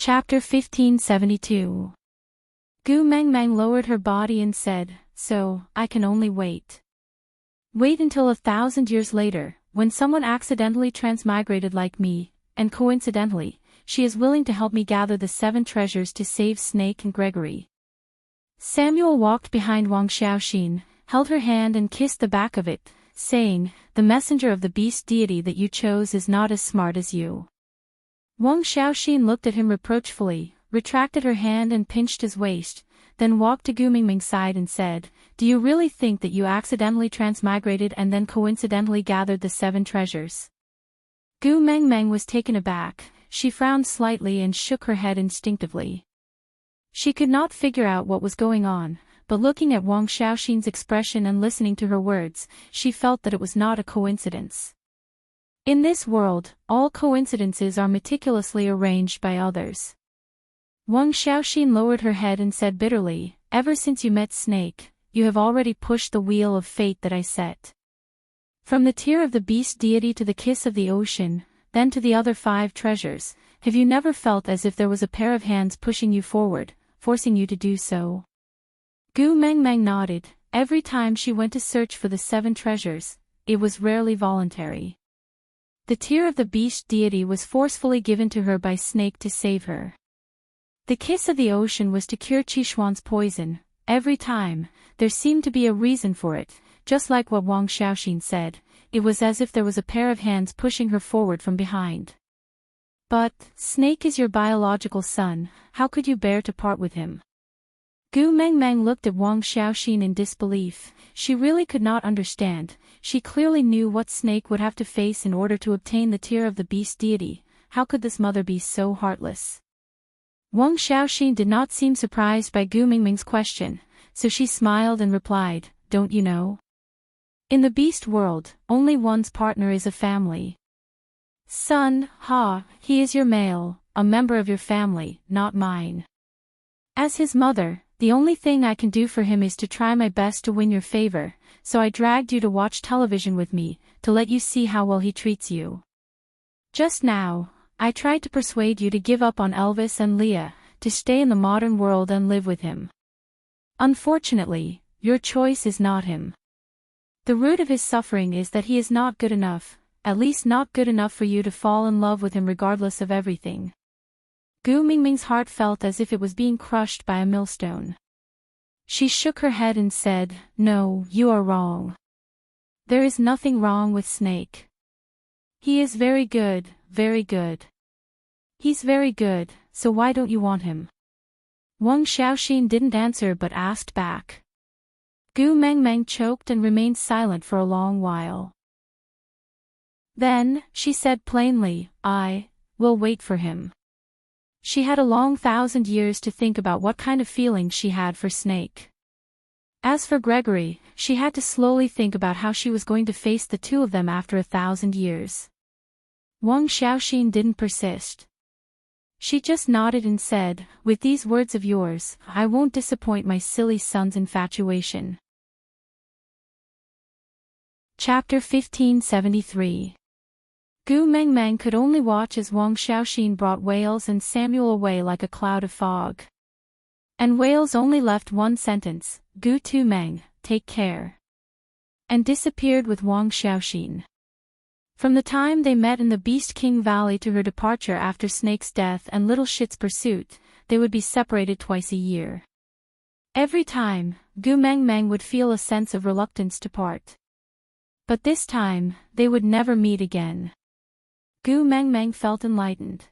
Chapter 1572. Gu Mengmeng lowered her body and said, "So, I can only wait. Wait until 1,000 years later, when someone accidentally transmigrated like me, and coincidentally, she is willing to help me gather the 7 treasures to save Snake and Gregory." Samuel walked behind Wang Xiaoxin, held her hand and kissed the back of it, saying, "The messenger of the beast deity that you chose is not as smart as you." Wang Xiaoxin looked at him reproachfully, retracted her hand and pinched his waist, then walked to Gu Mingming's side and said, "Do you really think that you accidentally transmigrated and then coincidentally gathered the 7 treasures?" Gu Mengmeng was taken aback. She frowned slightly and shook her head instinctively. She could not figure out what was going on, but looking at Wang Xiaoxin's expression and listening to her words, she felt that it was not a coincidence. In this world, all coincidences are meticulously arranged by others. Wang Xiaoxin lowered her head and said bitterly, "Ever since you met Snake, you have already pushed the wheel of fate that I set. From the tear of the beast deity to the kiss of the ocean, then to the other 5 treasures, have you never felt as if there was a pair of hands pushing you forward, forcing you to do so?" Gu Mengmeng nodded. Every time she went to search for the 7 treasures, it was rarely voluntary. The tear of the beast deity was forcefully given to her by Snake to save her. The kiss of the ocean was to cure Qishuan's poison. Every time, there seemed to be a reason for it, just like what Wang Xiaoxin said, it was as if there was a pair of hands pushing her forward from behind. "But, Snake is your biological son, how could you bear to part with him?" Gu Mengmeng looked at Wang Xiaoxin in disbelief. She really could not understand. She clearly knew what Snake would have to face in order to obtain the tear of the beast deity. How could this mother be so heartless? Wang Xiaoxin did not seem surprised by Gu Mingming's question, so she smiled and replied, "Don't you know? In the beast world, only one's partner is a family. Son, he is your male, a member of your family, not mine. As his mother, the only thing I can do for him is to try my best to win your favor, so I dragged you to watch television with me, to let you see how well he treats you. Just now, I tried to persuade you to give up on Elvis and Leah, to stay in the modern world and live with him. Unfortunately, your choice is not him. The root of his suffering is that he is not good enough, at least not good enough for you to fall in love with him regardless of everything." Gu Mingming's heart felt as if it was being crushed by a millstone. She shook her head and said, "No, you are wrong. There is nothing wrong with Snake. He is very good, very good. He's very good, so why don't you want him?" Wang Xiaoxin didn't answer but asked back. Gu Mengmeng choked and remained silent for a long while. Then, she said plainly, "I will wait for him." She had a long 1,000 years to think about what kind of feelings she had for Snake. As for Gregory, she had to slowly think about how she was going to face the 2 of them after 1,000 years. Wang Xiaoxin didn't persist. She just nodded and said, "With these words of yours, I won't disappoint my silly son's infatuation." Chapter 1573. Gu Mengmeng could only watch as Wang Xiaoxin brought Wales and Samuel away like a cloud of fog. And Wales only left one sentence, "Gu Tu Meng, take care," and disappeared with Wang Xiaoxin. From the time they met in the Beast King Valley to her departure after Snake's death and Little Shit's pursuit, they would be separated twice a year. Every time, Gu Mengmeng would feel a sense of reluctance to part. But this time, they would never meet again. Gu Mengmeng felt enlightened.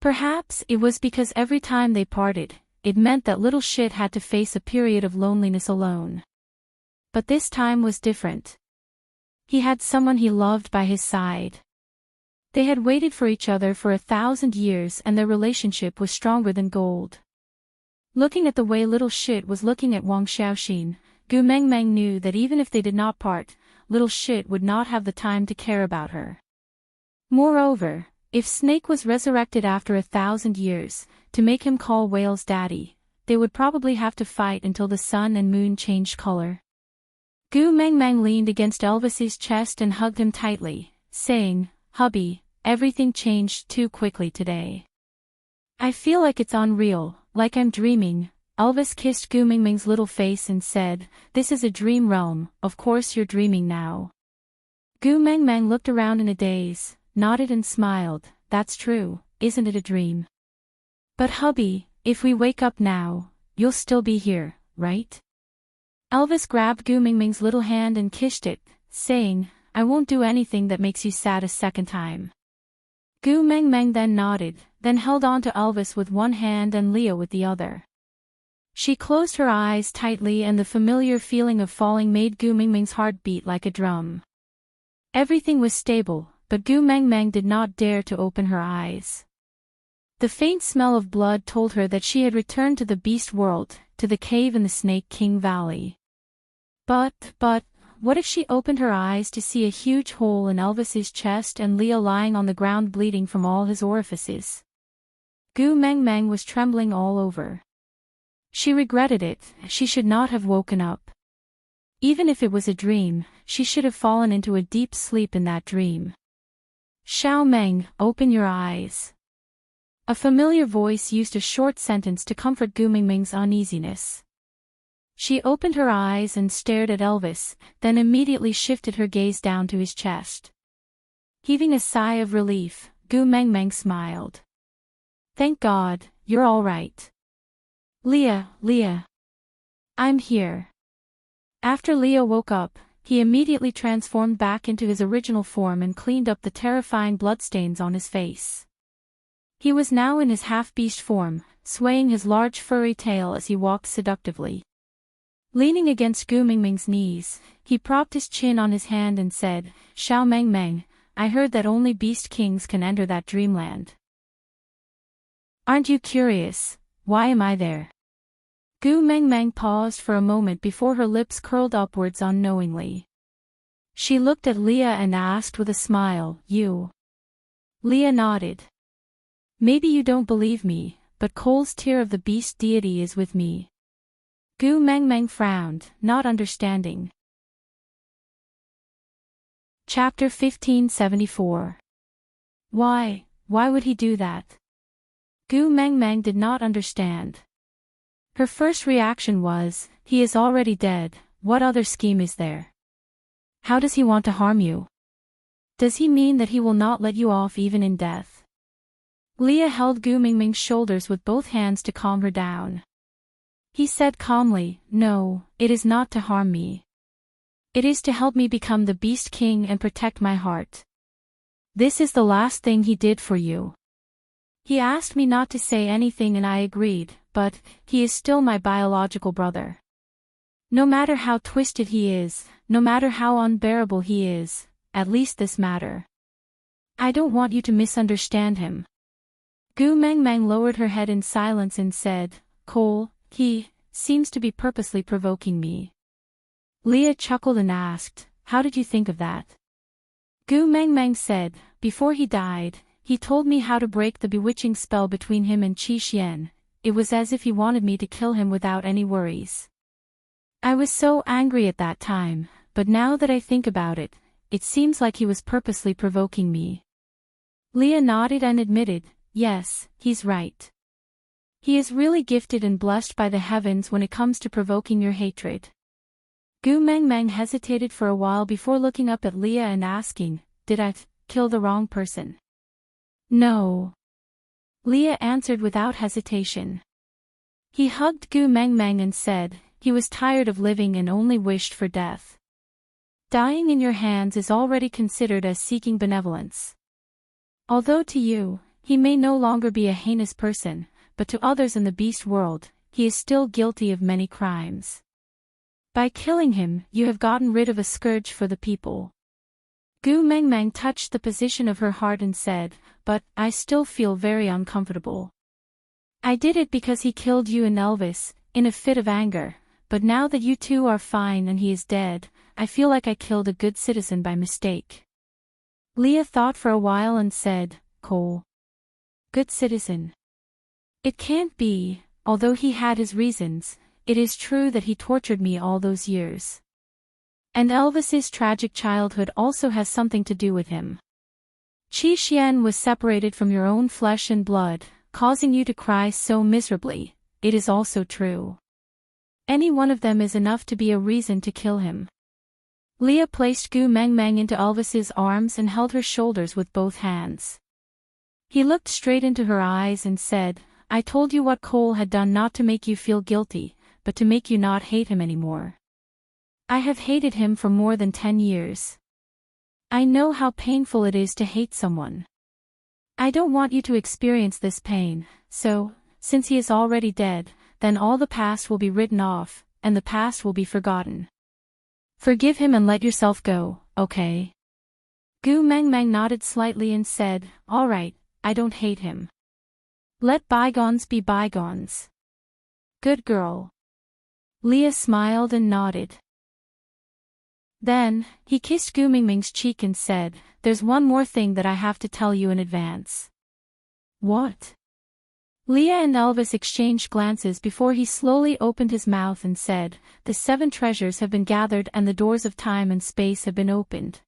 Perhaps it was because every time they parted, it meant that Little Shit had to face a period of loneliness alone. But this time was different. He had someone he loved by his side. They had waited for each other for 1,000 years and their relationship was stronger than gold. Looking at the way Little Shit was looking at Wang Xiaoxin, Gu Mengmeng knew that even if they did not part, Little Shit would not have the time to care about her. Moreover, if Snake was resurrected after 1,000 years, to make him call Wales daddy, they would probably have to fight until the sun and moon changed color. Gu Mengmeng leaned against Elvis's chest and hugged him tightly, saying, "Hubby, everything changed too quickly today. I feel like it's unreal, like I'm dreaming. Elvis kissed Gu Mingming's little face and said, "This is a dream realm, of course you're dreaming now." Gu Mengmeng looked around in a daze, nodded and smiled. "That's true, isn't it a dream? But hubby, if we wake up now, you'll still be here, right?" Elvis grabbed Gu Mingming's little hand and kissed it, saying, "I won't do anything that makes you sad a second time." Gu Mengmeng then nodded, then held on to Elvis with one hand and Leah with the other. She closed her eyes tightly and the familiar feeling of falling made Gu Mingming's heart beat like a drum. Everything was stable, but Gu Mengmeng did not dare to open her eyes. The faint smell of blood told her that she had returned to the beast world, to the cave in the Snake King Valley. But, what if she opened her eyes to see a huge hole in Elvis's chest and Leah lying on the ground bleeding from all his orifices? Gu Mengmeng was trembling all over. She regretted it, she should not have woken up. Even if it was a dream, she should have fallen into a deep sleep in that dream. "Xiao Meng, open your eyes." A familiar voice used a short sentence to comfort Gu Mingming's uneasiness. She opened her eyes and stared at Elvis, then immediately shifted her gaze down to his chest. Heaving a sigh of relief, Gu Mengmeng smiled. "Thank God, you're all right." Leah. I'm here." After Leah woke up, he immediately transformed back into his original form and cleaned up the terrifying bloodstains on his face. He was now in his half-beast form, swaying his large furry tail as he walked seductively. Leaning against Gu Mingming's knees, he propped his chin on his hand and said, "Xiao Mengmeng, I heard that only beast kings can enter that dreamland. Aren't you curious? Why am I there?" Gu Mengmeng paused for a moment before her lips curled upwards unknowingly. She looked at Leah and asked with a smile, "You?" Leah nodded. "Maybe you don't believe me, but Cole's tear of the beast deity is with me." Gu Mengmeng frowned, not understanding. Chapter 1574. Why would he do that? Gu Mengmeng did not understand. Her first reaction was, he is already dead, what other scheme is there? How does he want to harm you? Does he mean that he will not let you off even in death? Leah held Gu Mingming's shoulders with both hands to calm her down. He said calmly, "No, it is not to harm me. It is to help me become the Beast King and protect my heart. This is the last thing he did for you. He asked me not to say anything and I agreed, but he is still my biological brother. No matter how twisted he is, no matter how unbearable he is, at least this matter. I don't want you to misunderstand him." Gu Mengmeng lowered her head in silence and said, "Cole, he seems to be purposely provoking me." Leah chuckled and asked, "How did you think of that?" Gu Mengmeng said, "Before he died, he told me how to break the bewitching spell between him and Qi Xian. It was as if he wanted me to kill him without any worries. I was so angry at that time, but now that I think about it, it seems like he was purposely provoking me." Leah nodded and admitted, "Yes, he's right. He is really gifted and blessed by the heavens when it comes to provoking your hatred." Gu Mengmeng hesitated for a while before looking up at Leah and asking, "Did I kill the wrong person?" "No." Leah answered without hesitation. He hugged Gu Mengmeng and said, he was tired of living and only wished for death. Dying in your hands is already considered as seeking benevolence. Although to you, he may no longer be a heinous person, but to others in the beast world, he is still guilty of many crimes. By killing him, you have gotten rid of a scourge for the people. Gu Mengmeng touched the position of her heart and said, "But I still feel very uncomfortable. I did it because he killed you and Elvis, in a fit of anger, but now that you two are fine and he is dead, I feel like I killed a good citizen by mistake." Leah thought for a while and said, "Cole. Good citizen. It can't be, although he had his reasons, it is true that he tortured me all those years. And Elvis's tragic childhood also has something to do with him. Qi Xian was separated from your own flesh and blood, causing you to cry so miserably, it is also true. Any one of them is enough to be a reason to kill him. Leah placed Gu Mengmeng into Elvis's arms and held her shoulders with both hands. He looked straight into her eyes and said, I told you what Cole had done not to make you feel guilty, but to make you not hate him anymore. I have hated him for more than 10 years. I know how painful it is to hate someone. I don't want you to experience this pain, so, since he is already dead, then all the past will be written off, and the past will be forgotten. Forgive him and let yourself go, okay? Gu Mengmeng nodded slightly and said, all right, I don't hate him. Let bygones be bygones. Good girl. Leah smiled and nodded. Then, he kissed Gu Mengmeng's cheek and said, there's one more thing that I have to tell you in advance. What? Leah and Elvis exchanged glances before he slowly opened his mouth and said, the 7 treasures have been gathered and the doors of time and space have been opened.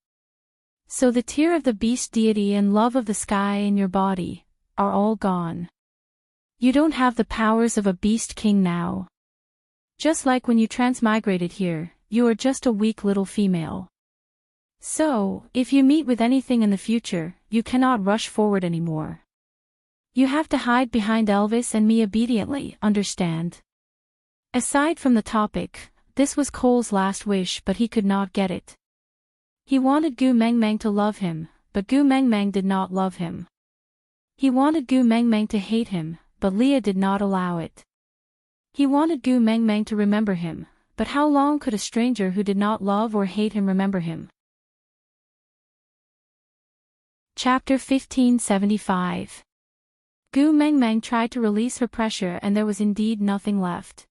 So the tear of the beast deity and love of the sky in your body are all gone. You don't have the powers of a beast king now. Just like when you transmigrated here, you are just a weak little female. So, if you meet with anything in the future, you cannot rush forward anymore. You have to hide behind Elvis and me obediently, understand? Aside from the topic, this was Cole's last wish but he could not get it. He wanted Gu Mengmeng to love him, but Gu Mengmeng did not love him. He wanted Gu Mengmeng to hate him, but Leah did not allow it. He wanted Gu Mengmeng to remember him, but how long could a stranger who did not love or hate him remember him? Chapter 1575. Gu Mengmeng tried to release her pressure and there was indeed nothing left.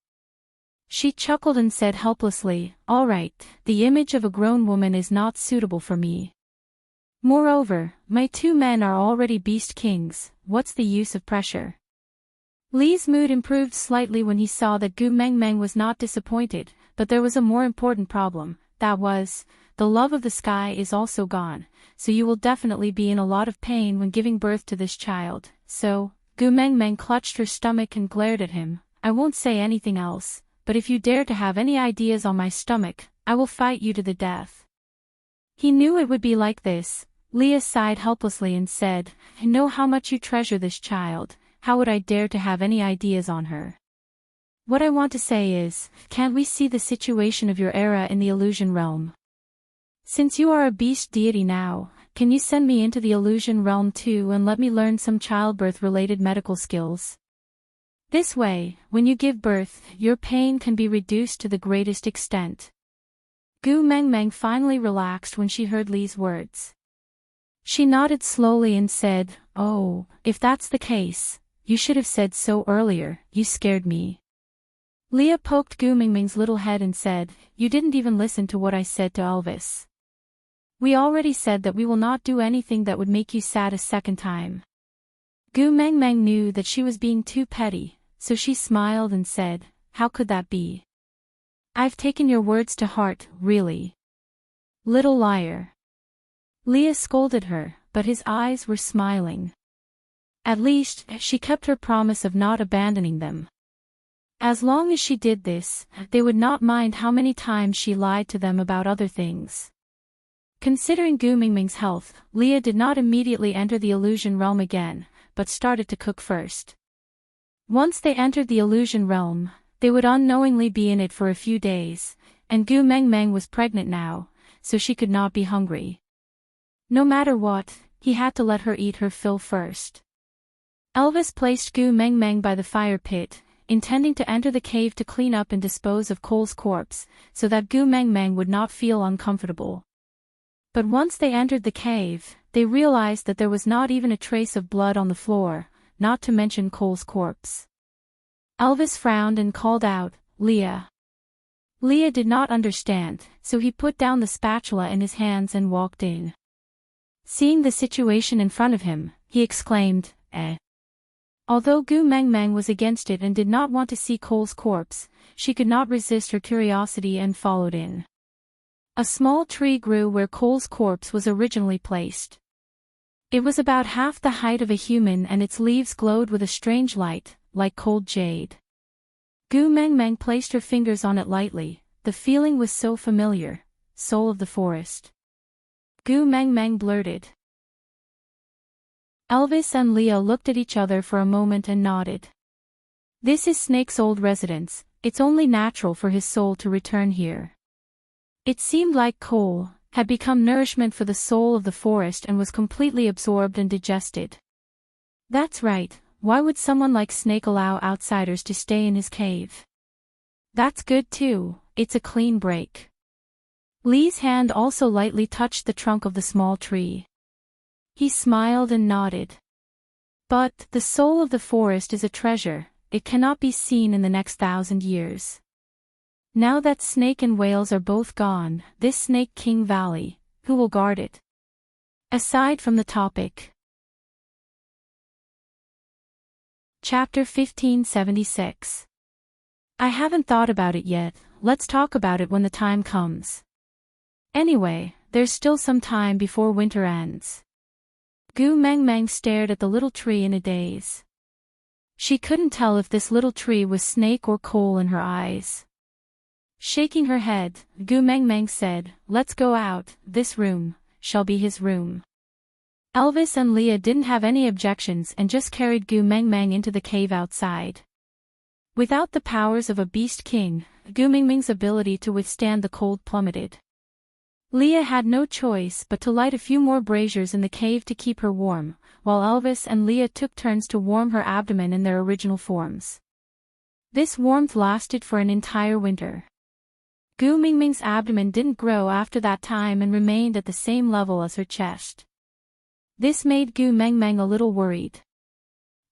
She chuckled and said helplessly, all right, the image of a grown woman is not suitable for me. Moreover, my 2 men are already beast kings, what's the use of pressure? Li's mood improved slightly when he saw that Gu Mengmeng was not disappointed, but there was a more important problem, that was, the love of the sky is also gone, so you will definitely be in a lot of pain when giving birth to this child, so, Gu Mengmeng clutched her stomach and glared at him, I won't say anything else, but if you dare to have any ideas on my stomach, I will fight you to the death. He knew it would be like this. Leah sighed helplessly and said, I know how much you treasure this child, how would I dare to have any ideas on her? What I want to say is, can't we see the situation of your era in the illusion realm? Since you are a beast deity now, can you send me into the illusion realm too and let me learn some childbirth-related medical skills? This way, when you give birth, your pain can be reduced to the greatest extent. Gu Mengmeng finally relaxed when she heard Li's words. She nodded slowly and said, oh, if that's the case, you should have said so earlier, you scared me. Leah poked Gu Mengmeng's little head and said, you didn't even listen to what I said to Elvis. We already said that we will not do anything that would make you sad a second time. Gu Mengmeng knew that she was being too petty, so she smiled and said, how could that be? I've taken your words to heart, really. Little liar. Leah scolded her, but his eyes were smiling. At least, she kept her promise of not abandoning them. As long as she did this, they would not mind how many times she lied to them about other things. Considering Gu Mengmeng's health, Leah did not immediately enter the illusion realm again, but started to cook first. Once they entered the illusion realm, they would unknowingly be in it for a few days, and Gu Mengmeng was pregnant now, so she could not be hungry. No matter what, he had to let her eat her fill first. Elvis placed Gu Mengmeng by the fire pit, intending to enter the cave to clean up and dispose of Cole's corpse, so that Gu Mengmeng would not feel uncomfortable. But once they entered the cave, they realized that there was not even a trace of blood on the floor, not to mention Cole's corpse. Elvis frowned and called out, Leah. Leah did not understand, so he put down the spatula in his hands and walked in. Seeing the situation in front of him, he exclaimed, eh. Although Gu Mengmeng was against it and did not want to see Cole's corpse, she could not resist her curiosity and followed in. A small tree grew where Cole's corpse was originally placed. It was about half the height of a human and its leaves glowed with a strange light, like cold jade. Gu Meng Meng placed her fingers on it lightly, the feeling was so familiar. Soul of the forest. Gu Meng Meng blurted. Elvis and Leah looked at each other for a moment and nodded. This is Snake's old residence, it's only natural for his soul to return here. It seemed like coal had become nourishment for the soul of the forest and was completely absorbed and digested. That's right, why would someone like Snake allow outsiders to stay in his cave? That's good too, it's a clean break. Lee's hand also lightly touched the trunk of the small tree. He smiled and nodded. But, the soul of the forest is a treasure, it cannot be seen in the next 1,000 years. Now that Snake and Whales are both gone, this Snake King Valley, who will guard it? Aside from the topic. Chapter 1576. I haven't thought about it yet, let's talk about it when the time comes. Anyway, there's still some time before winter ends. Gu Meng Meng stared at the little tree in a daze. She couldn't tell if this little tree was snake or coal in her eyes. Shaking her head, Gu Meng Meng said, "Let's go out, this room shall be his room." Elvis and Leah didn't have any objections and just carried Gu Meng Meng into the cave outside. Without the powers of a beast king, Gu Meng Meng's ability to withstand the cold plummeted. Leah had no choice but to light a few more braziers in the cave to keep her warm, while Elvis and Leah took turns to warm her abdomen in their original forms. This warmth lasted for an entire winter. Gu Meng Meng's abdomen didn't grow after that time and remained at the same level as her chest. This made Gu Meng Meng a little worried.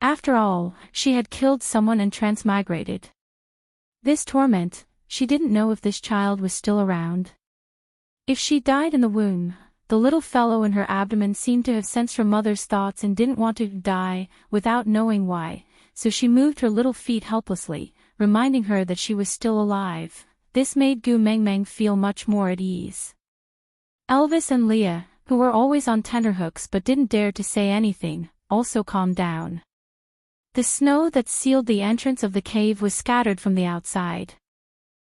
After all, she had killed someone and transmigrated. This torment, she didn't know if this child was still around. If she died in the womb, the little fellow in her abdomen seemed to have sensed her mother's thoughts and didn't want to die, without knowing why, so she moved her little feet helplessly, reminding her that she was still alive. This made Gu Meng Meng feel much more at ease. Elvis and Leah, who were always on tenterhooks but didn't dare to say anything, also calmed down. The snow that sealed the entrance of the cave was scattered from the outside.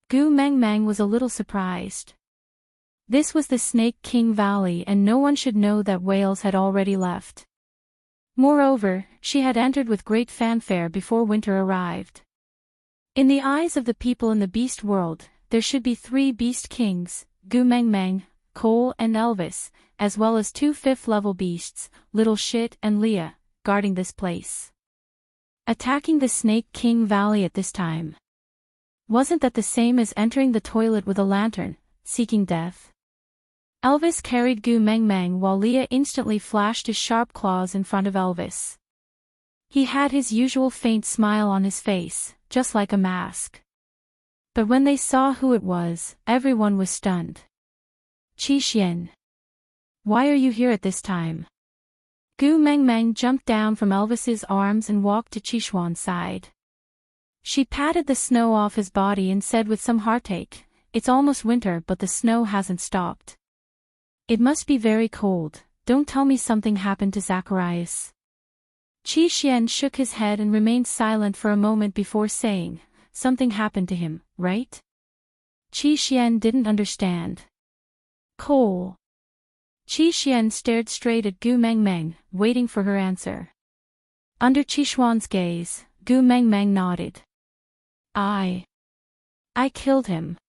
Gu Meng Meng was a little surprised. This was the Snake King Valley and no one should know that Whales had already left. Moreover, she had entered with great fanfare before winter arrived. In the eyes of the people in the beast world, there should be 3 beast kings, Gu Meng Meng, Cole and Elvis, as well as 2 5th-level beasts, Little Shit and Leah, guarding this place. Attacking the Snake King Valley at this time. Wasn't that the same as entering the toilet with a lantern, seeking death? Elvis carried Gu Meng Meng while Leah instantly flashed his sharp claws in front of Elvis. He had his usual faint smile on his face, just like a mask. But when they saw who it was, everyone was stunned. Qi Xian. Why are you here at this time? Gu Meng Meng jumped down from Elvis's arms and walked to Qi Xuan's side. She patted the snow off his body and said with some heartache, "It's almost winter but the snow hasn't stopped. It must be very cold, don't tell me something happened to Zacharias." Qi Xian shook his head and remained silent for a moment before saying, "Something happened to him, right?" Qi Xian didn't understand. Cole. Qi Xian stared straight at Gu Meng Meng, waiting for her answer. Under Qi Xuan's gaze, Gu Meng Meng nodded. I killed him."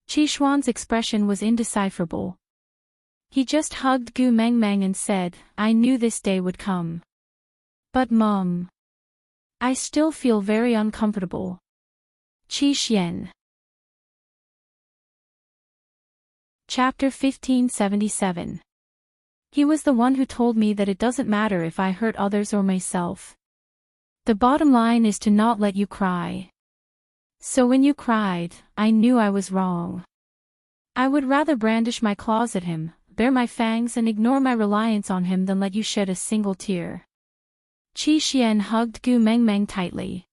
Qi Xuan's expression was indecipherable. He just hugged Gu Meng Meng and said, "I knew this day would come. But Mom, I still feel very uncomfortable." Qi Xian. Chapter 1577. He was the one who told me that it doesn't matter if I hurt others or myself. The bottom line is to not let you cry. So when you cried, I knew I was wrong. I would rather brandish my claws at him, bare my fangs and ignore my reliance on him than let you shed a single tear. Qi Xian hugged Gu Meng Meng tightly.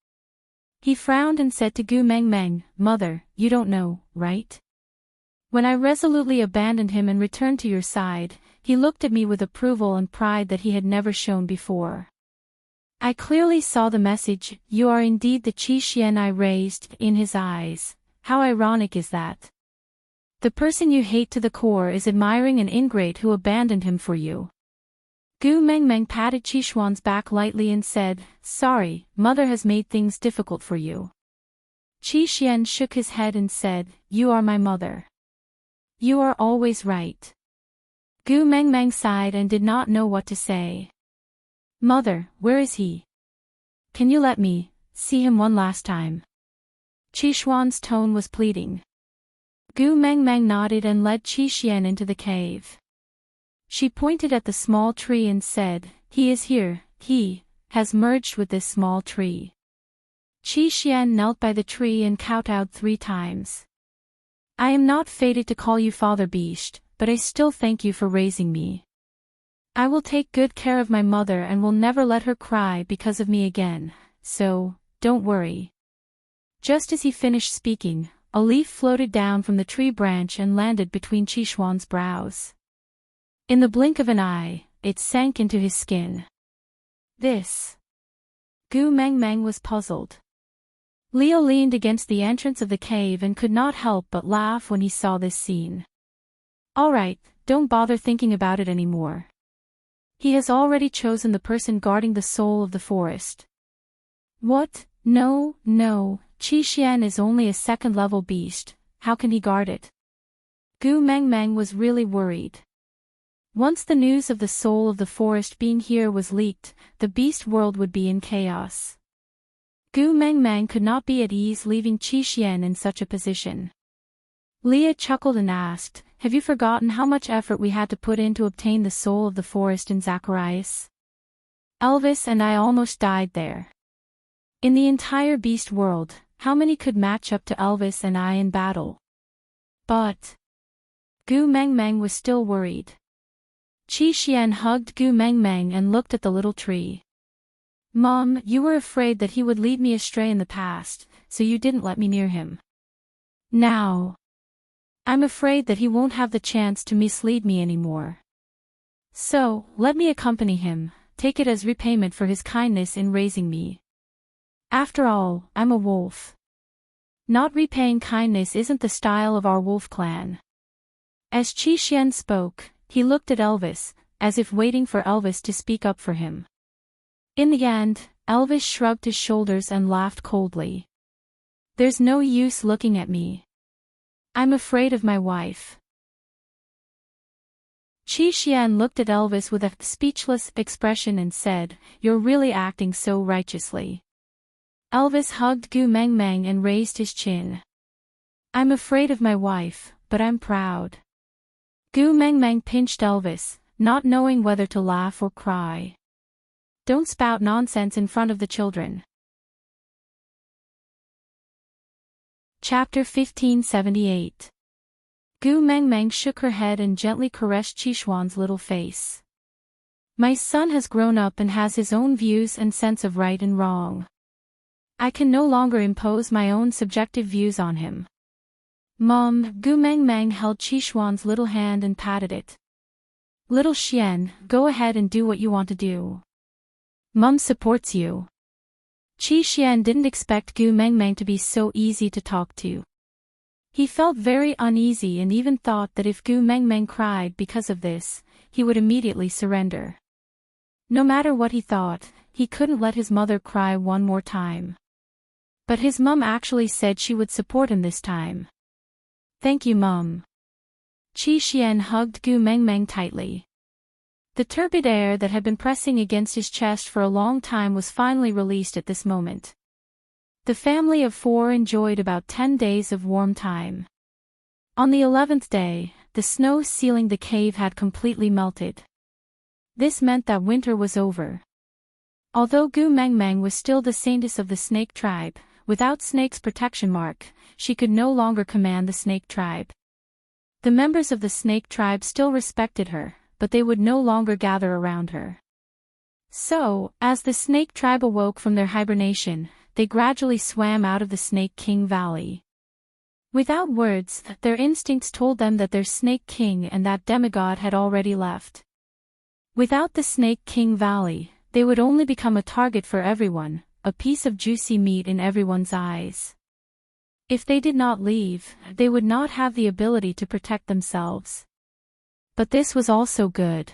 He frowned and said to Gu Meng Meng, "Mother, you don't know, right? When I resolutely abandoned him and returned to your side, he looked at me with approval and pride that he had never shown before. I clearly saw the message, "You are indeed the Qi Xian I raised," in his eyes. How ironic is that? The person you hate to the core is admiring an ingrate who abandoned him for you. Gu Mengmeng patted Qixuan's back lightly and said, "Sorry, mother has made things difficult for you." Qi Xian shook his head and said, "You are my mother. You are always right." Gu Mengmeng sighed and did not know what to say. "Mother, where is he? Can you let me see him one last time?" Qixuan's tone was pleading. Gu Mengmeng nodded and led Qi Xian into the cave. She pointed at the small tree and said, "He is here, he has merged with this small tree." Qi Xian knelt by the tree and kowtowed 3 times. "I am not fated to call you Father Beast, but I still thank you for raising me. I will take good care of my mother and will never let her cry because of me again, so, don't worry." Just as he finished speaking, a leaf floated down from the tree branch and landed between Qixuan's brows. In the blink of an eye, it sank into his skin. This. Gu Mengmeng was puzzled. Leo leaned against the entrance of the cave and could not help but laugh when he saw this scene. "All right, don't bother thinking about it anymore. He has already chosen the person guarding the soul of the forest." "What? No, Qi Xian is only a 2nd-level beast, how can he guard it?" Gu Mengmeng was really worried. Once the news of the soul of the forest being here was leaked, the beast world would be in chaos. Gu Mengmeng could not be at ease leaving Qi Xian in such a position. Leah chuckled and asked, "Have you forgotten how much effort we had to put in to obtain the soul of the forest in Zacharias? Elvis and I almost died there. In the entire beast world, how many could match up to Elvis and I in battle?" But Gu Mengmeng was still worried. Qi Xian hugged Gu Mengmeng and looked at the little tree. "Mom, you were afraid that he would lead me astray in the past, so you didn't let me near him. Now, I'm afraid that he won't have the chance to mislead me anymore. So, let me accompany him, take it as repayment for his kindness in raising me. After all, I'm a wolf. Not repaying kindness isn't the style of our wolf clan." As Qi Xian spoke, he looked at Elvis, as if waiting for Elvis to speak up for him. In the end, Elvis shrugged his shoulders and laughed coldly. "There's no use looking at me. I'm afraid of my wife." Qi Xian looked at Elvis with a speechless expression and said, "You're really acting so righteously." Elvis hugged Gu Mengmeng and raised his chin. "I'm afraid of my wife, but I'm proud." Gu Mengmeng pinched Elvis, not knowing whether to laugh or cry. "Don't spout nonsense in front of the children." Chapter 1578. Gu Mengmeng shook her head and gently caressed Qixuan's little face. "My son has grown up and has his own views and sense of right and wrong. I can no longer impose my own subjective views on him." "Mom," Gu Mengmeng held Qixuan's little hand and patted it. "Little Xian, go ahead and do what you want to do. Mom supports you." Qi Xian didn't expect Gu Mengmeng to be so easy to talk to. He felt very uneasy and even thought that if Gu Mengmeng cried because of this, he would immediately surrender. No matter what he thought, he couldn't let his mother cry one more time. But his mum actually said she would support him this time. "Thank you, Mum." Qi Xian hugged Gu Mengmeng tightly. The turbid air that had been pressing against his chest for a long time was finally released at this moment. The family of 4 enjoyed about 10 days of warm time. On the 11th day, the snow sealing the cave had completely melted. This meant that winter was over. Although Gu Mengmeng was still the saintess of the snake tribe, without Snake's protection mark, she could no longer command the snake tribe. The members of the snake tribe still respected her, but they would no longer gather around her. So, as the snake tribe awoke from their hibernation, they gradually swam out of the Snake King Valley. Without words, their instincts told them that their Snake King and that demigod had already left. Without the Snake King Valley, they would only become a target for everyone, a piece of juicy meat in everyone's eyes. If they did not leave, they would not have the ability to protect themselves. But this was also good.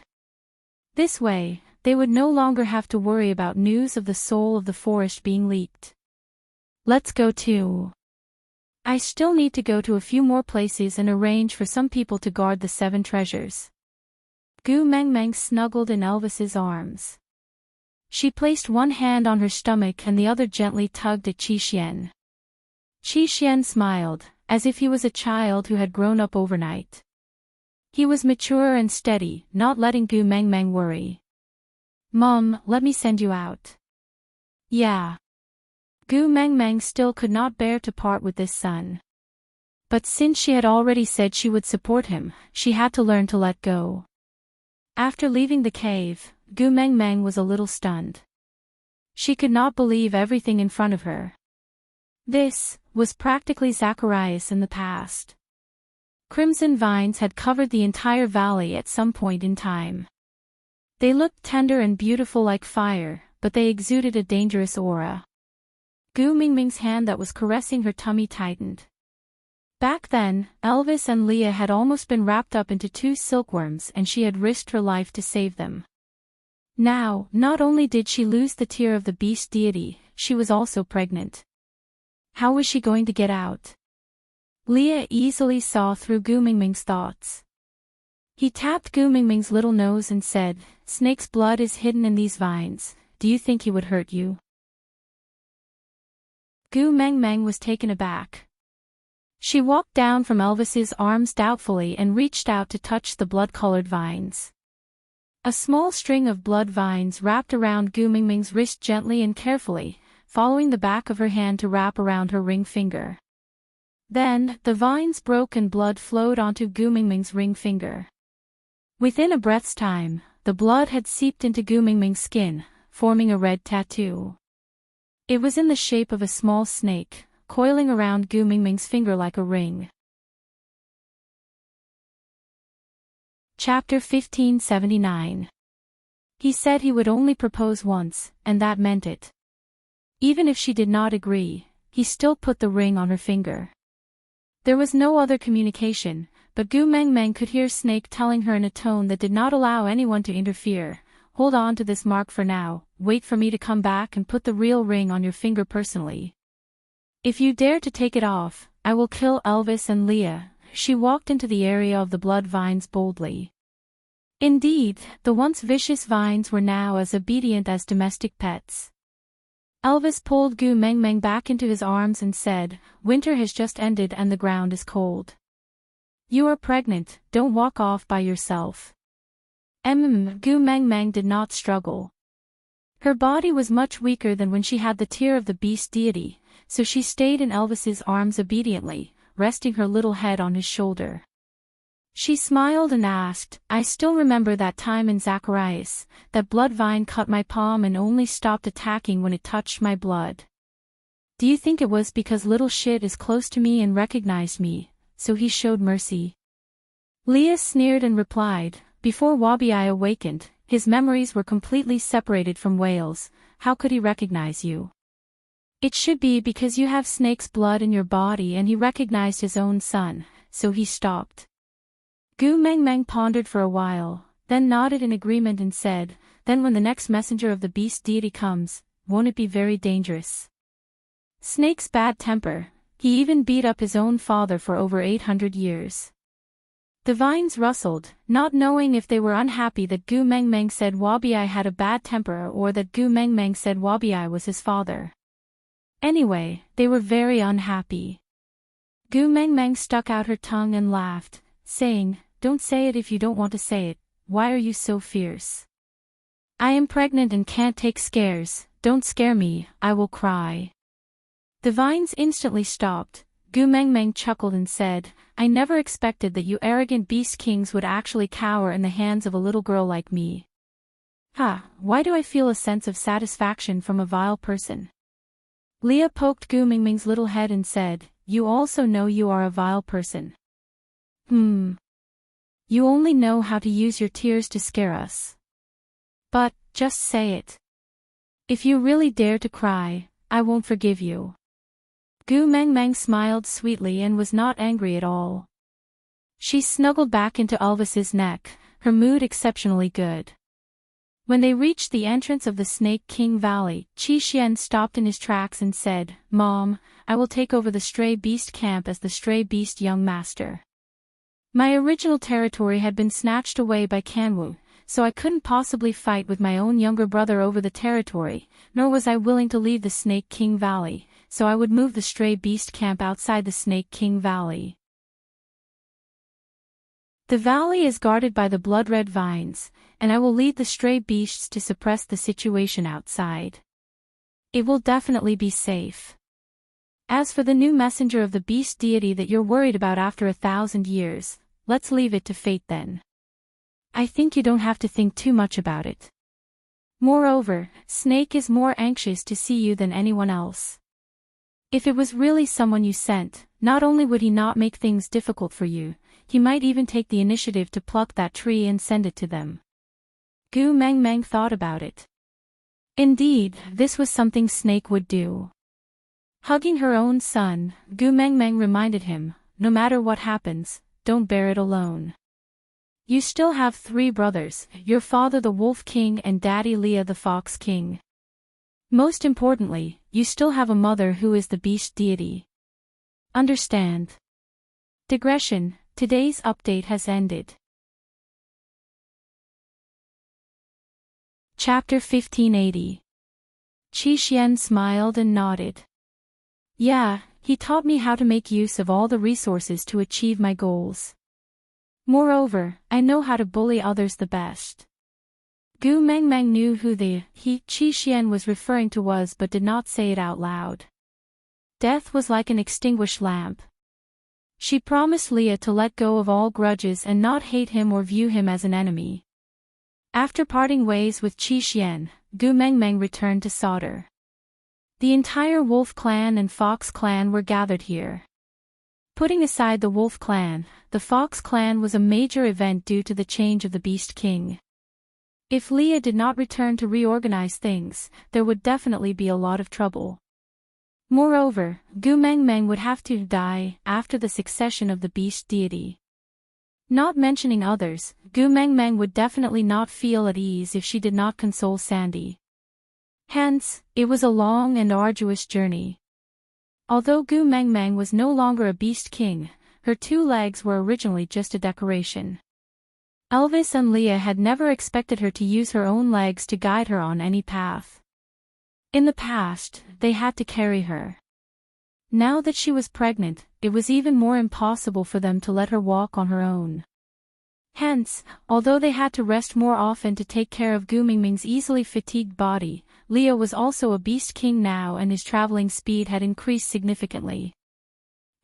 This way, they would no longer have to worry about news of the soul of the forest being leaked. Let's go too. I still need to go to a few more places and arrange for some people to guard the 7 treasures. Gu Mengmeng snuggled in Elvis's arms. She placed one hand on her stomach and the other gently tugged at Qi-Xian. Qi-Xian smiled, as if he was a child who had grown up overnight. He was mature and steady, not letting Gu Mengmeng worry. "Mom, let me send you out." "Yeah." Gu Mengmeng still could not bear to part with this son. But since she had already said she would support him, she had to learn to let go. After leaving the cave, Gu Mengmeng was a little stunned. She could not believe everything in front of her. This was practically Zacharias in the past. Crimson vines had covered the entire valley at some point in time. They looked tender and beautiful like fire, but they exuded a dangerous aura. Gu Mingming's hand that was caressing her tummy tightened. Back then, Elvis and Leah had almost been wrapped up into 2 silkworms and she had risked her life to save them. Now, not only did she lose the tear of the beast deity, she was also pregnant. How was she going to get out? Leah easily saw through Gu Mingming's thoughts. He tapped Gu Mingming's little nose and said, "Snake's blood is hidden in these vines. Do you think he would hurt you?" Gu Mengmeng was taken aback. She walked down from Elvis's arms doubtfully and reached out to touch the blood-colored vines. A small string of blood vines wrapped around Gu Mingming's wrist gently and carefully, following the back of her hand to wrap around her ring finger. Then, the vines broke and blood flowed onto Gu Mingming's ring finger. Within a breath's time, the blood had seeped into Gu Mingming's skin, forming a red tattoo. It was in the shape of a small snake, coiling around Gu Mingming's finger like a ring. Chapter 1579. He said he would only propose once, and that meant it. Even if she did not agree, he still put the ring on her finger. There was no other communication, but Gu Mengmeng could hear Snake telling her in a tone that did not allow anyone to interfere, "Hold on to this mark for now, wait for me to come back and put the real ring on your finger personally. If you dare to take it off, I will kill Elvis and Leah." She walked into the area of the blood vines boldly. Indeed, the once vicious vines were now as obedient as domestic pets. Elvis pulled Gu Mengmeng back into his arms and said, "Winter has just ended and the ground is cold. You are pregnant, don't walk off by yourself." Gu Mengmeng did not struggle. Her body was much weaker than when she had the tear of the beast deity, so she stayed in Elvis's arms obediently, resting her little head on his shoulder. She smiled and asked, "I still remember that time in Zacharias, that blood vine cut my palm and only stopped attacking when it touched my blood. Do you think it was because little shit is close to me and recognized me, so he showed mercy?" Leah sneered and replied, "Before Wabi-I awakened, his memories were completely separated from Wales. How could he recognize you? It should be because you have snake's blood in your body and he recognized his own son, so he stopped." Gu Mengmeng pondered for a while, then nodded in agreement and said, "Then when the next messenger of the beast deity comes, won't it be very dangerous? Snake's bad temper, he even beat up his own father for over 800 years. The vines rustled, not knowing if they were unhappy that Gu Mengmeng said Wabi-I had a bad temper or that Gu Mengmeng said Wabi-I was his father. Anyway, they were very unhappy. Gu Mengmeng stuck out her tongue and laughed, saying, "Don't say it if you don't want to say it. Why are you so fierce? I am pregnant and can't take scares. Don't scare me, I will cry." The vines instantly stopped. Gu Mengmeng chuckled and said, "I never expected that you arrogant beast kings would actually cower in the hands of a little girl like me. Why do I feel a sense of satisfaction from a vile person?" Leah poked Gu Mingming's little head and said, you also know you are a vile person. You only know how to use your tears to scare us. But, just say it. If you really dare to cry, I won't forgive you. Gu Mengmeng smiled sweetly and was not angry at all. She snuggled back into Elvis's neck, her mood exceptionally good. When they reached the entrance of the Snake King Valley, Qi Xian stopped in his tracks and said, "Mom, I will take over the stray beast camp as the stray beast young master. My original territory had been snatched away by Kanwu, so I couldn't possibly fight with my own younger brother over the territory, nor was I willing to leave the Snake King Valley, so I would move the stray beast camp outside the Snake King Valley. The valley is guarded by the blood-red vines, and I will lead the stray beasts to suppress the situation outside. It will definitely be safe. As for the new messenger of the beast deity that you're worried about after 1,000 years, let's leave it to fate then. I think you don't have to think too much about it. Moreover, Snake is more anxious to see you than anyone else. If it was really someone you sent, not only would he not make things difficult for you, he might even take the initiative to pluck that tree and send it to them." Gu Mengmeng thought about it. Indeed, this was something Snake would do. Hugging her own son, Gu Mengmeng reminded him, "No matter what happens, don't bear it alone. You still have 3 brothers, your father the Wolf King and Daddy Leah the Fox King. Most importantly, you still have a mother who is the beast deity. Understand?" Digression, today's update has ended. Chapter 1580. Qi Xian smiled and nodded. "Yeah, he taught me how to make use of all the resources to achieve my goals. Moreover, I know how to bully others the best." Gu Mengmeng knew who the Qi Xian was referring to was but did not say it out loud. Death was like an extinguished lamp. She promised Leah to let go of all grudges and not hate him or view him as an enemy. After parting ways with Qi Xian, Gu Mengmeng returned to Sauter. The entire Wolf clan and Fox clan were gathered here. Putting aside the Wolf clan, the Fox clan was a major event due to the change of the Beast King. If Leah did not return to reorganize things, there would definitely be a lot of trouble. Moreover, Gu Mengmeng would have to die after the succession of the beast deity. Not mentioning others, Gu Mengmeng would definitely not feel at ease if she did not console Sandy. Hence, it was a long and arduous journey. Although Gu Mengmeng was no longer a beast king, her 2 legs were originally just a decoration. Elvis and Leah had never expected her to use her own legs to guide her on any path. In the past, they had to carry her. Now that she was pregnant, it was even more impossible for them to let her walk on her own. Hence, although they had to rest more often to take care of Gu Mengmeng's easily fatigued body, Leah was also a beast king now and his traveling speed had increased significantly.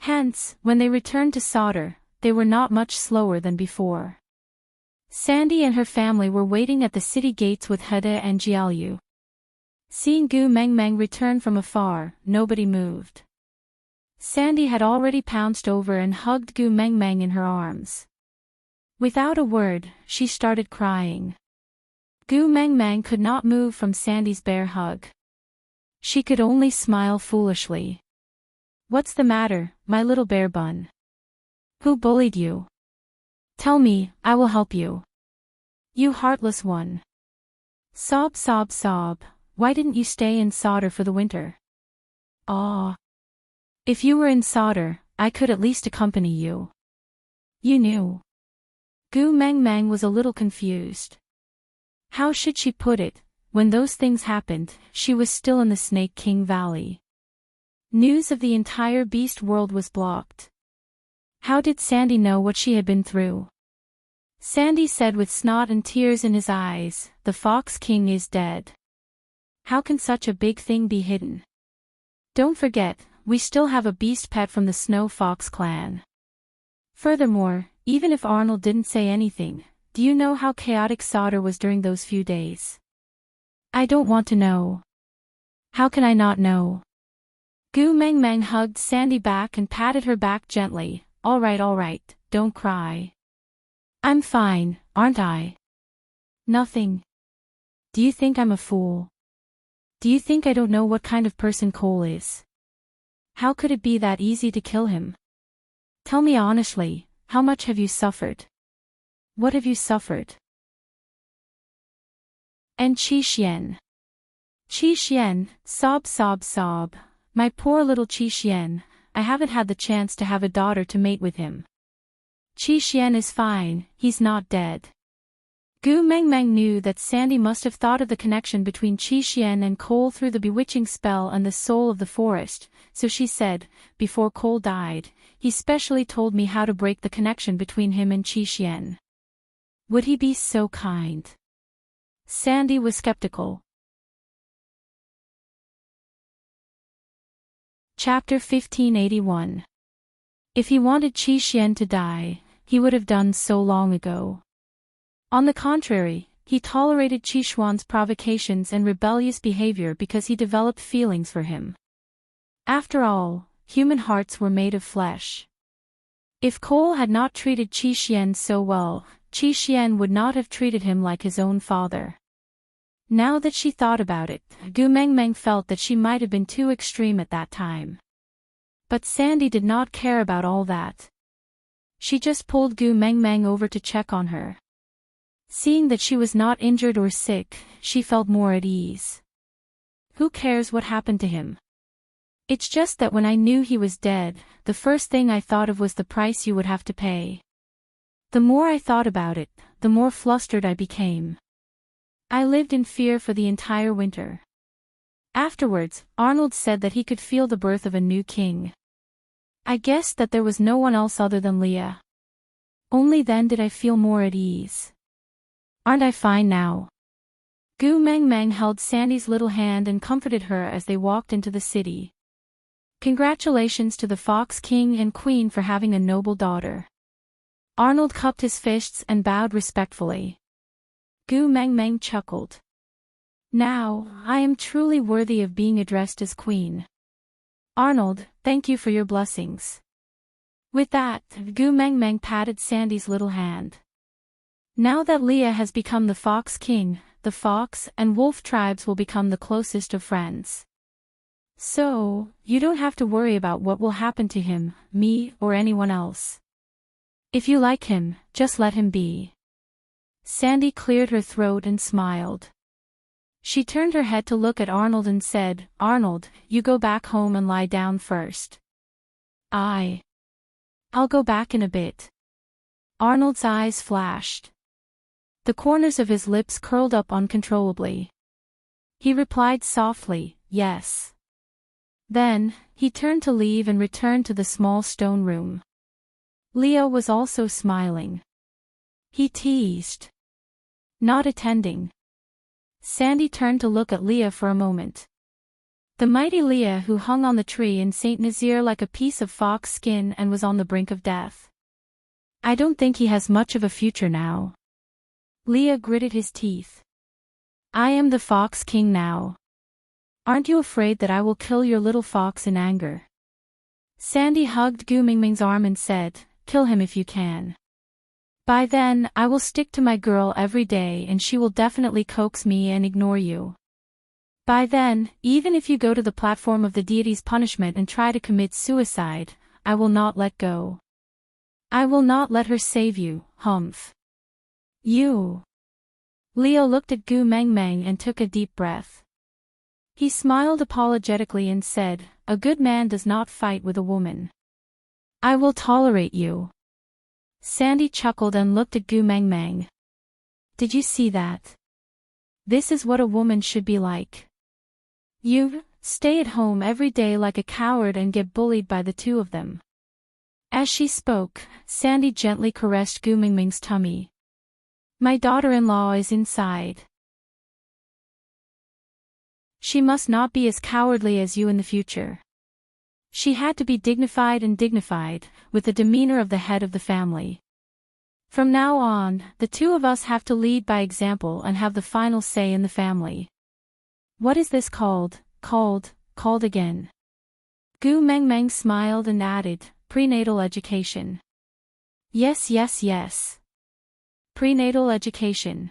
Hence, when they returned to Sauter, they were not much slower than before. Sandy and her family were waiting at the city gates with Hede and Jiaoyu. Seeing Gu Mengmeng return from afar, nobody moved. Sandy had already pounced over and hugged Gu Mengmeng in her arms. Without a word, she started crying. Gu Mengmeng could not move from Sandy's bear hug. She could only smile foolishly. "What's the matter, my little bear bun? Who bullied you? Tell me, I will help you. You heartless one. Sob sob sob, why didn't you stay in Sauter for the winter? Aw. If you were in Sauter, I could at least accompany you. You knew." Gu Mengmeng was a little confused. How should she put it? When those things happened, she was still in the Snake King Valley. News of the entire beast world was blocked. How did Sandy know what she had been through? Sandy said with snot and tears in his eyes, "The Fox King is dead. How can such a big thing be hidden? Don't forget, we still have a beast pet from the Snow Fox clan. Furthermore, even if Arnold didn't say anything, do you know how chaotic Sauter was during those few days?" "I don't want to know." "How can I not know? Gu Meng Meng hugged Sandy back and patted her back gently. All right, don't cry. I'm fine, aren't I? Nothing. Do you think I'm a fool? Do you think I don't know what kind of person Cole is? How could it be that easy to kill him? Tell me honestly, how much have you suffered? What have you suffered? And Qi Xian. Qi Xian, sob. My poor little Qi Xian, I haven't had the chance to have a daughter to mate with him. Qi Xian is fine, he's not dead. Gu Meng Meng knew that Sandy must have thought of the connection between Qi Xian and Cole through the bewitching spell and the soul of the forest, so she said, before Cole died, he specially told me how to break the connection between him and Qi Xian. Would he be so kind? Sandy was skeptical. Chapter 1581. If he wanted Qi Xian to die, he would have done so long ago. On the contrary, he tolerated Qi Xuan's provocations and rebellious behavior because he developed feelings for him. After all, human hearts were made of flesh. If Cole had not treated Qi Xian so well, Qi Xian would not have treated him like his own father. Now that she thought about it, Gu Meng Meng felt that she might have been too extreme at that time. But Sandy did not care about all that. She just pulled Gu Meng Meng over to check on her. Seeing that she was not injured or sick, she felt more at ease. Who cares what happened to him? It's just that when I knew he was dead, the first thing I thought of was the price you would have to pay. The more I thought about it, the more flustered I became. I lived in fear for the entire winter. Afterwards, Arnold said that he could feel the birth of a new king. I guessed that there was no one else other than Leah. Only then did I feel more at ease. Aren't I fine now? Gu Meng Meng held Sandy's little hand and comforted her as they walked into the city. Congratulations to the Fox King and Queen for having a noble daughter. Arnold cupped his fists and bowed respectfully. Gu Meng Meng chuckled. Now, I am truly worthy of being addressed as Queen. Arnold, thank you for your blessings. With that, Gu Meng Meng patted Sandy's little hand. Now that Leah has become the Fox King, the Fox and Wolf tribes will become the closest of friends. So, you don't have to worry about what will happen to him, me, or anyone else. If you like him, just let him be. Sandy cleared her throat and smiled. She turned her head to look at Arnold and said, Arnold, you go back home and lie down first. I'll go back in a bit. Arnold's eyes flashed. The corners of his lips curled up uncontrollably. He replied softly, yes. Then, he turned to leave and returned to the small stone room. Leah was also smiling. He teased. Not attending. Sandy turned to look at Leah for a moment. The mighty Leah who hung on the tree in St. Nazaire like a piece of fox skin and was on the brink of death. I don't think he has much of a future now. Leah gritted his teeth. I am the Fox King now. Aren't you afraid that I will kill your little fox in anger? Sandy hugged Gu Mingming's arm and said, kill him if you can. By then, I will stick to my girl every day and she will definitely coax me and ignore you. By then, even if you go to the platform of the deity's punishment and try to commit suicide, I will not let go. I will not let her save you, humph. You. Leo looked at Gu Meng Meng and took a deep breath. He smiled apologetically and said, a good man does not fight with a woman. I will tolerate you. Sandy chuckled and looked at Gu Meng Meng. Did you see that? This is what a woman should be like. You stay at home every day like a coward and get bullied by the two of them. As she spoke, Sandy gently caressed Gu Meng Meng's tummy. My daughter-in-law is inside. She must not be as cowardly as you in the future. She had to be dignified, with the demeanor of the head of the family. From now on, the two of us have to lead by example and have the final say in the family. What is this called again? Gu Mengmeng smiled and added, prenatal education. Yes, yes, yes. Prenatal education.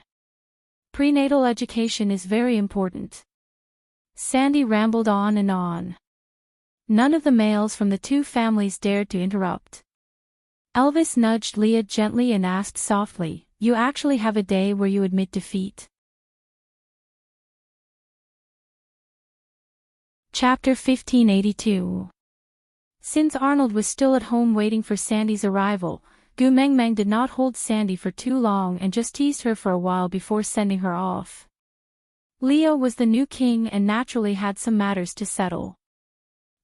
Prenatal education is very important. Sandy rambled on and on. None of the males from the two families dared to interrupt. Elvis nudged Leah gently and asked softly, "You actually have a day where you admit defeat?" Chapter 1582. Since Arnold was still at home waiting for Sandy's arrival, Gu Mengmeng did not hold Sandy for too long and just teased her for a while before sending her off. Leo was the new king and naturally had some matters to settle.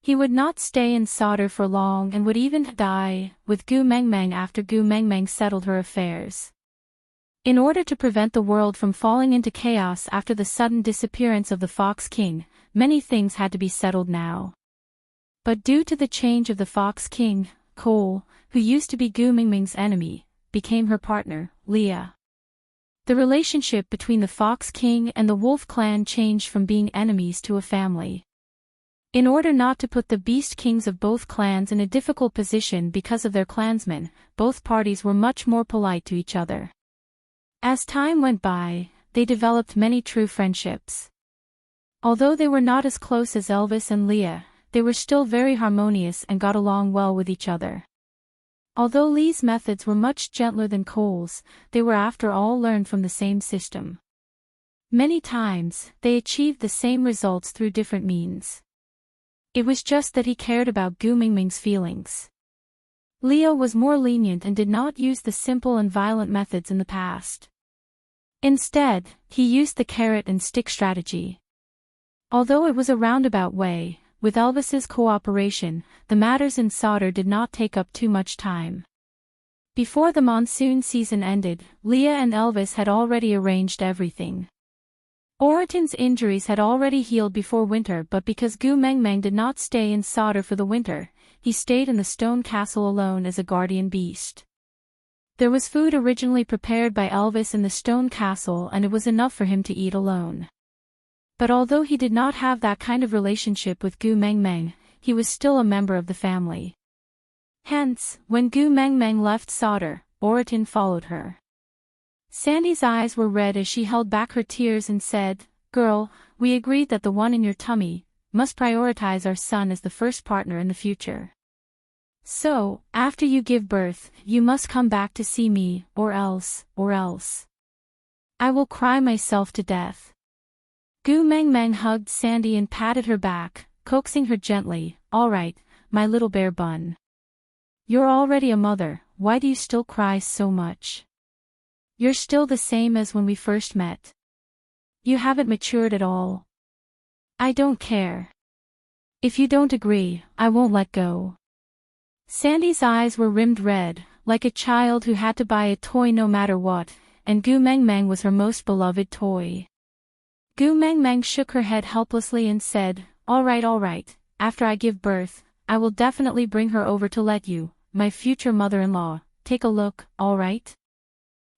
He would not stay in Sauder for long and would even die with Gu Mengmeng after Gu Mengmeng settled her affairs. In order to prevent the world from falling into chaos after the sudden disappearance of the Fox King, many things had to be settled now. But due to the change of the Fox King, Cole, who used to be Gu Mengmeng's enemy, became her partner, Leah. The relationship between the Fox King and the Wolf Clan changed from being enemies to a family. In order not to put the Beast Kings of both clans in a difficult position because of their clansmen, both parties were much more polite to each other. As time went by, they developed many true friendships. Although they were not as close as Elvis and Leah, they were still very harmonious and got along well with each other. Although Lee's methods were much gentler than Cole's, they were after all learned from the same system. Many times, they achieved the same results through different means. It was just that he cared about Gu Mengmeng's feelings. Leo was more lenient and did not use the simple and violent methods in the past. Instead, he used the carrot and stick strategy. Although it was a roundabout way, with Elvis's cooperation, the matters in Sauder did not take up too much time. Before the monsoon season ended, Leah and Elvis had already arranged everything. Oraton's injuries had already healed before winter, but because Gu Mengmeng did not stay in Sauder for the winter, he stayed in the stone castle alone as a guardian beast. There was food originally prepared by Elvis in the stone castle and it was enough for him to eat alone. But although he did not have that kind of relationship with Gu Mengmeng, he was still a member of the family. Hence, when Gu Mengmeng left Sauder, Oraton followed her. Sandy's eyes were red as she held back her tears and said, "Girl, we agreed that the one in your tummy must prioritize our son as the first partner in the future. So, after you give birth, you must come back to see me, or else. I will cry myself to death." Gu Mengmeng hugged Sandy and patted her back, coaxing her gently, "All right, my little bear bun. You're already a mother, why do you still cry so much? You're still the same as when we first met. You haven't matured at all. I don't care. If you don't agree, I won't let go." Sandy's eyes were rimmed red, like a child who had to buy a toy no matter what, and Gu Mengmeng was her most beloved toy. Gu Mengmeng shook her head helplessly and said, all right, after I give birth, I will definitely bring her over to let you, my future mother-in-law, take a look, all right?"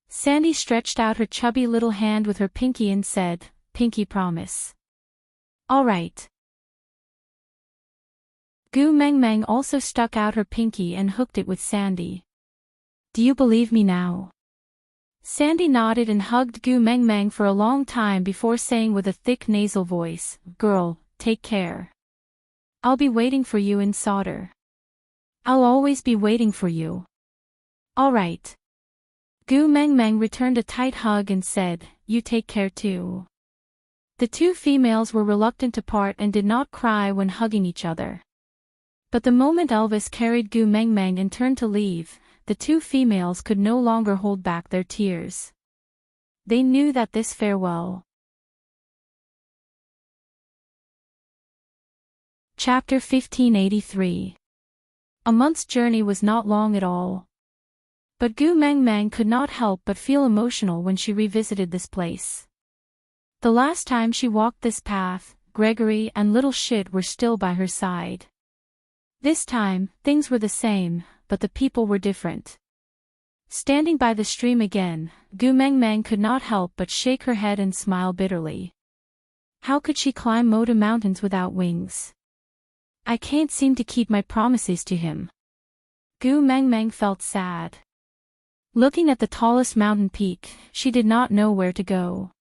Sandy stretched out her chubby little hand with her pinky and said, "Pinky promise." "All right." Gu Mengmeng also stuck out her pinky and hooked it with Sandy. "Do you believe me now?" Sandy nodded and hugged Gu Mengmeng for a long time before saying with a thick nasal voice, "Girl, take care. I'll be waiting for you in Sauder. I'll always be waiting for you." "All right." Gu Mengmeng returned a tight hug and said, "You take care too." The two females were reluctant to part and did not cry when hugging each other. But the moment Elvis carried Gu Mengmeng and turned to leave, the two females could no longer hold back their tears. They knew that this farewell. Chapter 1583. A month's journey was not long at all. But Gu Mengmeng could not help but feel emotional when she revisited this place. The last time she walked this path, Gregory and Little Shit were still by her side. This time, things were the same, but the people were different. Standing by the stream again, Gu Mengmeng could not help but shake her head and smile bitterly. How could she climb Moda Mountains without wings? I can't seem to keep my promises to him. Gu Mengmeng felt sad. Looking at the tallest mountain peak, she did not know where to go.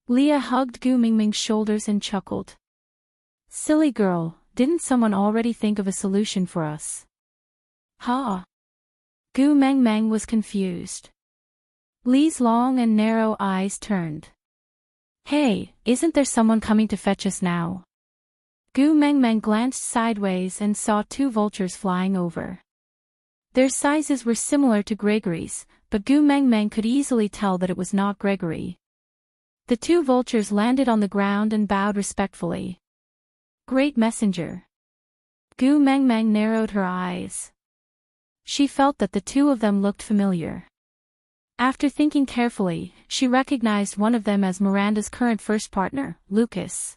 Leah hugged Gu Mengmeng's shoulders and chuckled. Silly girl, didn't someone already think of a solution for us? Ha! Gu Mengmeng was confused. Lee's long and narrow eyes turned. Hey, isn't there someone coming to fetch us now? Gu Mengmeng glanced sideways and saw two vultures flying over. Their sizes were similar to Gregory's, but Gu Mengmeng could easily tell that it was not Gregory. The two vultures landed on the ground and bowed respectfully. Great messenger. Gu Mengmeng narrowed her eyes. She felt that the two of them looked familiar. After thinking carefully, she recognized one of them as Miranda's current first partner, Lucas.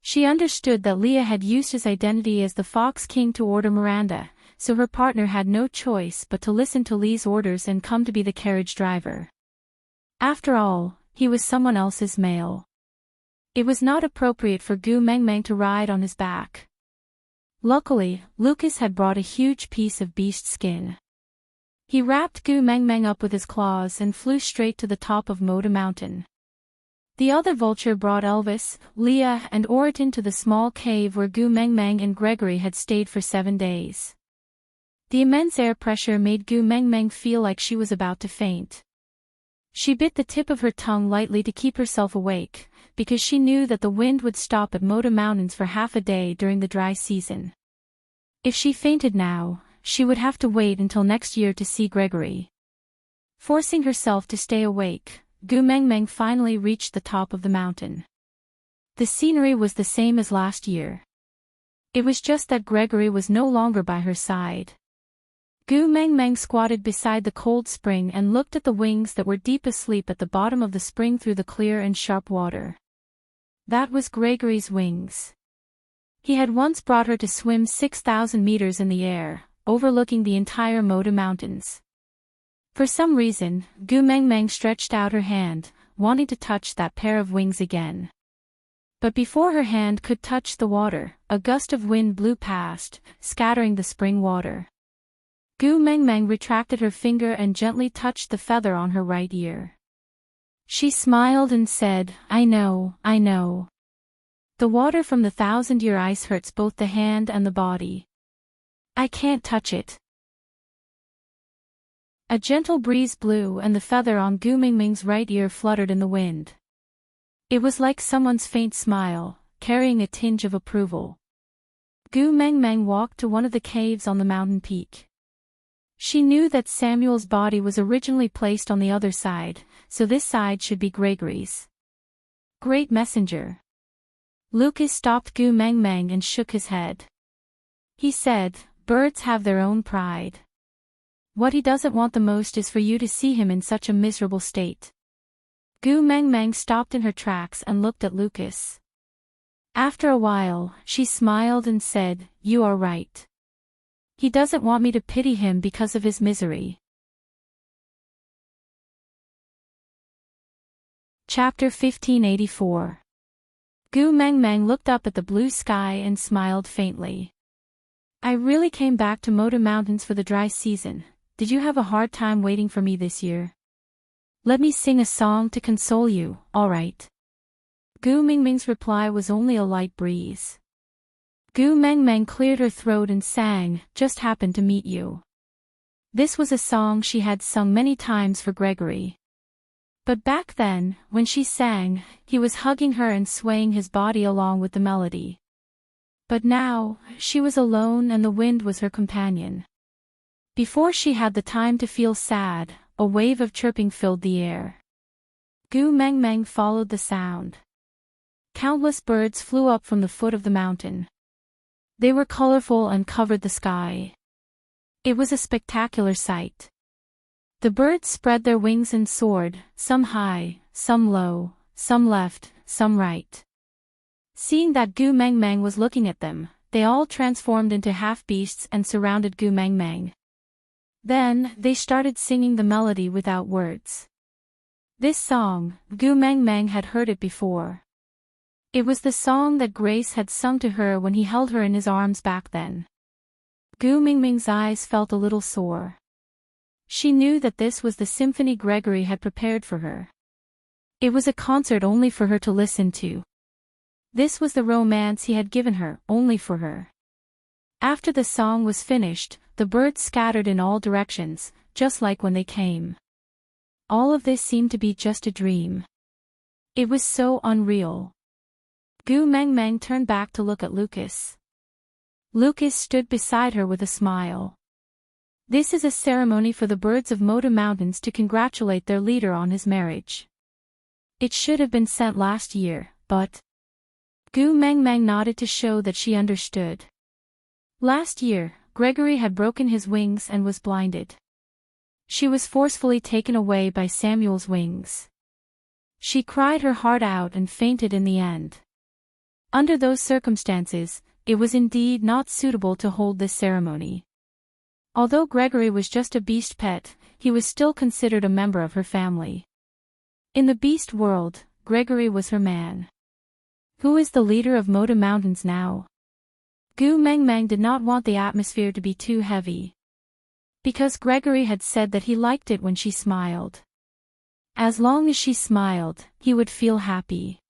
She understood that Leah had used his identity as the Fox King to order Miranda, so her partner had no choice but to listen to Lee's orders and come to be the carriage driver. After all, he was someone else's male. It was not appropriate for Gu Mengmeng to ride on his back. Luckily, Lucas had brought a huge piece of beast skin. He wrapped Gu Mengmeng up with his claws and flew straight to the top of Moda Mountain. The other vulture brought Elvis, Leah and Oriton to the small cave where Gu Mengmeng and Gregory had stayed for 7 days. The immense air pressure made Gu Mengmeng feel like she was about to faint. She bit the tip of her tongue lightly to keep herself awake, because she knew that the wind would stop at Moda Mountains for half a day during the dry season. If she fainted now, she would have to wait until next year to see Gregory. Forcing herself to stay awake, Gu Mengmeng finally reached the top of the mountain. The scenery was the same as last year. It was just that Gregory was no longer by her side. Gu Mengmeng squatted beside the cold spring and looked at the wings that were deep asleep at the bottom of the spring through the clear and sharp water. That was Gregory's wings. He had once brought her to swim 6,000 meters in the air, overlooking the entire Moda Mountains. For some reason, Gu Mengmeng stretched out her hand, wanting to touch that pair of wings again. But before her hand could touch the water, a gust of wind blew past, scattering the spring water. Gu Mengmeng retracted her finger and gently touched the feather on her right ear. She smiled and said, I know. The water from the 1,000-year ice hurts both the hand and the body. I can't touch it. A gentle breeze blew and the feather on Gu Mengmeng's right ear fluttered in the wind. It was like someone's faint smile, carrying a tinge of approval. Gu Mengmeng walked to one of the caves on the mountain peak. She knew that Samuel's body was originally placed on the other side, so this side should be Gregory's. Great messenger. Lucas stopped Gu Mengmeng and shook his head. He said, birds have their own pride. What he doesn't want the most is for you to see him in such a miserable state. Gu Mengmeng stopped in her tracks and looked at Lucas. After a while, she smiled and said, you are right. He doesn't want me to pity him because of his misery. Chapter 1584. Gu Mengmeng looked up at the blue sky and smiled faintly. I really came back to Moda Mountains for the dry season. Did you have a hard time waiting for me this year? Let me sing a song to console you, all right? Gu Mengmeng's reply was only a light breeze. Gu Mengmeng cleared her throat and sang, Just Happened to Meet You. This was a song she had sung many times for Gregory. But back then, when she sang, he was hugging her and swaying his body along with the melody. But now, she was alone and the wind was her companion. Before she had the time to feel sad, a wave of chirping filled the air. Gu Mengmeng followed the sound. Countless birds flew up from the foot of the mountain. They were colorful and covered the sky. It was a spectacular sight. The birds spread their wings and soared, some high, some low, some left, some right. Seeing that Gu Mengmeng was looking at them, they all transformed into half-beasts and surrounded Gu Mengmeng. Then, they started singing the melody without words. This song, Gu Mengmeng had heard it before. It was the song that Grace had sung to her when he held her in his arms back then. Gu Mingming's eyes felt a little sore. She knew that this was the symphony Gregory had prepared for her. It was a concert only for her to listen to. This was the romance he had given her, only for her. After the song was finished, the birds scattered in all directions, just like when they came. All of this seemed to be just a dream. It was so unreal. Gu Mengmeng turned back to look at Lucas. Lucas stood beside her with a smile. This is a ceremony for the birds of Moda Mountains to congratulate their leader on his marriage. It should have been sent last year, but... Gu Mengmeng nodded to show that she understood. Last year, Gregory had broken his wings and was blinded. She was forcefully taken away by Samuel's wings. She cried her heart out and fainted in the end. Under those circumstances, it was indeed not suitable to hold this ceremony. Although Gregory was just a beast pet, he was still considered a member of her family. In the beast world, Gregory was her man. Who is the leader of Moda Mountains now? Gu Mengmeng did not want the atmosphere to be too heavy. Because Gregory had said that he liked it when she smiled. As long as she smiled, he would feel happy.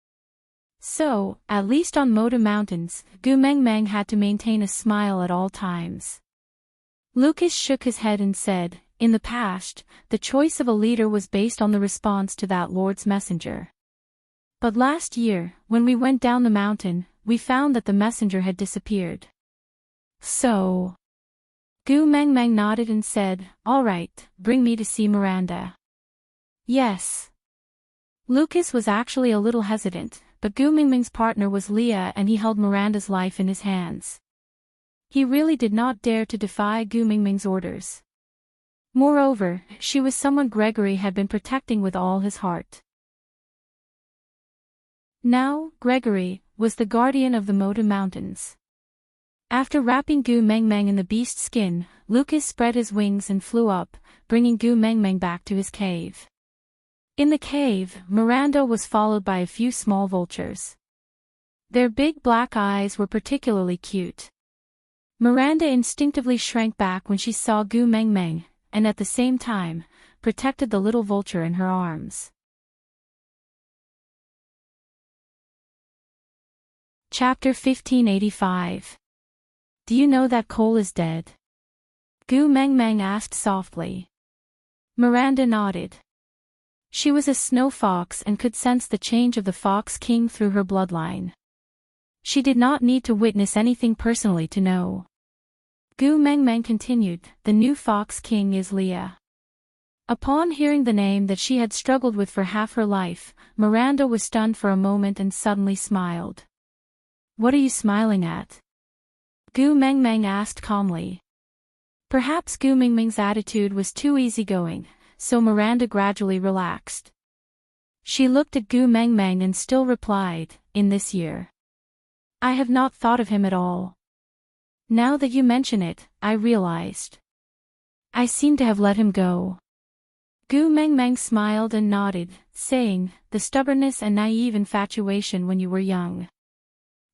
So, at least on Moda Mountains, Gu Mengmeng had to maintain a smile at all times. Lucas shook his head and said, in the past, the choice of a leader was based on the response to that Lord's messenger. But last year, when we went down the mountain, we found that the messenger had disappeared. So... Gu Mengmeng nodded and said, all right, bring me to see Miranda. Yes. Lucas was actually a little hesitant, but Gu Mingming's partner was Leah and he held Miranda's life in his hands. He really did not dare to defy Gu Mingming's orders. Moreover, she was someone Gregory had been protecting with all his heart. Now, Gregory was the guardian of the Moda Mountains. After wrapping Gu Mengmeng in the beast skin, Lucas spread his wings and flew up, bringing Gu Mengmeng back to his cave. In the cave, Miranda was followed by a few small vultures. Their big black eyes were particularly cute. Miranda instinctively shrank back when she saw Gu Mengmeng, and at the same time, protected the little vulture in her arms. Chapter 1585. Do you know that Cole is dead? Gu Mengmeng asked softly. Miranda nodded. She was a snow fox and could sense the change of the Fox King through her bloodline. She did not need to witness anything personally to know. Gu Mengmeng continued, the new Fox King is Leah. Upon hearing the name that she had struggled with for half her life, Miranda was stunned for a moment and suddenly smiled. What are you smiling at? Gu Mengmeng asked calmly. Perhaps Gu Mingming's attitude was too easygoing, so Miranda gradually relaxed. She looked at Gu Mengmeng and still replied, in this year. I have not thought of him at all. Now that you mention it, I realized. I seem to have let him go. Gu Mengmeng smiled and nodded, saying, the stubbornness and naive infatuation when you were young.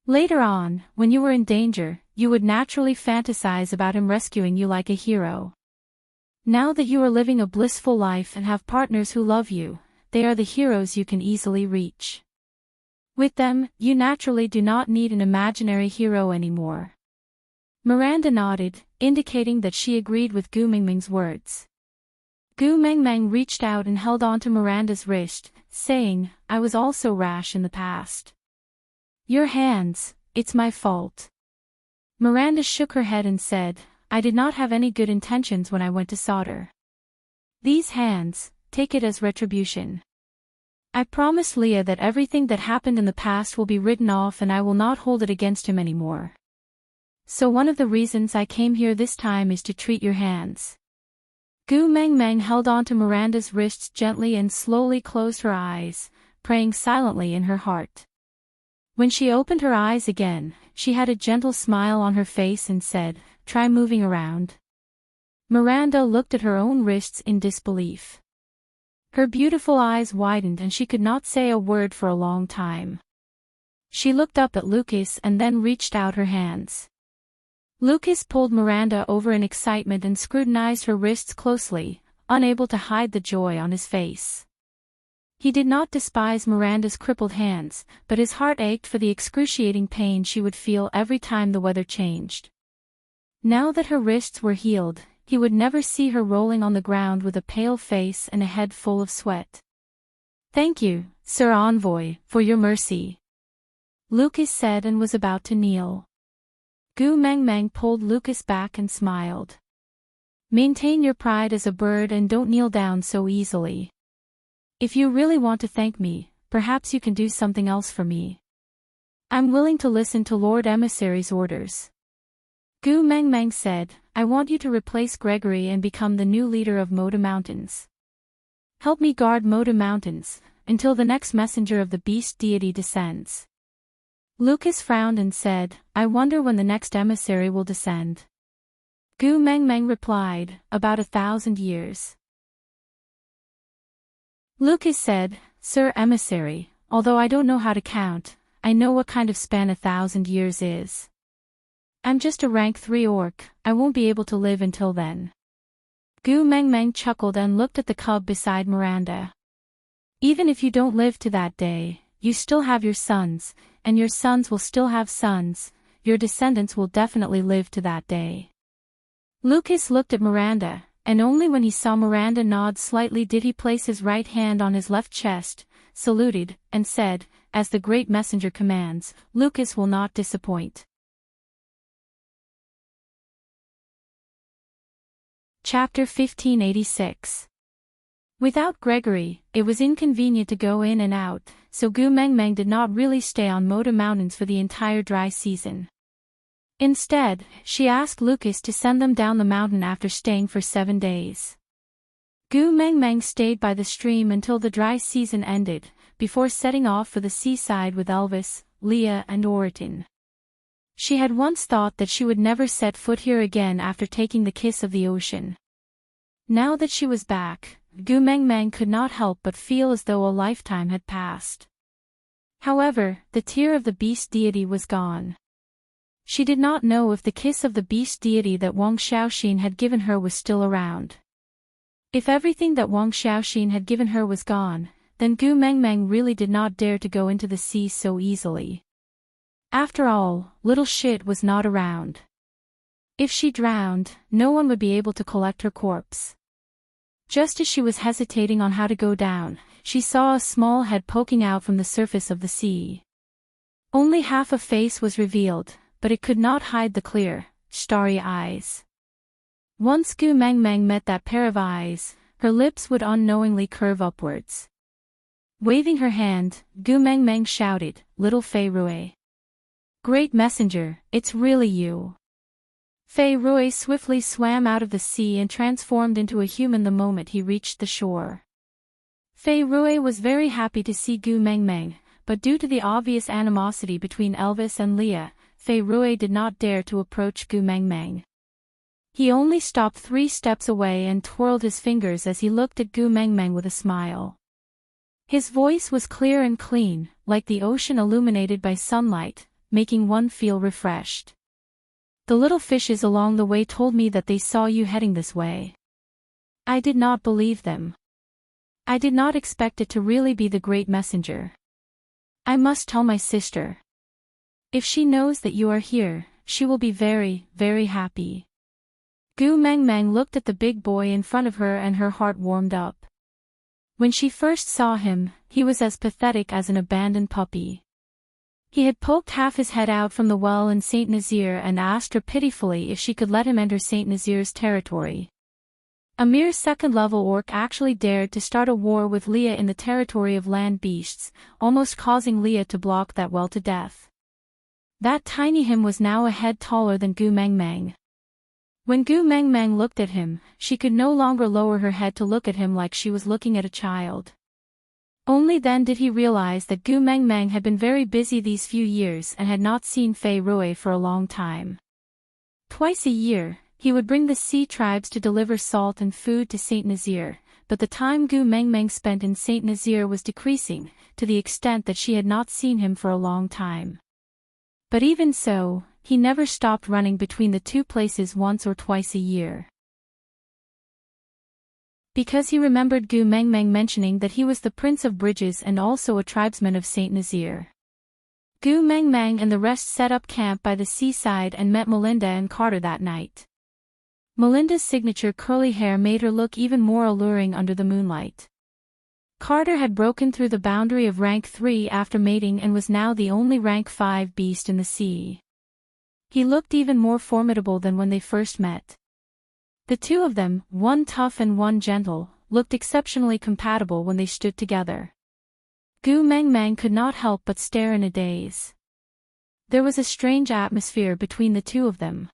Later on, when you were in danger, you would naturally fantasize about him rescuing you like a hero. Now that you are living a blissful life and have partners who love you, they are the heroes you can easily reach. With them, you naturally do not need an imaginary hero anymore. Miranda nodded, indicating that she agreed with Gu Mingming's words. Gu Mengmeng reached out and held onto Miranda's wrist, saying, I was also rash in the past. Your hands, it's my fault. Miranda shook her head and said, I did not have any good intentions when I went to solder. These hands, take it as retribution. I promised Leah that everything that happened in the past will be written off and I will not hold it against him anymore. So one of the reasons I came here this time is to treat your hands. Gu Mengmeng held on to Miranda's wrists gently and slowly closed her eyes, praying silently in her heart. When she opened her eyes again, she had a gentle smile on her face and said, try moving around. Miranda looked at her own wrists in disbelief. Her beautiful eyes widened and she could not say a word for a long time. She looked up at Lucas and then reached out her hands. Lucas pulled Miranda over in excitement and scrutinized her wrists closely, unable to hide the joy on his face. He did not despise Miranda's crippled hands, but his heart ached for the excruciating pain she would feel every time the weather changed. Now that her wrists were healed, he would never see her rolling on the ground with a pale face and a head full of sweat. "Thank you, Sir Envoy, for your mercy," Lucas said and was about to kneel. Gu Mengmeng pulled Lucas back and smiled. "Maintain your pride as a bird and don't kneel down so easily. If you really want to thank me, perhaps you can do something else for me. I'm willing to listen to Lord Emissary's orders." Gu Mengmeng said, "I want you to replace Gregory and become the new leader of Moda Mountains. Help me guard Moda Mountains, until the next messenger of the beast deity descends." Lucas frowned and said, "I wonder when the next emissary will descend." Gu Mengmeng replied, "About 1,000 years. Lucas said, "Sir Emissary, although I don't know how to count, I know what kind of span 1,000 years is. I'm just a rank 3 orc, I won't be able to live until then." Gu Mengmeng chuckled and looked at the cub beside Miranda. "Even if you don't live to that day, you still have your sons, and your sons will still have sons, your descendants will definitely live to that day." Lucas looked at Miranda, and only when he saw Miranda nod slightly did he place his right hand on his left chest, saluted, and said, "As the great messenger commands, Lucas will not disappoint." Chapter 1586. Without Gregory, it was inconvenient to go in and out, so Gu Mengmeng did not really stay on Moda Mountains for the entire dry season. Instead, she asked Lucas to send them down the mountain after staying for 7 days. Gu Mengmeng stayed by the stream until the dry season ended, before setting off for the seaside with Elvis, Leah and Oriton. She had once thought that she would never set foot here again after taking the kiss of the ocean. Now that she was back, Gu Mengmeng could not help but feel as though a lifetime had passed. However, the tear of the beast deity was gone. She did not know if the kiss of the beast deity that Wang Xiaoxin had given her was still around. If everything that Wang Xiaoxin had given her was gone, then Gu Mengmeng really did not dare to go into the sea so easily. After all, little shit was not around. If she drowned, no one would be able to collect her corpse. Just as she was hesitating on how to go down, she saw a small head poking out from the surface of the sea. Only half a face was revealed, but it could not hide the clear, starry eyes. Once Gu Mengmeng met that pair of eyes, her lips would unknowingly curve upwards. Waving her hand, Gu Mengmeng shouted, "Little Fei Rui. Great messenger, it's really you." Fei Rui swiftly swam out of the sea and transformed into a human the moment he reached the shore. Fei Rui was very happy to see Gu Mengmeng, but due to the obvious animosity between Elvis and Leah, Fei Rui did not dare to approach Gu Mengmeng. He only stopped 3 steps away and twirled his fingers as he looked at Gu Mengmeng with a smile. His voice was clear and clean, like the ocean illuminated by sunlight, making one feel refreshed. "The little fishes along the way told me that they saw you heading this way. I did not believe them. I did not expect it to really be the great messenger. I must tell my sister. If she knows that you are here, she will be very, very happy." Gu Mengmeng looked at the big boy in front of her and her heart warmed up. When she first saw him, he was as pathetic as an abandoned puppy. He had poked half his head out from the well in St. Nazaire and asked her pitifully if she could let him enter St. Nazaire's territory. A mere second-level orc actually dared to start a war with Leah in the territory of land beasts, almost causing Leah to block that well to death. That tiny him was now a head taller than Gu Mengmeng. When Gu Mengmeng looked at him, she could no longer lower her head to look at him like she was looking at a child. Only then did he realize that Gu Mengmeng had been very busy these few years and had not seen Fei Rui for a long time. Twice a year, he would bring the sea tribes to deliver salt and food to St. Nazaire, but the time Gu Mengmeng spent in Saint Nazaire was decreasing, to the extent that she had not seen him for a long time. But even so, he never stopped running between the two places once or twice a year. Because he remembered Gu Mengmeng mentioning that he was the Prince of Bridges and also a tribesman of Saint Nazaire. Gu Mengmeng and the rest set up camp by the seaside and met Melinda and Carter that night. Melinda's signature curly hair made her look even more alluring under the moonlight. Carter had broken through the boundary of rank 3 after mating and was now the only rank 5 beast in the sea. He looked even more formidable than when they first met. The two of them, one tough and one gentle, looked exceptionally compatible when they stood together. Gu Mengmeng could not help but stare in a daze. There was a strange atmosphere between the two of them.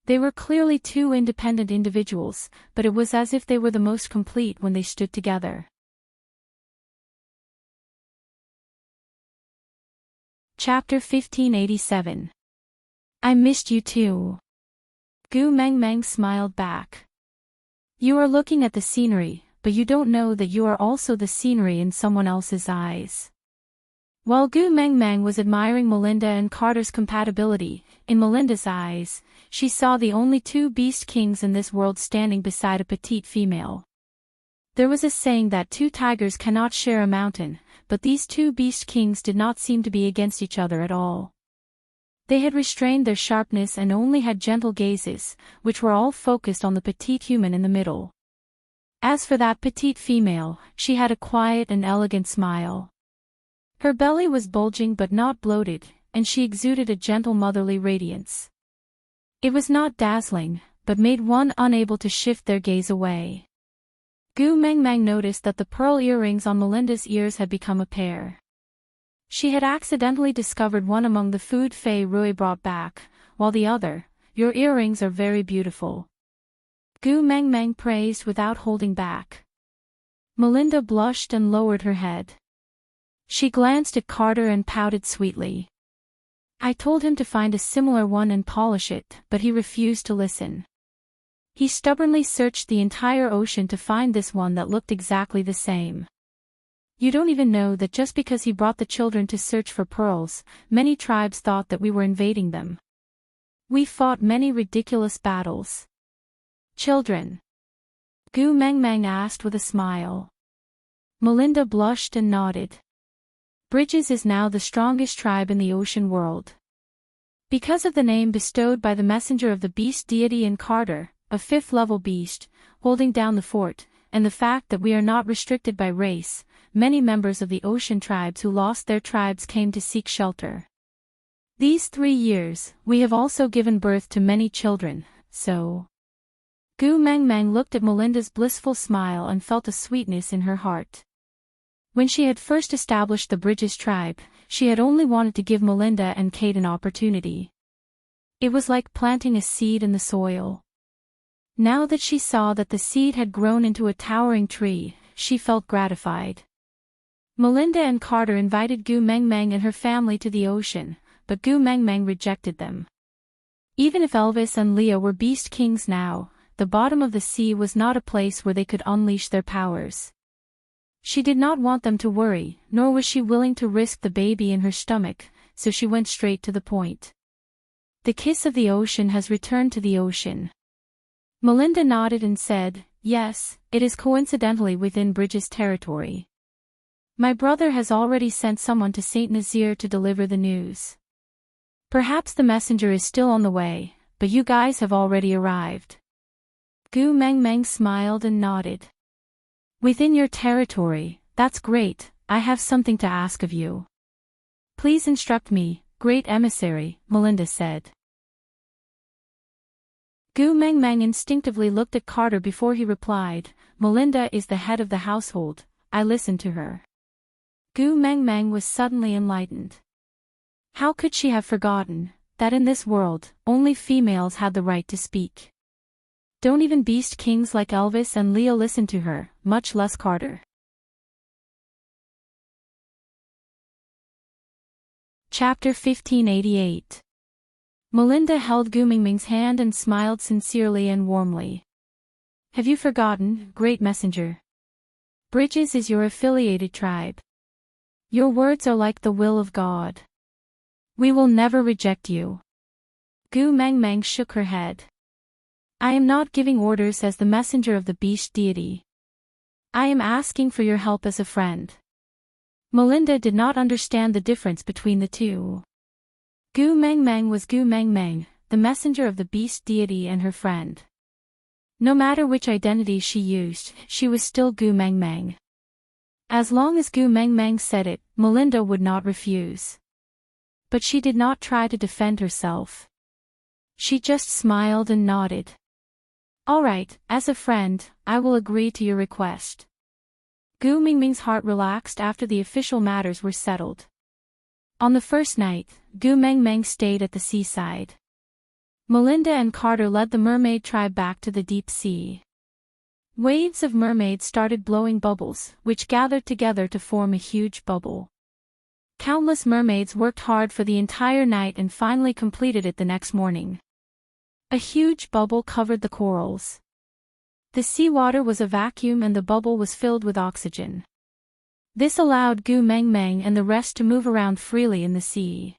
They were clearly two independent individuals, but it was as if they were the most complete when they stood together. Chapter 1587. I missed you too. Gu Mengmeng smiled back. You are looking at the scenery, but you don't know that you are also the scenery in someone else's eyes. While Gu Mengmeng was admiring Melinda and Carter's compatibility, in Melinda's eyes, she saw the only two beast kings in this world standing beside a petite female. There was a saying that two tigers cannot share a mountain, but these two beast kings did not seem to be against each other at all. They had restrained their sharpness and only had gentle gazes, which were all focused on the petite human in the middle. As for that petite female, she had a quiet and elegant smile. Her belly was bulging but not bloated, and she exuded a gentle motherly radiance. It was not dazzling, but made one unable to shift their gaze away. Gu Mengmeng noticed that the pearl earrings on Melinda's ears had become a pair. She had accidentally discovered one among the food Fei Rui brought back, while the other, "Your earrings are very beautiful," Gu Mengmeng praised without holding back. Melinda blushed and lowered her head. She glanced at Carter and pouted sweetly. I told him to find a similar one and polish it, but he refused to listen. He stubbornly searched the entire ocean to find this one that looked exactly the same. You don't even know that just because he brought the children to search for pearls, many tribes thought that we were invading them. We fought many ridiculous battles. Children? Gu Mengmeng asked with a smile. Melinda blushed and nodded. Bridges is now the strongest tribe in the ocean world. Because of the name bestowed by the messenger of the beast deity in Carter, a 5th-level beast, holding down the fort, and the fact that we are not restricted by race, many members of the ocean tribes who lost their tribes came to seek shelter. These 3 years, we have also given birth to many children, so... Gu Mengmeng looked at Melinda's blissful smile and felt a sweetness in her heart. When she had first established the Bridges tribe, she had only wanted to give Melinda and Kate an opportunity. It was like planting a seed in the soil. Now that she saw that the seed had grown into a towering tree, she felt gratified. Melinda and Carter invited Gu Mengmeng and her family to the ocean, but Gu Mengmeng rejected them. Even if Elvis and Leah were beast kings now, the bottom of the sea was not a place where they could unleash their powers. She did not want them to worry, nor was she willing to risk the baby in her stomach, so she went straight to the point. The kiss of the ocean has returned to the ocean. Melinda nodded and said, yes, it is coincidentally within Bridges' territory. My brother has already sent someone to Saint Nazaire to deliver the news. Perhaps the messenger is still on the way, but you guys have already arrived. Gu Mengmeng smiled and nodded. Within your territory, that's great, I have something to ask of you. Please instruct me, great emissary, Melinda said. Gu Mengmeng instinctively looked at Carter before he replied, Melinda is the head of the household, I listened to her. Gu Mengmeng was suddenly enlightened. How could she have forgotten that in this world, only females had the right to speak? Don't even beast kings like Elvis and Leo listen to her, much less Carter. Chapter 1588. Melinda held Gu Mengmeng's hand and smiled sincerely and warmly. Have you forgotten, great messenger? Bridges is your affiliated tribe. Your words are like the will of God. We will never reject you. Gu Meng Meng shook her head. I am not giving orders as the messenger of the beast deity. I am asking for your help as a friend. Melinda did not understand the difference between the two. Gu Meng Meng was Gu Meng Meng, the messenger of the beast deity and her friend. No matter which identity she used, she was still Gu Meng Meng. As long as Gu Meng Meng said it, Melinda would not refuse. But she did not try to defend herself. She just smiled and nodded. All right, as a friend, I will agree to your request. Gu Mingming's heart relaxed after the official matters were settled. On the first night, Gu Meng Meng stayed at the seaside. Melinda and Carter led the mermaid tribe back to the deep sea. Waves of mermaids started blowing bubbles, which gathered together to form a huge bubble. Countless mermaids worked hard for the entire night and finally completed it the next morning. A huge bubble covered the corals. The seawater was a vacuum and the bubble was filled with oxygen. This allowed Gu Meng Meng and the rest to move around freely in the sea.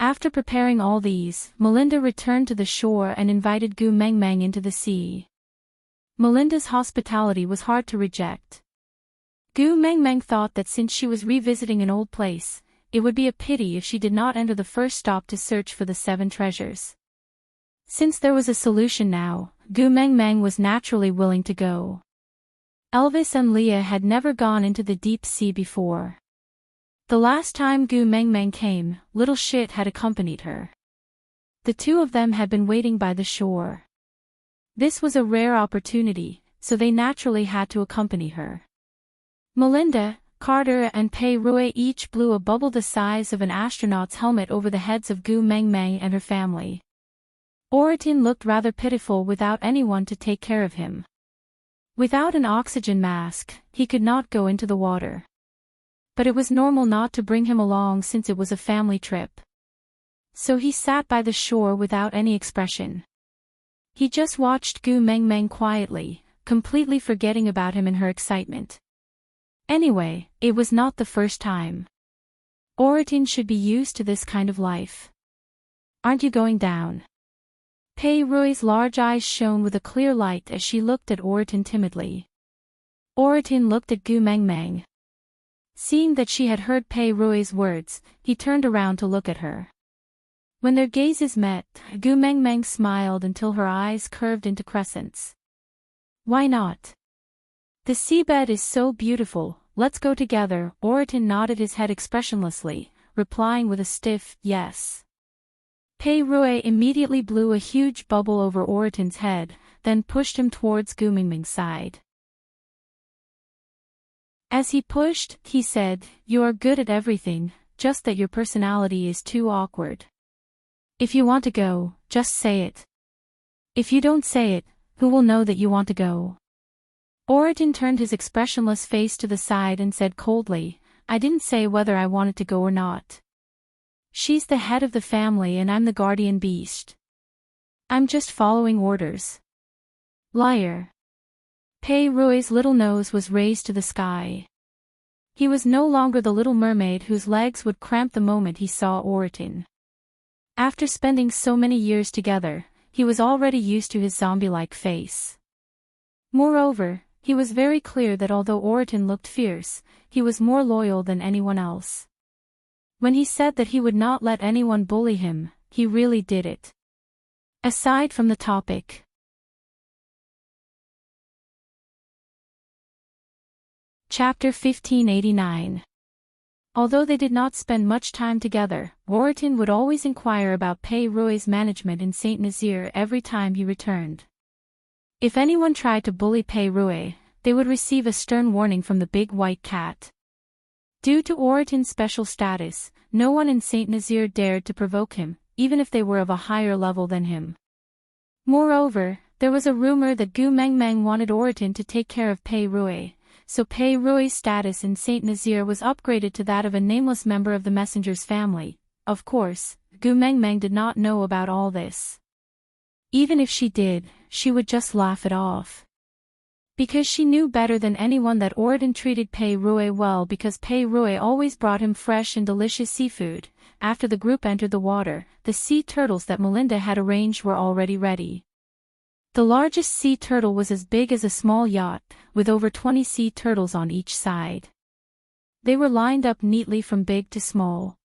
After preparing all these, Melinda returned to the shore and invited Gu Meng Meng into the sea. Melinda's hospitality was hard to reject. Gu Meng Meng thought that since she was revisiting an old place, it would be a pity if she did not enter the first stop to search for the 7 treasures. Since there was a solution now, Gu Meng Meng was naturally willing to go. Elvis and Leah had never gone into the deep sea before. The last time Gu Meng Meng came, Little Shit had accompanied her. The two of them had been waiting by the shore. This was a rare opportunity, so they naturally had to accompany her. Melinda, Carter and Pei Rui each blew a bubble the size of an astronaut's helmet over the heads of Gu Meng Meng and her family. Oratin looked rather pitiful without anyone to take care of him. Without an oxygen mask, he could not go into the water. But it was normal not to bring him along since it was a family trip. So he sat by the shore without any expression. He just watched Gu Meng Meng quietly, completely forgetting about him in her excitement. Anyway, it was not the first time. Oratin should be used to this kind of life. Aren't you going down? Pei Rui's large eyes shone with a clear light as she looked at Oratin timidly. Oratin looked at Gu Meng Meng. Seeing that she had heard Pei Rui's words, he turned around to look at her. When their gazes met, Gu Meng Meng smiled until her eyes curved into crescents. Why not? The seabed is so beautiful, let's go together. Oratin nodded his head expressionlessly, replying with a stiff yes. Pei Rui immediately blew a huge bubble over Oratin's head, then pushed him towards Gu Meng Meng's side. As he pushed, he said, "You are good at everything, just that your personality is too awkward. If you want to go, just say it. If you don't say it, who will know that you want to go?" Oratin turned his expressionless face to the side and said coldly, "I didn't say whether I wanted to go or not. She's the head of the family and I'm the guardian beast. I'm just following orders." Liar. Pei Rui's little nose was raised to the sky. He was no longer the little mermaid whose legs would cramp the moment he saw Oratin. After spending so many years together, he was already used to his zombie-like face. Moreover, he was very clear that although Oratin looked fierce, he was more loyal than anyone else. When he said that he would not let anyone bully him, he really did it. Aside from the topic. Chapter 1589. Although they did not spend much time together, Oratin would always inquire about Pei Rui's management in Saint Nazaire every time he returned. If anyone tried to bully Pei Rui, they would receive a stern warning from the big white cat. Due to Oratin's special status, no one in Saint Nazaire dared to provoke him, even if they were of a higher level than him. Moreover, there was a rumor that Gu Meng Meng wanted Oratin to take care of Pei Rui, so Pei Rui's status in Saint Nazaire was upgraded to that of a nameless member of the messenger's family. Of course, Gu Meng Meng did not know about all this. Even if she did, she would just laugh it off. Because she knew better than anyone that Orion treated Pei Rui well, because Pei Rui always brought him fresh and delicious seafood. After the group entered the water, the sea turtles that Melinda had arranged were already ready. The largest sea turtle was as big as a small yacht, with over 20 sea turtles on each side. They were lined up neatly from big to small.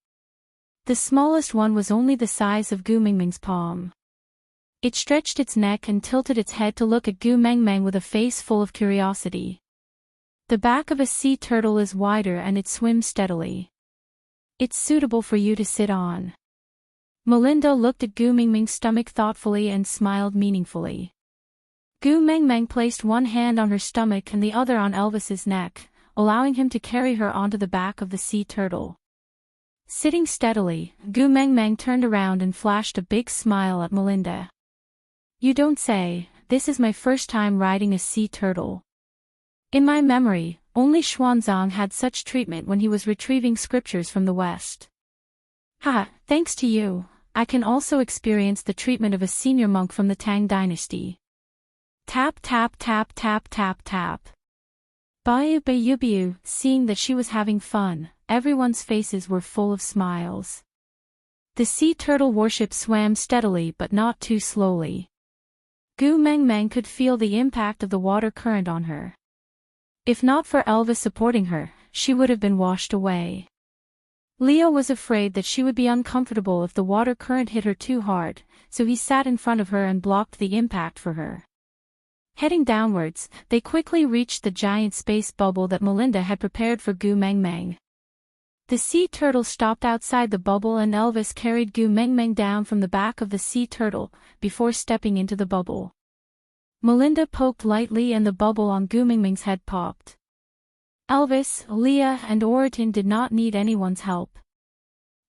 The smallest one was only the size of Gu Mingming's palm. It stretched its neck and tilted its head to look at Gu Mengmeng with a face full of curiosity. The back of a sea turtle is wider and it swims steadily. It's suitable for you to sit on. Melinda looked at Gu Mingming's stomach thoughtfully and smiled meaningfully. Gu Mengmeng placed one hand on her stomach and the other on Elvis's neck, allowing him to carry her onto the back of the sea turtle. Sitting steadily, Gu Mengmeng turned around and flashed a big smile at Melinda. You don't say, this is my first time riding a sea turtle. In my memory, only Xuanzang had such treatment when he was retrieving scriptures from the West. Ha, thanks to you, I can also experience the treatment of a senior monk from the Tang dynasty. Tap tap tap tap tap tap. Bayu bayu bayu. Seeing that she was having fun, everyone's faces were full of smiles. The sea turtle warship swam steadily but not too slowly. Gu Mengmeng could feel the impact of the water current on her. If not for Elvis supporting her, she would have been washed away. Leo was afraid that she would be uncomfortable if the water current hit her too hard, so he sat in front of her and blocked the impact for her. Heading downwards, they quickly reached the giant space bubble that Melinda had prepared for Gu Mengmeng. The sea turtle stopped outside the bubble and Elvis carried Gu Mengmeng down from the back of the sea turtle, before stepping into the bubble. Melinda poked lightly and the bubble on Gu Mengmeng's head popped. Elvis, Leah and Orion did not need anyone's help.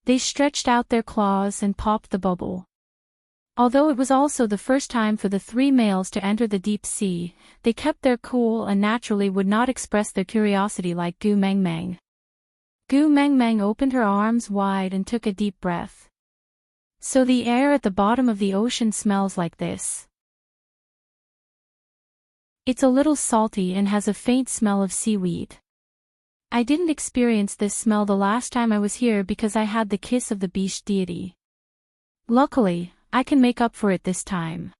They stretched out their claws and popped the bubble. Although it was also the first time for the three males to enter the deep sea, they kept their cool and naturally would not express their curiosity like Gu Mengmeng. Gu Mengmeng opened her arms wide and took a deep breath. So the air at the bottom of the ocean smells like this. It's a little salty and has a faint smell of seaweed. I didn't experience this smell the last time I was here because I had the kiss of the beast deity. Luckily, I can make up for it this time.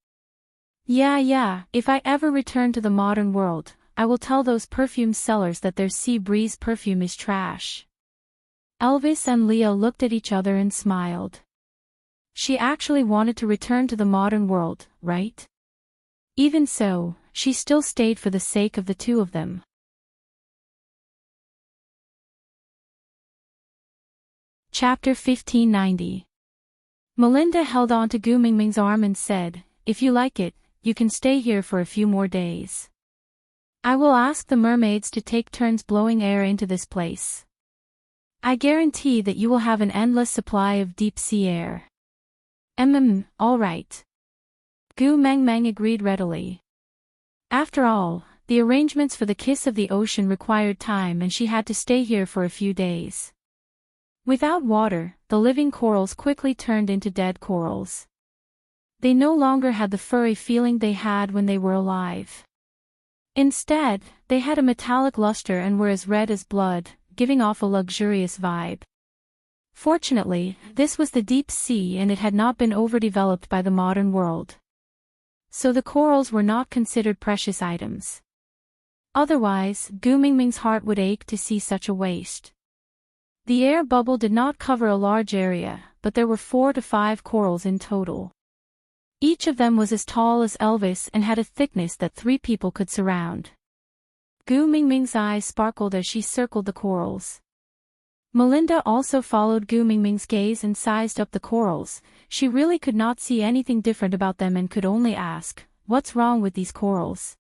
Yeah, if I ever return to the modern world, I will tell those perfume sellers that their sea breeze perfume is trash. Elvis and Leo looked at each other and smiled. She actually wanted to return to the modern world, right? Even so, she still stayed for the sake of the two of them. Chapter 1590. Melinda held on to Gu Mingming's arm and said, if you like it, you can stay here for a few more days. I will ask the mermaids to take turns blowing air into this place. I guarantee that you will have an endless supply of deep-sea air. All right. Gu Mengmeng agreed readily. After all, the arrangements for the Kiss of the Ocean required time and she had to stay here for a few days. Without water, the living corals quickly turned into dead corals. They no longer had the furry feeling they had when they were alive. Instead, they had a metallic luster and were as red as blood, giving off a luxurious vibe. Fortunately, this was the deep sea and it had not been overdeveloped by the modern world. So the corals were not considered precious items. Otherwise, Gu Mingming's heart would ache to see such a waste. The air bubble did not cover a large area, but there were 4 to 5 corals in total. Each of them was as tall as Elvis and had a thickness that 3 people could surround. Gu Mingming's eyes sparkled as she circled the corals. Melinda also followed Gu Mingming's gaze and sized up the corals. She really could not see anything different about them and could only ask, what's wrong with these corals?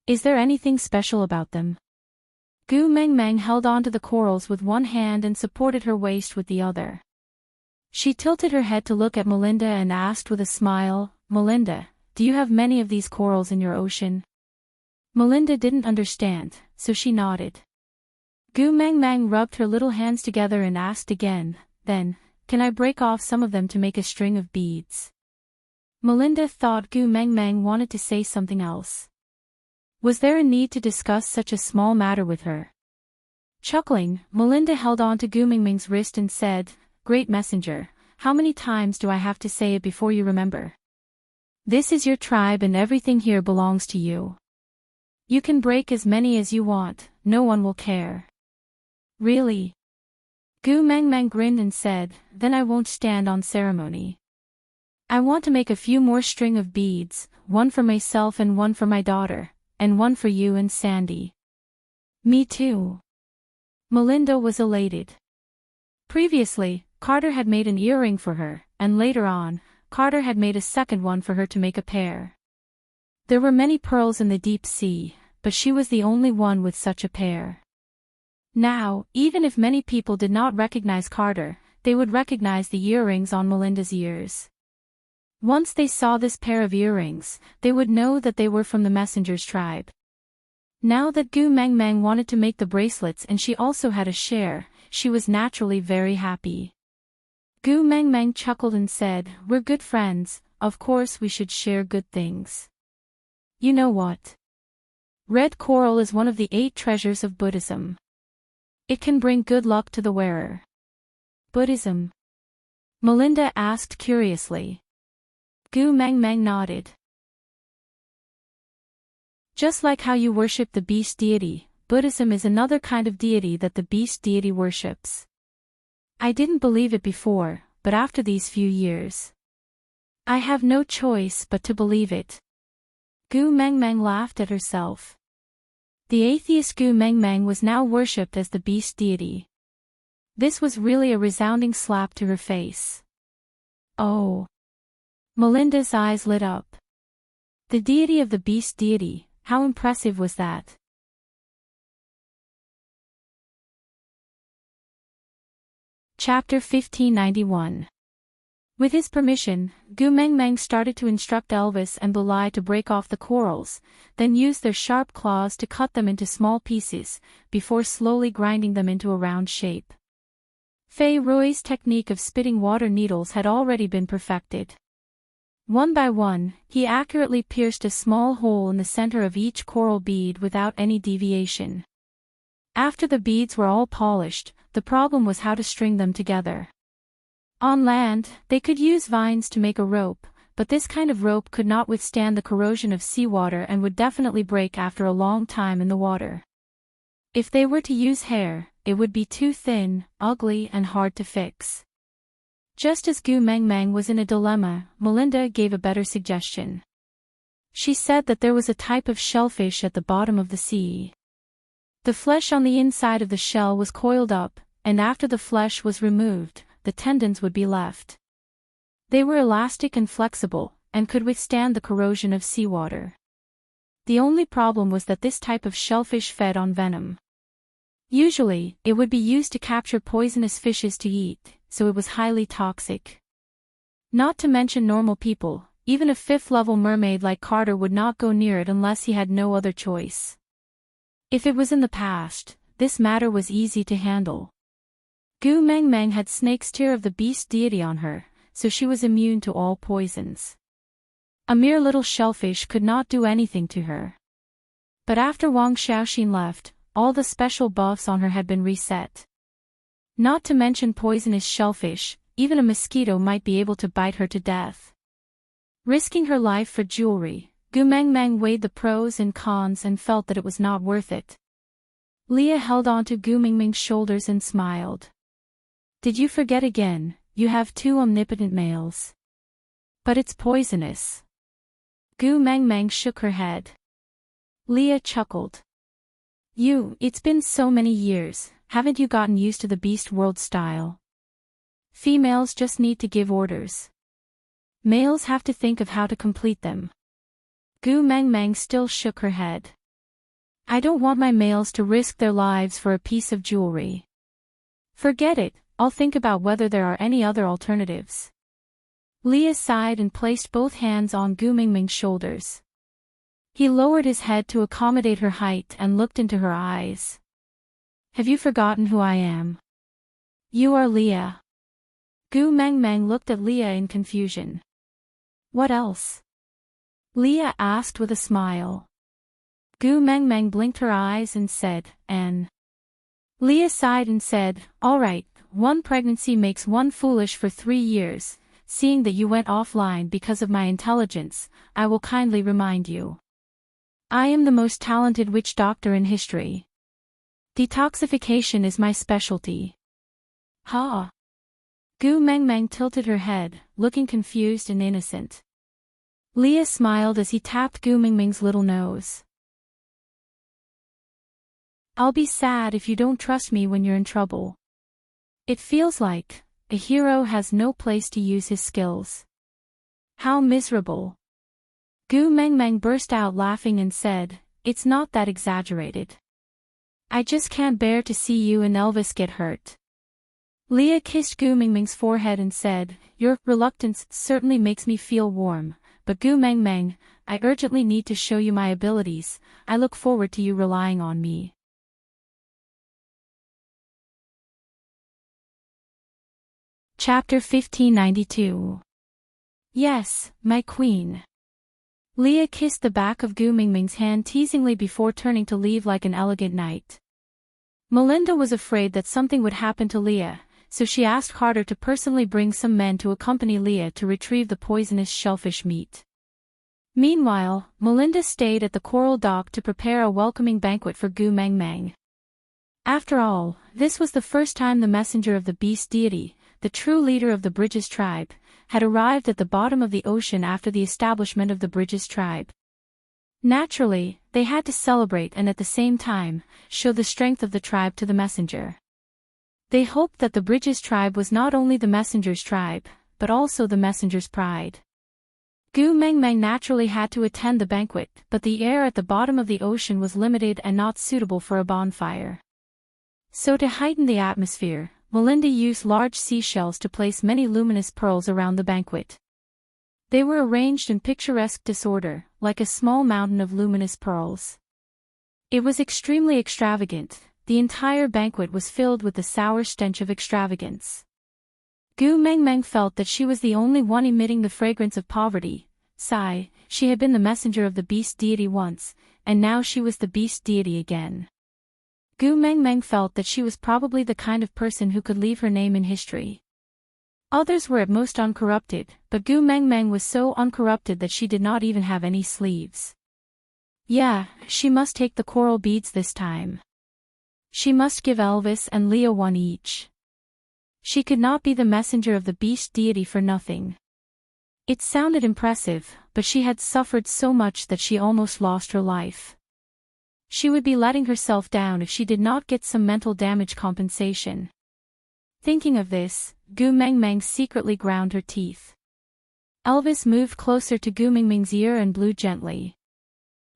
Is there anything special about them? Gu Mengmeng held onto the corals with one hand and supported her waist with the other. She tilted her head to look at Melinda and asked with a smile, Melinda, do you have many of these corals in your ocean? Melinda didn't understand, so she nodded. Gu Mengmeng rubbed her little hands together and asked again, then, can I break off some of them to make a string of beads? Melinda thought Gu Mengmeng wanted to say something else. Was there a need to discuss such a small matter with her? Chuckling, Melinda held on to Gu Mingming's wrist and said, "Great messenger, how many times do I have to say it before you remember? This is your tribe and everything here belongs to you. You can break as many as you want, no one will care." "Really?" Gu Mengmeng grinned and said, "Then I won't stand on ceremony. I want to make a few more string of beads, one for myself and one for my daughter, and one for you and Sandy." "Me too." Melinda was elated. Previously, Carter had made an earring for her, and later on, Carter had made a second one for her to make a pair. There were many pearls in the deep sea, but she was the only one with such a pair. Now, even if many people did not recognize Carter, they would recognize the earrings on Melinda's ears. Once they saw this pair of earrings, they would know that they were from the messenger's tribe. Now that Gu Mengmeng wanted to make the bracelets and she also had a share, she was naturally very happy. Gu Mengmeng chuckled and said, "We're good friends, of course we should share good things. You know what? Red coral is one of the 8 treasures of Buddhism. It can bring good luck to the wearer." "Buddhism?" Melinda asked curiously. Gu Mengmeng nodded. "Just like how you worship the beast deity, Buddhism is another kind of deity that the beast deity worships. I didn't believe it before, but after these few years, I have no choice but to believe it." Gu Mengmeng laughed at herself. The atheist Gu Mengmeng was now worshipped as the beast deity. This was really a resounding slap to her face. "Oh." Melinda's eyes lit up. The deity of the beast deity, how impressive was that? Chapter 1591. With his permission, Gu Mengmeng started to instruct Elvis and Bulai to break off the corals, then use their sharp claws to cut them into small pieces, before slowly grinding them into a round shape. Fei Rui's technique of spitting water needles had already been perfected. One by one, he accurately pierced a small hole in the center of each coral bead without any deviation. After the beads were all polished, the problem was how to string them together. On land, they could use vines to make a rope, but this kind of rope could not withstand the corrosion of seawater and would definitely break after a long time in the water. If they were to use hair, it would be too thin, ugly and hard to fix. Just as Gu Mengmeng was in a dilemma, Melinda gave a better suggestion. She said that there was a type of shellfish at the bottom of the sea. The flesh on the inside of the shell was coiled up, and after the flesh was removed, the tendons would be left. They were elastic and flexible, and could withstand the corrosion of seawater. The only problem was that this type of shellfish fed on venom. Usually, it would be used to capture poisonous fishes to eat, so it was highly toxic. Not to mention normal people, even a 5th-level mermaid like Carter would not go near it unless he had no other choice. If it was in the past, this matter was easy to handle. Gu Mengmeng had snake's tear of the beast deity on her, so she was immune to all poisons. A mere little shellfish could not do anything to her. But after Wang Xiaoxin left, all the special buffs on her had been reset. Not to mention poisonous shellfish, even a mosquito might be able to bite her to death. Risking her life for jewelry, Gu Mengmeng weighed the pros and cons and felt that it was not worth it. Leah held onto Gu Mengmeng's shoulders and smiled. "Did you forget again? You have 2 omnipotent males. But it's poisonous." Gu Mengmeng shook her head. Leah chuckled. It's been so many years, haven't you gotten used to the beast world style? Females just need to give orders. Males have to think of how to complete them." Gu Mengmeng still shook her head. "I don't want my males to risk their lives for a piece of jewelry. Forget it, I'll think about whether there are any other alternatives." Leah sighed and placed both hands on Gu Mengmeng's shoulders. He lowered his head to accommodate her height and looked into her eyes. "Have you forgotten who I am? You are Leah." Gu Mengmeng looked at Leah in confusion. "What else?" Leah asked with a smile. Gu Meng Meng blinked her eyes and said, "An." Leah sighed and said, "All right, one pregnancy makes one foolish for 3 years. Seeing that you went offline because of my intelligence, I will kindly remind you. I am the most talented witch doctor in history. Detoxification is my specialty." Ha! Gu Meng Meng tilted her head, looking confused and innocent. Leah smiled as he tapped Gu Meng Meng's little nose. "I'll be sad if you don't trust me when you're in trouble. It feels like a hero has no place to use his skills. How miserable." Gu Meng Meng burst out laughing and said, "It's not that exaggerated. I just can't bear to see you and Elvis get hurt." Leah kissed Gu Meng Meng's forehead and said, "Your reluctance certainly makes me feel warm, but Gu Meng Meng, I urgently need to show you my abilities. I look forward to you relying on me." Chapter 1592. Yes, my queen. Leah kissed the back of Gu Meng Meng's hand teasingly before turning to leave like an elegant knight. Melinda was afraid that something would happen to Leah, so she asked Carter to personally bring some men to accompany Leah to retrieve the poisonous shellfish meat. Meanwhile, Melinda stayed at the coral dock to prepare a welcoming banquet for Gu Meng Meng. After all, this was the first time the messenger of the beast deity, the true leader of the Bridges tribe, had arrived at the bottom of the ocean after the establishment of the Bridges tribe. Naturally, they had to celebrate and at the same time, show the strength of the tribe to the messenger. They hoped that the Bridges tribe was not only the messenger's tribe, but also the messenger's pride. Gu Meng Meng naturally had to attend the banquet, but the air at the bottom of the ocean was limited and not suitable for a bonfire. So to heighten the atmosphere, Melinda used large seashells to place many luminous pearls around the banquet. They were arranged in picturesque disorder, like a small mountain of luminous pearls. It was extremely extravagant. The entire banquet was filled with the sour stench of extravagance. Gu Meng Meng felt that she was the only one emitting the fragrance of poverty. Sigh, she had been the messenger of the beast deity once, and now she was the beast deity again. Gu Meng Meng felt that she was probably the kind of person who could leave her name in history. Others were at most uncorrupted, but Gu Meng Meng was so uncorrupted that she did not even have any sleeves. Yeah, she must take the coral beads this time. She must give Elvis and Leah one each. She could not be the messenger of the beast deity for nothing. It sounded impressive, but she had suffered so much that she almost lost her life. She would be letting herself down if she did not get some mental damage compensation. Thinking of this, Gu Meng Meng secretly ground her teeth. Elvis moved closer to Gu Meng Meng's ear and blew gently.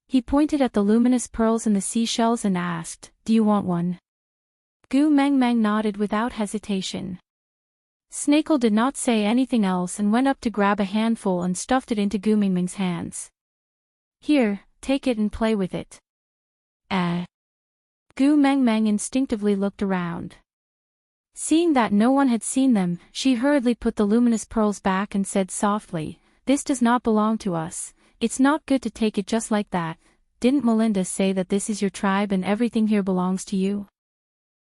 He pointed at the luminous pearls in the seashells and asked, "Do you want one?" Gu Meng Meng nodded without hesitation. Snakel did not say anything else and went up to grab a handful and stuffed it into Gu Meng Meng's hands. "Here, take it and play with it." Gu Meng Meng instinctively looked around. Seeing that no one had seen them, she hurriedly put the luminous pearls back and said softly, "This does not belong to us. It's not good to take it just like that. Didn't Melinda say that this is your tribe and everything here belongs to you?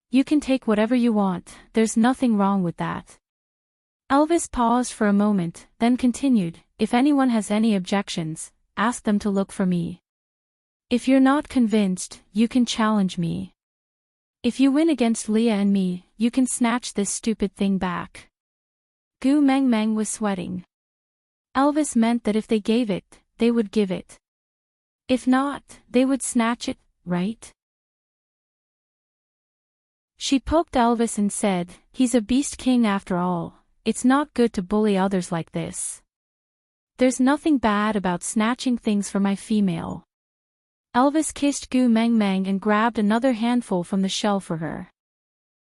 You can take whatever you want, there's nothing wrong with that." Elvis paused for a moment, then continued, "If anyone has any objections, ask them to look for me. If you're not convinced, you can challenge me. If you win against Leah and me, you can snatch this stupid thing back." Gu Meng Meng was sweating. Elvis meant that if they gave it, they would give it. If not, they would snatch it, right? She poked Elvis and said, "He's a beast king after all. It's not good to bully others like this. There's nothing bad about snatching things from my female." Elvis kissed Gu Meng Meng and grabbed another handful from the shell for her.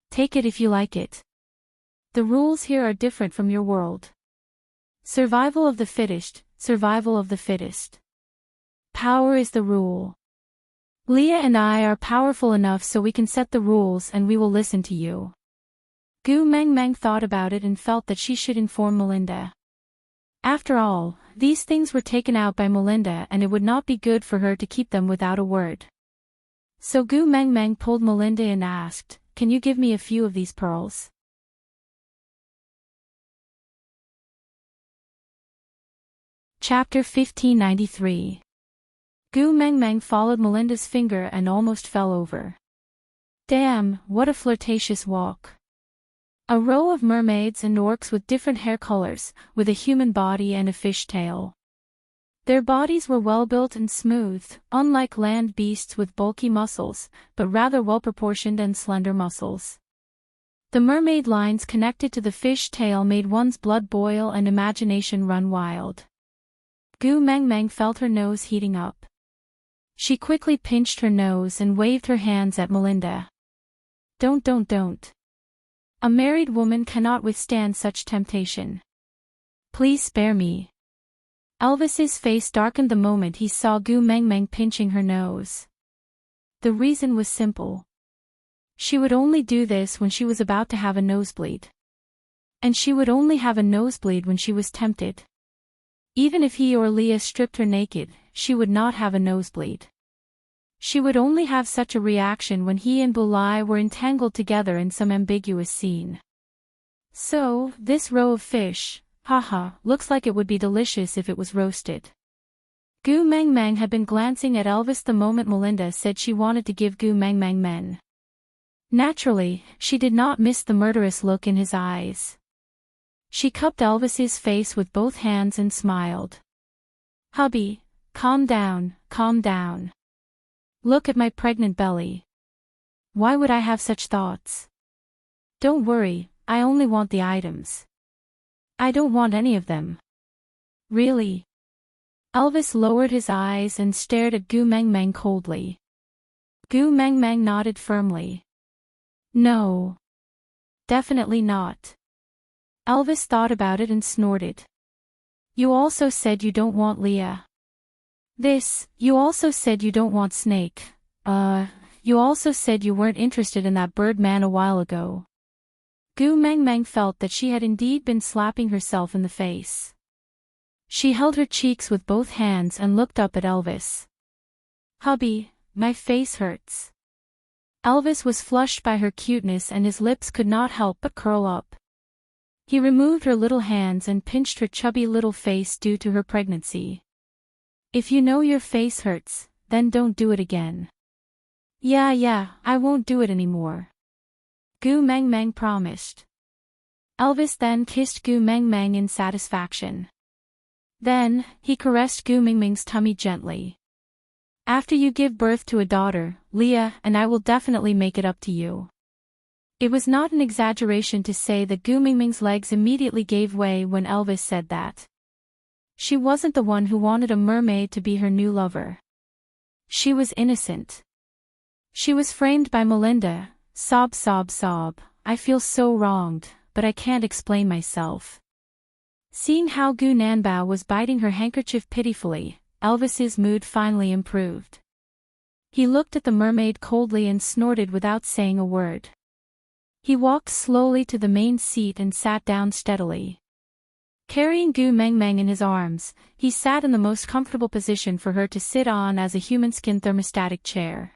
"Take it if you like it. The rules here are different from your world. Survival of the fittest, survival of the fittest. Power is the rule. Leah and I are powerful enough so we can set the rules and we will listen to you." Gu Meng Meng thought about it and felt that she should inform Melinda. After all, these things were taken out by Melinda and it would not be good for her to keep them without a word. So Gu Meng Meng pulled Melinda and asked, "Can you give me a few of these pearls?" Chapter 1593. Gu Meng Meng followed Melinda's finger and almost fell over. Damn, what a flirtatious walk. A row of mermaids and orcs with different hair colors, with a human body and a fish tail. Their bodies were well-built and smooth, unlike land beasts with bulky muscles, but rather well-proportioned and slender muscles. The mermaid lines connected to the fish tail made one's blood boil and imagination run wild. Gu Meng Meng felt her nose heating up. She quickly pinched her nose and waved her hands at Melinda. Don't. A married woman cannot withstand such temptation. Please spare me. Elvis's face darkened the moment he saw Gu Meng Meng pinching her nose. The reason was simple. She would only do this when she was about to have a nosebleed. And she would only have a nosebleed when she was tempted. Even if he or Leah stripped her naked, she would not have a nosebleed. She would only have such a reaction when he and Bulai were entangled together in some ambiguous scene. So, this row of fish, haha, looks like it would be delicious if it was roasted. Gu Meng Meng had been glancing at Elvis the moment Melinda said she wanted to give Gu Meng Meng men. Naturally, she did not miss the murderous look in his eyes. She cupped Elvis's face with both hands and smiled. Hubby, calm down, calm down. Look at my pregnant belly. Why would I have such thoughts? Don't worry, I only want the items. I don't want any of them. Really? Elvis lowered his eyes and stared at Gu Meng Meng coldly. Gu Meng Meng nodded firmly. No. Definitely not. Elvis thought about it and snorted. You also said you don't want Leah. You also said you don't want Snake. You also said you weren't interested in that bird man a while ago. Gu Meng Meng felt that she had indeed been slapping herself in the face. She held her cheeks with both hands and looked up at Elvis. Hubby, my face hurts. Elvis was flushed by her cuteness and his lips could not help but curl up. He removed her little hands and pinched her chubby little face due to her pregnancy. If you know your face hurts, then don't do it again. Yeah, I won't do it anymore. Gu Meng Meng promised. Elvis then kissed Gu Meng Meng in satisfaction. Then, he caressed Gu Meng Meng's tummy gently. After you give birth to a daughter, Leah and I will definitely make it up to you. It was not an exaggeration to say that Gu Meng Meng's legs immediately gave way when Elvis said that. She wasn't the one who wanted a mermaid to be her new lover. She was innocent. She was framed by Melinda, sob, I feel so wronged, but I can't explain myself. Seeing how Gu Nanbao was biting her handkerchief pitifully, Elvis's mood finally improved. He looked at the mermaid coldly and snorted without saying a word. He walked slowly to the main seat and sat down steadily. Carrying Gu Meng Meng in his arms, he sat in the most comfortable position for her to sit on as a human-skin thermostatic chair.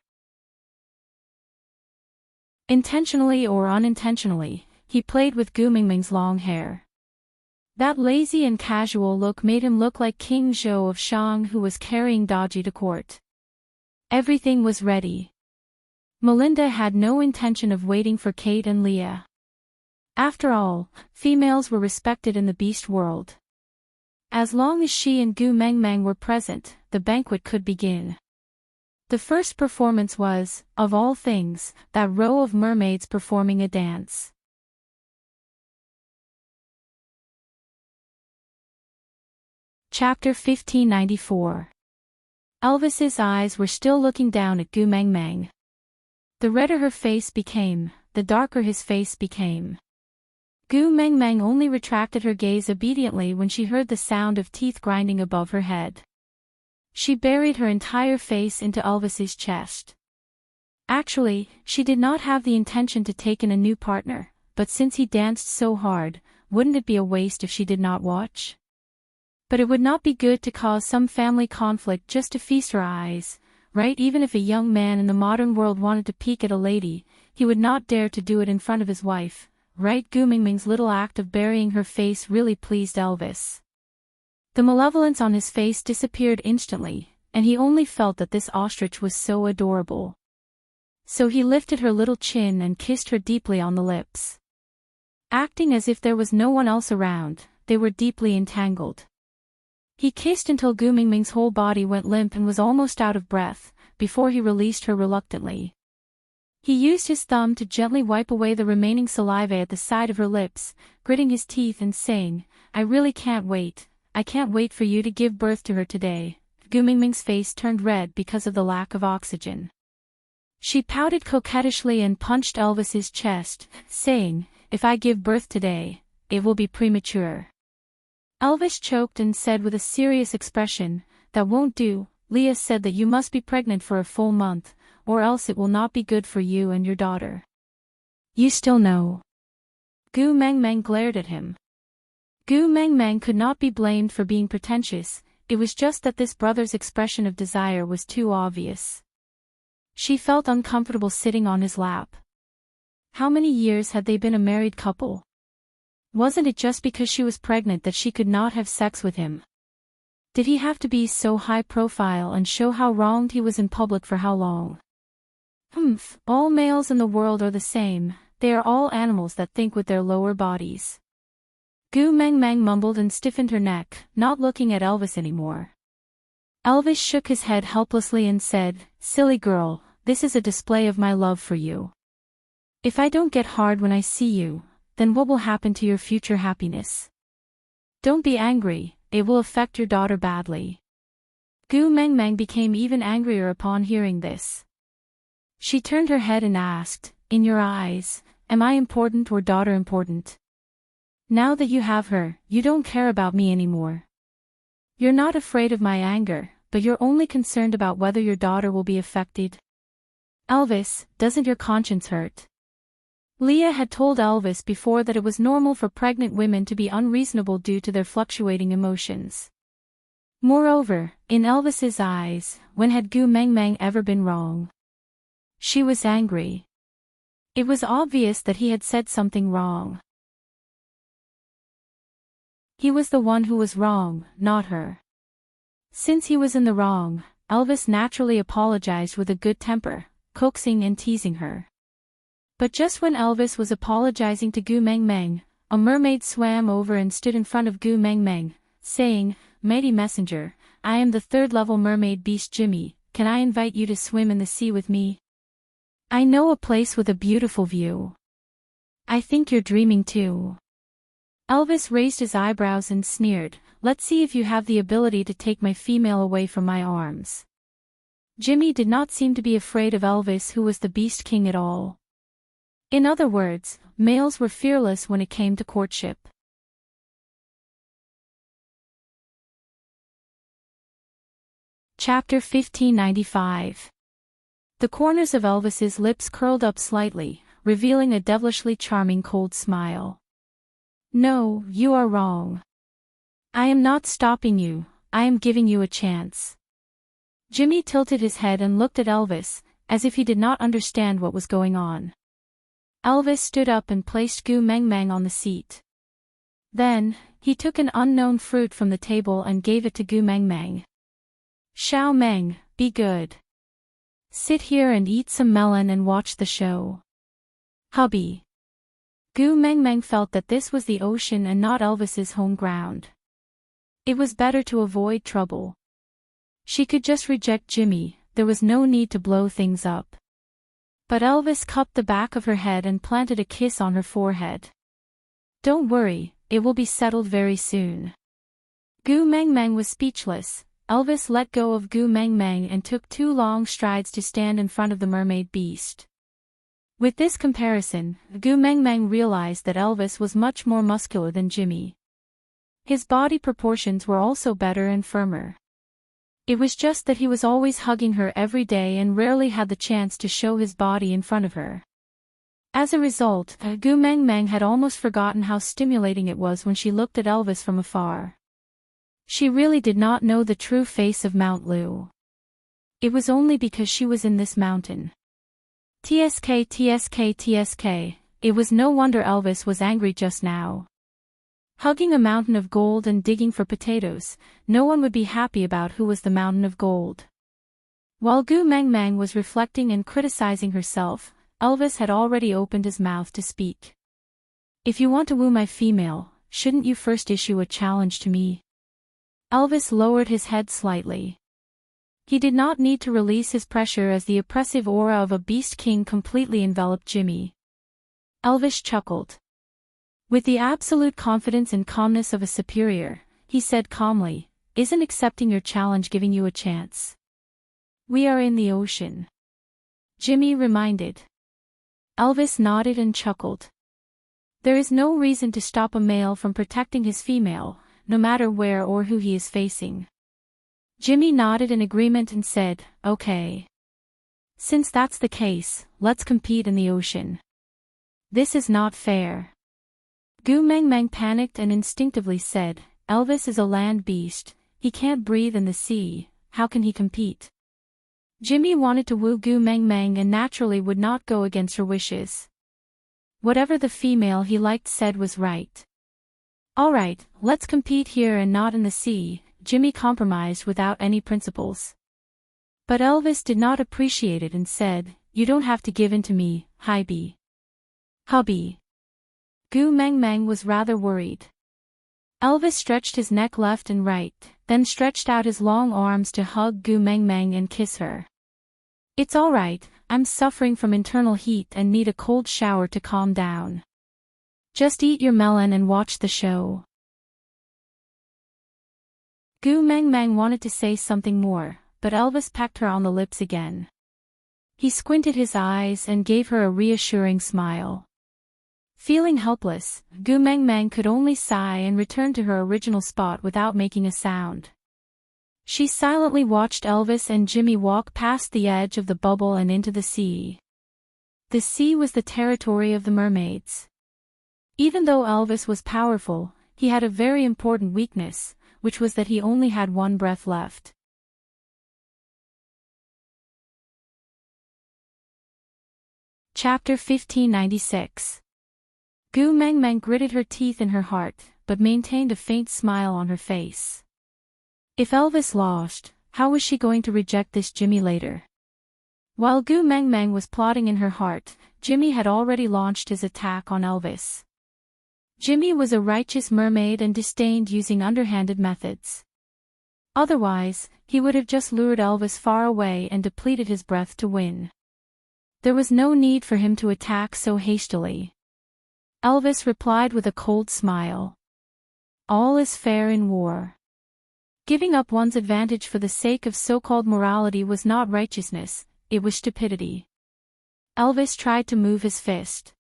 Intentionally or unintentionally, he played with Gu Meng Meng's long hair. That lazy and casual look made him look like King Zhou of Shang who was carrying Daji to court. Everything was ready. Melinda had no intention of waiting for Kate and Leah. After all, females were respected in the beast world. As long as she and Gu Meng Meng were present, the banquet could begin. The first performance was, of all things, that row of mermaids performing a dance. Chapter 1594. Elvis's eyes were still looking down at Gu Meng Meng. The redder her face became, the darker his face became. Gu Meng Meng only retracted her gaze obediently when she heard the sound of teeth grinding above her head. She buried her entire face into Elvis's chest. Actually, she did not have the intention to take in a new partner, but since he danced so hard, wouldn't it be a waste if she did not watch? But it would not be good to cause some family conflict just to feast her eyes, right? Even if a young man in the modern world wanted to peek at a lady, he would not dare to do it in front of his wife, right? Gu Mingming's little act of burying her face really pleased Elvis. The malevolence on his face disappeared instantly, and he only felt that this ostrich was so adorable. So he lifted her little chin and kissed her deeply on the lips. Acting as if there was no one else around, they were deeply entangled. He kissed until Gu Mingming's whole body went limp and was almost out of breath, before he released her reluctantly. He used his thumb to gently wipe away the remaining saliva at the side of her lips, gritting his teeth and saying, "I really can't wait. I can't wait for you to give birth to her today." Gu Mingming's face turned red because of the lack of oxygen. She pouted coquettishly and punched Elvis's chest, saying, "If I give birth today, it will be premature." Elvis choked and said with a serious expression, "That won't do. Leah said that you must be pregnant for a full month, or else it will not be good for you and your daughter." "You still know?" Gu Mengmeng glared at him. Gu Mengmeng could not be blamed for being pretentious, it was just that this brother's expression of desire was too obvious. She felt uncomfortable sitting on his lap. How many years had they been a married couple? Wasn't it just because she was pregnant that she could not have sex with him? Did he have to be so high profile and show how wronged he was in public for how long? All males in the world are the same, they are all animals that think with their lower bodies. Gu Mengmeng mumbled and stiffened her neck, not looking at Elvis anymore. Elvis shook his head helplessly and said, "Silly girl, this is a display of my love for you. If I don't get hard when I see you, then what will happen to your future happiness? Don't be angry, it will affect your daughter badly." Gu Mengmeng became even angrier upon hearing this. She turned her head and asked, "In your eyes, am I important or daughter important? Now that you have her, you don't care about me anymore. You're not afraid of my anger, but you're only concerned about whether your daughter will be affected. Elvis, doesn't your conscience hurt?" Leah had told Elvis before that it was normal for pregnant women to be unreasonable due to their fluctuating emotions. Moreover, in Elvis's eyes, when had Gu Mengmeng ever been wrong? She was angry. It was obvious that he had said something wrong. He was the one who was wrong, not her. Since he was in the wrong, Elvis naturally apologized with a good temper, coaxing and teasing her. But just when Elvis was apologizing to Gu Mengmeng, a mermaid swam over and stood in front of Gu Mengmeng, saying, "Mighty messenger, I am the third-level mermaid beast Jimmy, can I invite you to swim in the sea with me? I know a place with a beautiful view." "I think you're dreaming too." Elvis raised his eyebrows and sneered, "Let's see if you have the ability to take my female away from my arms." Jimmy did not seem to be afraid of Elvis, who was the Beast King, at all. In other words, males were fearless when it came to courtship. Chapter 1595. The corners of Elvis's lips curled up slightly, revealing a devilishly charming cold smile. "No, you are wrong. I am not stopping you, I am giving you a chance." Jimmy tilted his head and looked at Elvis, as if he did not understand what was going on. Elvis stood up and placed Gu Mengmeng on the seat. Then, he took an unknown fruit from the table and gave it to Gu Mengmeng. "Xiao Meng, be good. Sit here and eat some melon and watch the show." "Hubby." Gu Mengmeng felt that this was the ocean and not Elvis's home ground. It was better to avoid trouble. She could just reject Jimmy, there was no need to blow things up. But Elvis cupped the back of her head and planted a kiss on her forehead. "Don't worry, it will be settled very soon." Gu Mengmeng was speechless. Elvis let go of Gu Mengmeng and took 2 long strides to stand in front of the mermaid beast. With this comparison, Gu Mengmeng realized that Elvis was much more muscular than Jimmy. His body proportions were also better and firmer. It was just that he was always hugging her every day and rarely had the chance to show his body in front of her. As a result, Gu Mengmeng had almost forgotten how stimulating it was when she looked at Elvis from afar. She really did not know the true face of Mount Lu. It was only because she was in this mountain. TSK TSK TSK, it was no wonder Elvis was angry just now. Hugging a mountain of gold and digging for potatoes, no one would be happy about who was the mountain of gold. While Gu Meng Meng was reflecting and criticizing herself, Elvis had already opened his mouth to speak. If you want to woo my female, shouldn't you first issue a challenge to me? Elvis lowered his head slightly. He did not need to release his pressure as the oppressive aura of a beast king completely enveloped Jimmy. Elvis chuckled. With the absolute confidence and calmness of a superior, he said calmly, "Isn't accepting your challenge giving you a chance? We are in the ocean," Jimmy reminded. Elvis nodded and chuckled. There is no reason to stop a male from protecting his female, no matter where or who he is facing. Jimmy nodded in agreement and said, "Okay. Since that's the case, let's compete in the ocean. This is not fair." Gu Meng Meng panicked and instinctively said, "Elvis is a land beast, he can't breathe in the sea, how can he compete?" Jimmy wanted to woo Gu Meng Meng and naturally would not go against her wishes. Whatever the female he liked said was right. "Alright, let's compete here and not in the sea," Jimmy compromised without any principles. But Elvis did not appreciate it and said, "You don't have to give in to me, hubby." Gu Meng Meng was rather worried. Elvis stretched his neck left and right, then stretched out his long arms to hug Gu Meng Meng and kiss her. "It's alright, I'm suffering from internal heat and need a cold shower to calm down. Just eat your melon and watch the show." Gu Meng Meng wanted to say something more, but Elvis pecked her on the lips again. He squinted his eyes and gave her a reassuring smile. Feeling helpless, Gu Meng Meng could only sigh and return to her original spot without making a sound. She silently watched Elvis and Jimmy walk past the edge of the bubble and into the sea. The sea was the territory of the mermaids. Even though Elvis was powerful, he had a very important weakness, which was that he only had one breath left. Chapter 1596. Gu Meng Meng gritted her teeth in her heart, but maintained a faint smile on her face. If Elvis lost, how was she going to reject this Jimmy later? While Gu Meng Meng was plotting in her heart, Jimmy had already launched his attack on Elvis. Jimmy was a righteous mermaid and disdained using underhanded methods. Otherwise, he would have just lured Elvis far away and depleted his breath to win. There was no need for him to attack so hastily. Elvis replied with a cold smile. "All is fair in war." Giving up one's advantage for the sake of so-called morality was not righteousness, it was stupidity. Elvis tried to move his fist.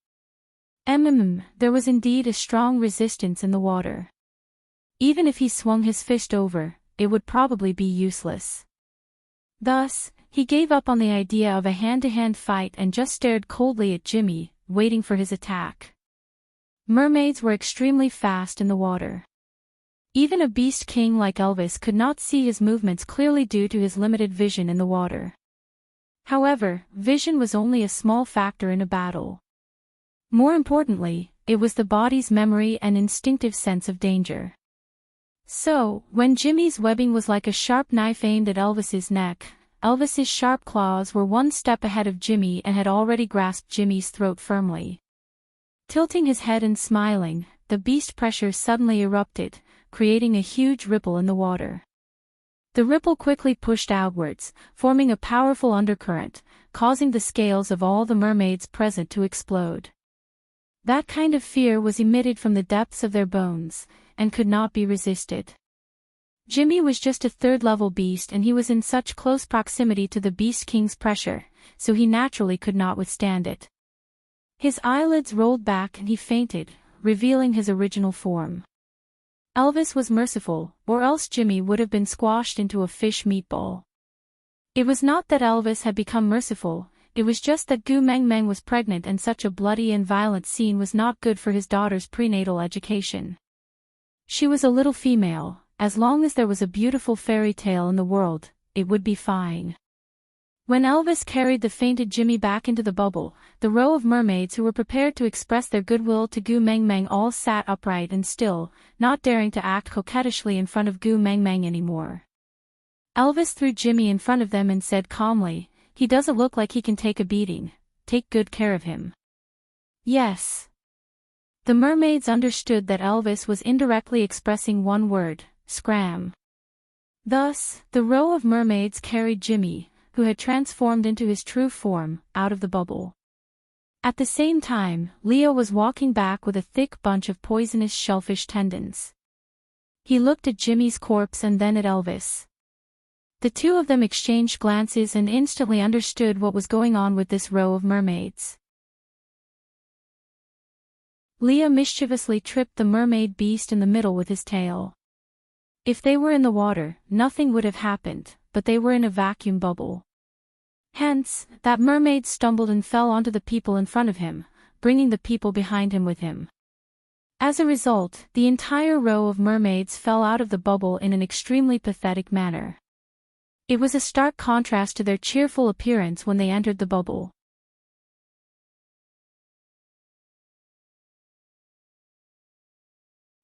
There was indeed a strong resistance in the water. Even if he swung his fist over, it would probably be useless. Thus, he gave up on the idea of a hand-to-hand fight and just stared coldly at Jimmy, waiting for his attack. Mermaids were extremely fast in the water. Even a beast king like Elvis could not see his movements clearly due to his limited vision in the water. However, vision was only a small factor in a battle. More importantly, it was the body's memory and instinctive sense of danger. So, when Jimmy's webbing was like a sharp knife aimed at Elvis's neck, Elvis's sharp claws were one step ahead of Jimmy and had already grasped Jimmy's throat firmly. Tilting his head and smiling, the beast pressure suddenly erupted, creating a huge ripple in the water. The ripple quickly pushed outwards, forming a powerful undercurrent, causing the scales of all the mermaids present to explode. That kind of fear was emitted from the depths of their bones, and could not be resisted. Jimmy was just a third-level beast and he was in such close proximity to the Beast King's pressure, so he naturally could not withstand it. His eyelids rolled back and he fainted, revealing his original form. Elvis was merciful, or else Jimmy would have been squashed into a fish meatball. It was not that Elvis had become merciful, it was just that Gu Meng Meng was pregnant and such a bloody and violent scene was not good for his daughter's prenatal education. She was a little female, as long as there was a beautiful fairy tale in the world, it would be fine. When Elvis carried the fainted Jimmy back into the bubble, the row of mermaids who were prepared to express their goodwill to Gu Meng Meng all sat upright and still, not daring to act coquettishly in front of Gu Meng Meng anymore. Elvis threw Jimmy in front of them and said calmly, "He doesn't look like he can take a beating. Take good care of him." Yes. The mermaids understood that Elvis was indirectly expressing one word, scram. Thus, the row of mermaids carried Jimmy, who had transformed into his true form, out of the bubble. At the same time, Leo was walking back with a thick bunch of poisonous shellfish tendons. He looked at Jimmy's corpse and then at Elvis. The two of them exchanged glances and instantly understood what was going on with this row of mermaids. Leo mischievously tripped the mermaid beast in the middle with his tail. If they were in the water, nothing would have happened, but they were in a vacuum bubble. Hence, that mermaid stumbled and fell onto the people in front of him, bringing the people behind him with him. As a result, the entire row of mermaids fell out of the bubble in an extremely pathetic manner. It was a stark contrast to their cheerful appearance when they entered the bubble.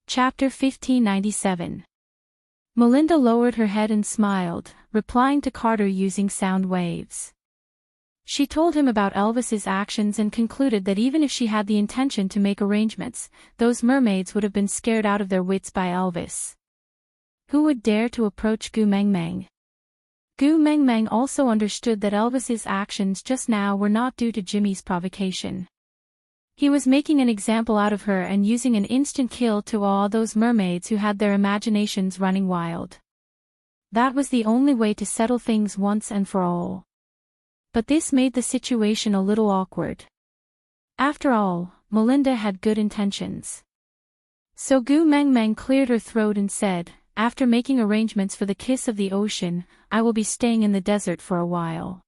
Chapter 1597. Melinda lowered her head and smiled, replying to Carter using sound waves. She told him about Elvis's actions and concluded that even if she had the intention to make arrangements, those mermaids would have been scared out of their wits by Elvis. Who would dare to approach Gu Meng Meng? Gu Meng Meng also understood that Elvis's actions just now were not due to Jimmy's provocation. He was making an example out of her and using an instant kill to awe those mermaids who had their imaginations running wild. That was the only way to settle things once and for all. But this made the situation a little awkward. After all, Melinda had good intentions. So Gu Meng Meng cleared her throat and said, "After making arrangements for the kiss of the ocean, I will be staying in the desert for a while.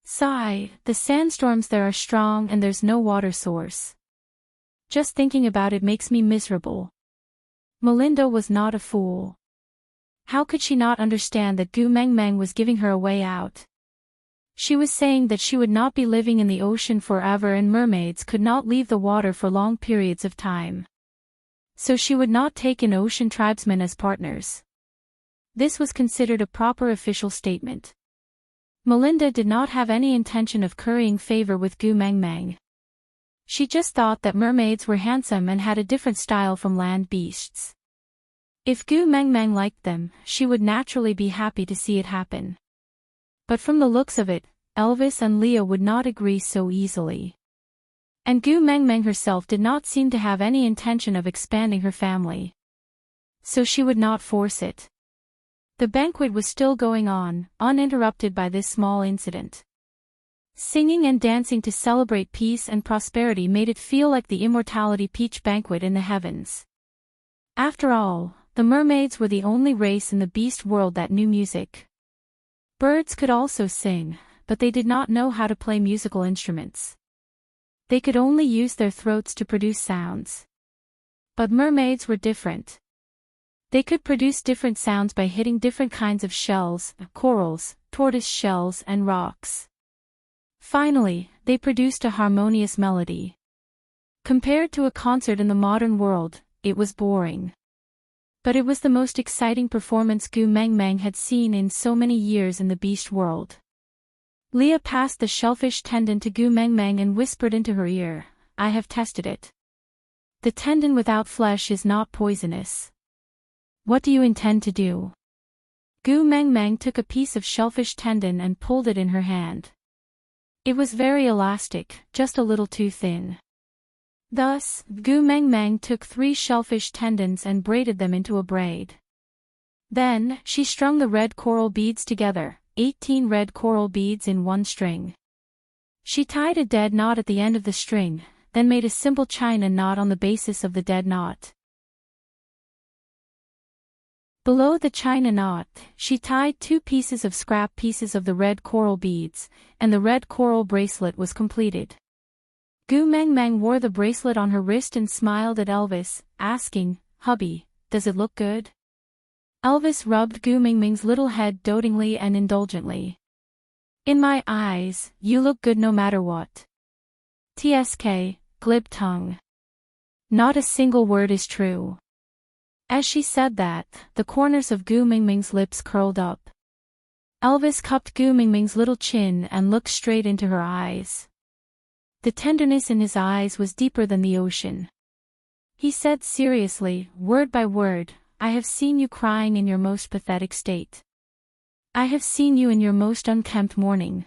Sigh, the sandstorms there are strong and there's no water source. Just thinking about it makes me miserable." Melinda was not a fool. How could she not understand that Gu Meng Meng was giving her a way out? She was saying that she would not be living in the ocean forever and mermaids could not leave the water for long periods of time. So she would not take in ocean tribesmen as partners. This was considered a proper official statement. Melinda did not have any intention of currying favor with Gu Meng Meng. She just thought that mermaids were handsome and had a different style from land beasts. If Gu Meng Meng liked them, she would naturally be happy to see it happen. But from the looks of it, Elvis and Leo would not agree so easily. And Gu Meng Meng herself did not seem to have any intention of expanding her family. So she would not force it. The banquet was still going on, uninterrupted by this small incident. Singing and dancing to celebrate peace and prosperity made it feel like the immortality peach banquet in the heavens. After all, the mermaids were the only race in the beast world that knew music. Birds could also sing, but they did not know how to play musical instruments. They could only use their throats to produce sounds. But mermaids were different. They could produce different sounds by hitting different kinds of shells, corals, tortoise shells and rocks. Finally, they produced a harmonious melody. Compared to a concert in the modern world, it was boring. But it was the most exciting performance Gu Meng Meng had seen in so many years in the beast world. Leah passed the shellfish tendon to Gu Meng Meng and whispered into her ear, "I have tested it. The tendon without flesh is not poisonous. What do you intend to do?" Gu Meng Meng took a piece of shellfish tendon and pulled it in her hand. It was very elastic, just a little too thin. Thus, Gu Meng Meng took 3 shellfish tendons and braided them into a braid. Then, she strung the red coral beads together, 18 red coral beads in one string. She tied a dead knot at the end of the string, then made a simple china knot on the basis of the dead knot. Below the china knot, she tied 2 pieces of scrap pieces of the red coral beads, and the red coral bracelet was completed. Gu Meng Meng wore the bracelet on her wrist and smiled at Elvis, asking, "Hubby, does it look good?" Elvis rubbed Gu Mingming's little head dotingly and indulgently. In my eyes, you look good no matter what. TSK, glib tongue. Not a single word is true. As she said that, the corners of Gu Mingming's lips curled up. Elvis cupped Gu Mingming's little chin and looked straight into her eyes. The tenderness in his eyes was deeper than the ocean. He said seriously, word by word, I have seen you crying in your most pathetic state. I have seen you in your most unkempt mourning.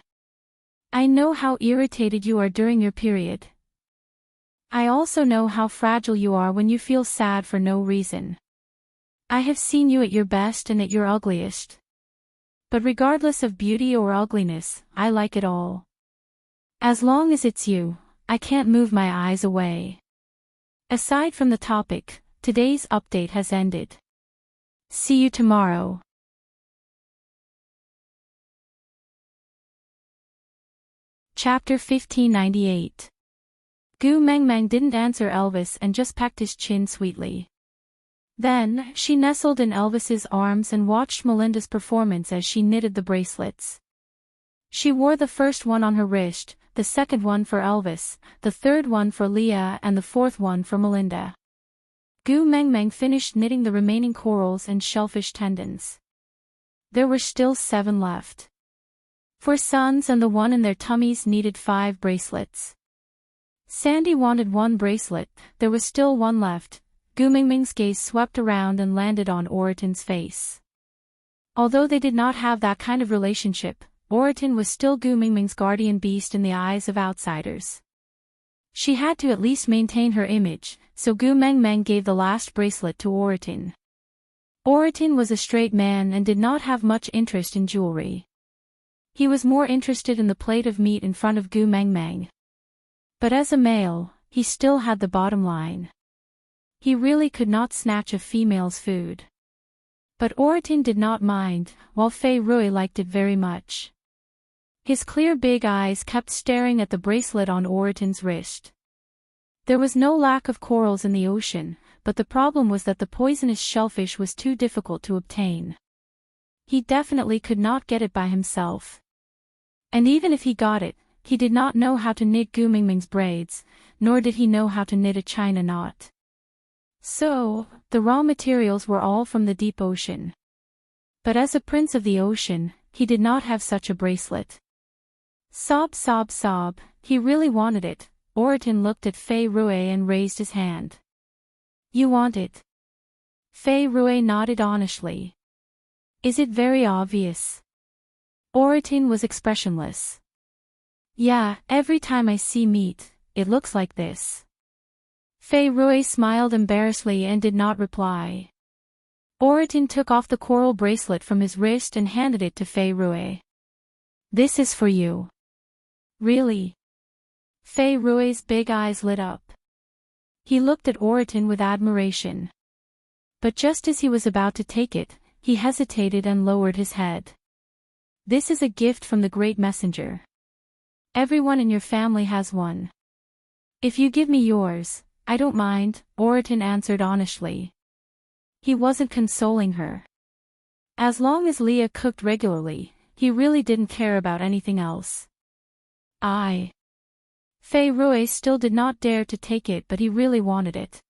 I know how irritated you are during your period. I also know how fragile you are when you feel sad for no reason. I have seen you at your best and at your ugliest. But regardless of beauty or ugliness, I like it all. As long as it's you, I can't move my eyes away. Aside from the topic, today's update has ended. See you tomorrow. Chapter 1598. Gu Mengmeng didn't answer Elvis and just pecked his chin sweetly. Then, she nestled in Elvis's arms and watched Melinda's performance as she knitted the bracelets. She wore the first one on her wrist, the second one for Elvis, the third one for Leah and the fourth one for Melinda. Gu Mengmeng finished knitting the remaining corals and shellfish tendons. There were still 7 left. 4 sons and the one in their tummies needed 5 bracelets. Sandy wanted 1 bracelet, there was still 1 left. Gu Mingming's gaze swept around and landed on Oratin's face. Although they did not have that kind of relationship, Oratin was still Gu Mingming's guardian beast in the eyes of outsiders. She had to at least maintain her image, so Gu Mengmeng gave the last bracelet to Oratin. Oratin was a straight man and did not have much interest in jewelry. He was more interested in the plate of meat in front of Gu Mengmeng. But as a male, he still had the bottom line. He really could not snatch a female's food. But Oratin did not mind, while Fei Rui liked it very much. His clear big eyes kept staring at the bracelet on Oratin's wrist. There was no lack of corals in the ocean, but the problem was that the poisonous shellfish was too difficult to obtain. He definitely could not get it by himself. And even if he got it, he did not know how to knit Gu Mingming's braids, nor did he know how to knit a China knot. So, the raw materials were all from the deep ocean. But as a prince of the ocean, he did not have such a bracelet. Sob sob sob, he really wanted it. Oratin looked at Fei Rui and raised his hand. You want it? Fei Rui nodded honestly. Is it very obvious? Oratin was expressionless. Yeah, every time I see meat, it looks like this. Fei Rui smiled embarrassedly and did not reply. Oratin took off the coral bracelet from his wrist and handed it to Fei Rui. This is for you. Really? Fei Rui's big eyes lit up. He looked at Oratin with admiration. But just as he was about to take it, he hesitated and lowered his head. This is a gift from the great messenger. Everyone in your family has one. If you give me yours, I don't mind, Oratin answered honestly. He wasn't consoling her. As long as Leah cooked regularly, he really didn't care about anything else. Fei Rui still did not dare to take it, but he really wanted it.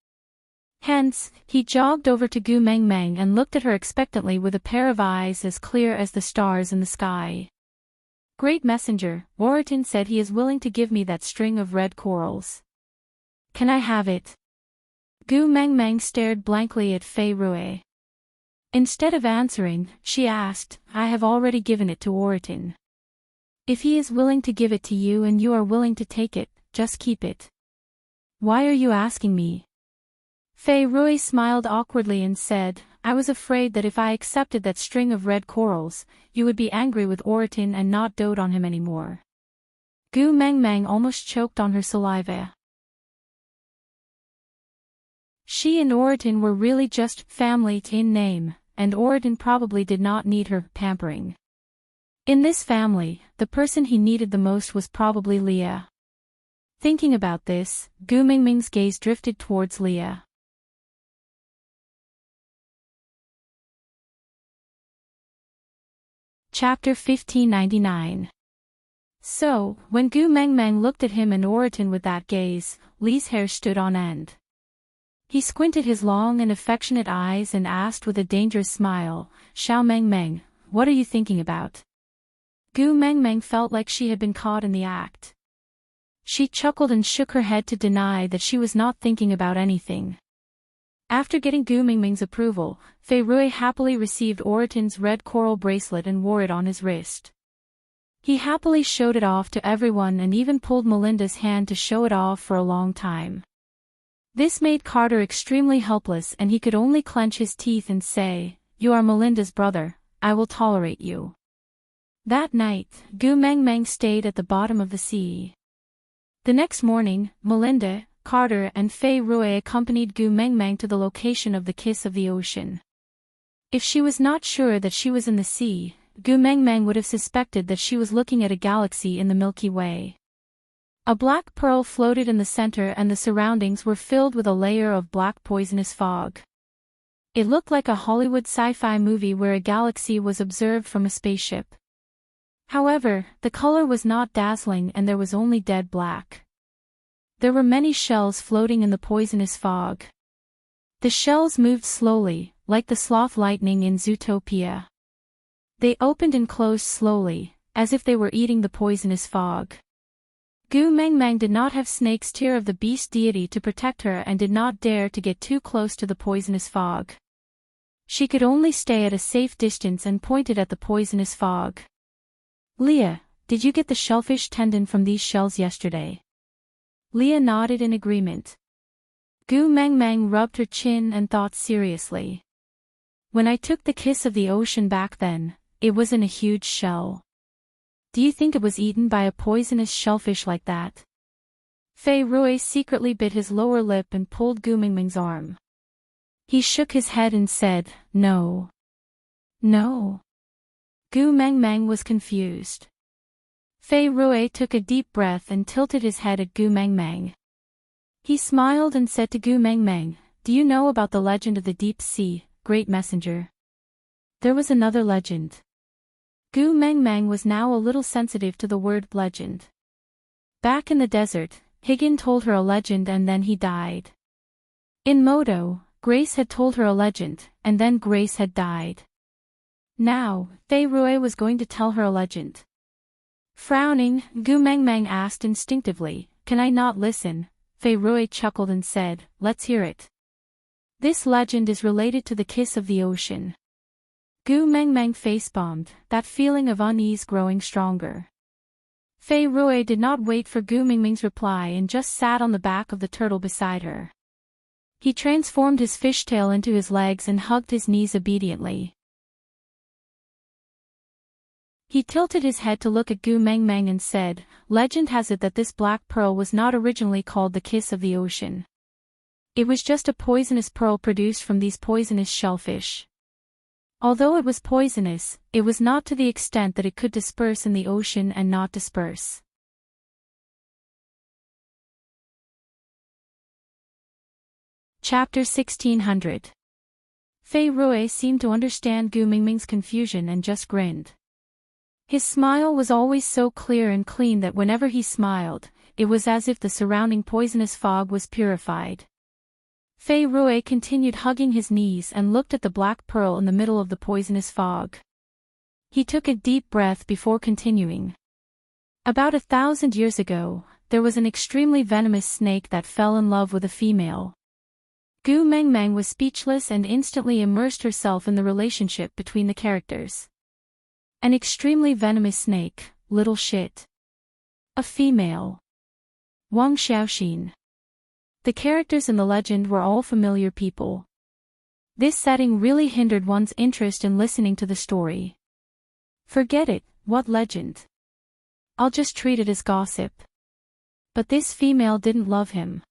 Hence, he jogged over to Gu Mengmeng and looked at her expectantly with a pair of eyes as clear as the stars in the sky. Great messenger, Oratin said he is willing to give me that string of red corals. Can I have it? Gu Mengmeng stared blankly at Fei Rui. Instead of answering, she asked, I have already given it to Oratin. If he is willing to give it to you and you are willing to take it, just keep it. Why are you asking me? Fei Rui smiled awkwardly and said, I was afraid that if I accepted that string of red corals, you would be angry with Oratin and not dote on him anymore. Gu Mengmeng almost choked on her saliva. She and Oratin were really just family in name, and Oratin probably did not need her pampering. In this family, the person he needed the most was probably Leah. Thinking about this, Gu Mingming's gaze drifted towards Leah. Chapter 1599. So, when Gu Mengmeng looked at him and Oriton with that gaze, Li's hair stood on end. He squinted his long and affectionate eyes and asked with a dangerous smile, "Xiao Mengmeng, what are you thinking about?" Gu Mengmeng felt like she had been caught in the act. She chuckled and shook her head to deny that she was not thinking about anything. After getting Gu Mengmeng's approval, Fei Rui happily received Oriton's red coral bracelet and wore it on his wrist. He happily showed it off to everyone and even pulled Melinda's hand to show it off for a long time. This made Carter extremely helpless and he could only clench his teeth and say, "You are Melinda's brother, I will tolerate you." That night, Gu Mengmeng stayed at the bottom of the sea. The next morning, Melinda, Carter and Fei Rui accompanied Gu Mengmeng to the location of the Kiss of the Ocean. If she was not sure that she was in the sea, Gu Mengmeng would have suspected that she was looking at a galaxy in the Milky Way. A black pearl floated in the center and the surroundings were filled with a layer of black poisonous fog. It looked like a Hollywood sci-fi movie where a galaxy was observed from a spaceship. However, the color was not dazzling and there was only dead black. There were many shells floating in the poisonous fog. The shells moved slowly, like the sloth lightning in Zootopia. They opened and closed slowly, as if they were eating the poisonous fog. Gu Mengmeng did not have Snake's tear of the beast deity to protect her and did not dare to get too close to the poisonous fog. She could only stay at a safe distance and pointed at the poisonous fog. "Leah, did you get the shellfish tendon from these shells yesterday?" Leah nodded in agreement. Gu Mengmeng rubbed her chin and thought seriously. "When I took the Kiss of the Ocean back then, it was in a huge shell. Do you think it was eaten by a poisonous shellfish like that?" Fei Rui secretly bit his lower lip and pulled Gu Mengmeng's arm. He shook his head and said, "No. No." Gu Mengmeng was confused. Fei Rui took a deep breath and tilted his head at Gu Mengmeng. He smiled and said to Gu Mengmeng, "Do you know about the legend of the deep sea, great messenger?" There was another legend. Gu Mengmeng was now a little sensitive to the word legend. Back in the desert, Higgin told her a legend and then he died. In Modo, Grace had told her a legend, and then Grace had died. Now, Fei Rui was going to tell her a legend. Frowning, Gu Mengmeng asked instinctively, "Can I not listen?" Fei Rui chuckled and said, "Let's hear it." This legend is related to the Kiss of the Ocean. Gu Mengmeng facepalmed, that feeling of unease growing stronger. Fei Rui did not wait for Gu Mengmeng's reply and just sat on the back of the turtle beside her. He transformed his fishtail into his legs and hugged his knees obediently. He tilted his head to look at Gu Mengmeng and said, "Legend has it that this black pearl was not originally called the Kiss of the Ocean. It was just a poisonous pearl produced from these poisonous shellfish. Although it was poisonous, it was not to the extent that it could disperse in the ocean and not disperse." Chapter 1600. Fei Rui seemed to understand Gu Mengmeng's confusion and just grinned. His smile was always so clear and clean that whenever he smiled, it was as if the surrounding poisonous fog was purified. Fei Rui continued hugging his knees and looked at the black pearl in the middle of the poisonous fog. He took a deep breath before continuing. About 1,000 years ago, there was an extremely venomous snake that fell in love with a female. Gu Mengmeng was speechless and instantly immersed herself in the relationship between the characters. An extremely venomous snake, little shit. A female. Wang Xiaoxin. The characters in the legend were all familiar people. This setting really hindered one's interest in listening to the story. Forget it, what legend? I'll just treat it as gossip. But this female didn't love him.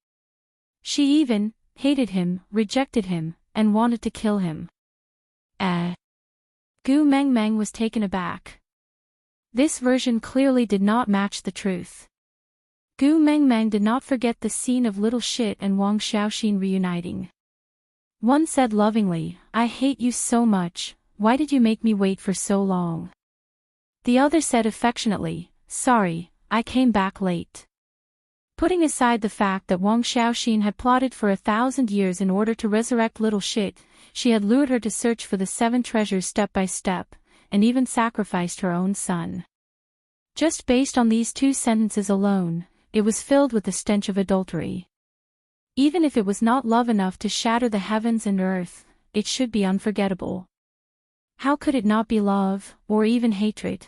She even hated him, rejected him, and wanted to kill him. Gu Mengmeng was taken aback. This version clearly did not match the truth. Gu Mengmeng did not forget the scene of Little Shit and Wang Xiaoxin reuniting. One said lovingly, "I hate you so much, why did you make me wait for so long?" The other said affectionately, "Sorry, I came back late." Putting aside the fact that Wang Xiaoxin had plotted for 1,000 years in order to resurrect little shit, she had lured her to search for the 7 treasures step by step, and even sacrificed her own son. Just based on these 2 sentences alone, it was filled with the stench of adultery. Even if it was not love enough to shatter the heavens and earth, it should be unforgettable. How could it not be love, or even hatred?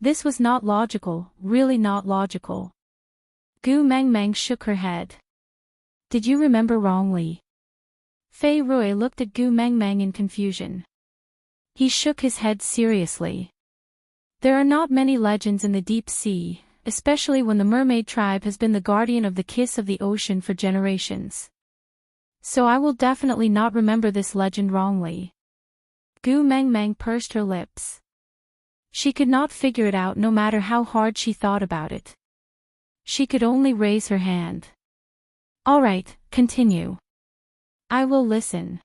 This was not logical, really not logical. Gu Mengmeng shook her head. "Did you remember wrongly?" Fei Rui looked at Gu Mengmeng in confusion. He shook his head seriously. There are not many legends in the deep sea, especially when the mermaid tribe has been the guardian of the kiss of the ocean for generations. So I will definitely not remember this legend wrongly. Gu Mengmeng pursed her lips. She could not figure it out no matter how hard she thought about it. She could only raise her hand. "All right, continue." "I will listen."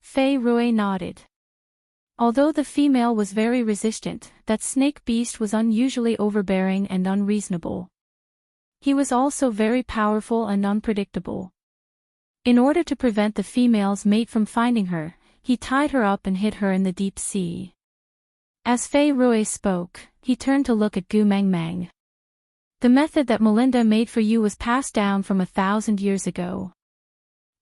Fei Rui nodded. Although the female was very resistant, that snake beast was unusually overbearing and unreasonable. He was also very powerful and unpredictable. In order to prevent the female's mate from finding her, he tied her up and hid her in the deep sea. As Fei Rui spoke, he turned to look at Gu Mengmeng. "The method that Melinda made for you was passed down from 1,000 years ago.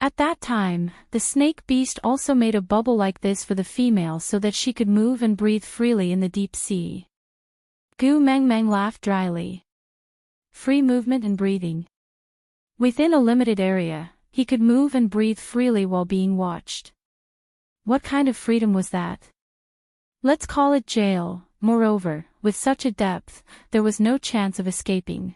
At that time, the snake beast also made a bubble like this for the female so that she could move and breathe freely in the deep sea." Gu Mengmeng laughed dryly. Free movement and breathing. Within a limited area, he could move and breathe freely while being watched. What kind of freedom was that? Let's call it jail. Moreover, with such a depth, there was no chance of escaping.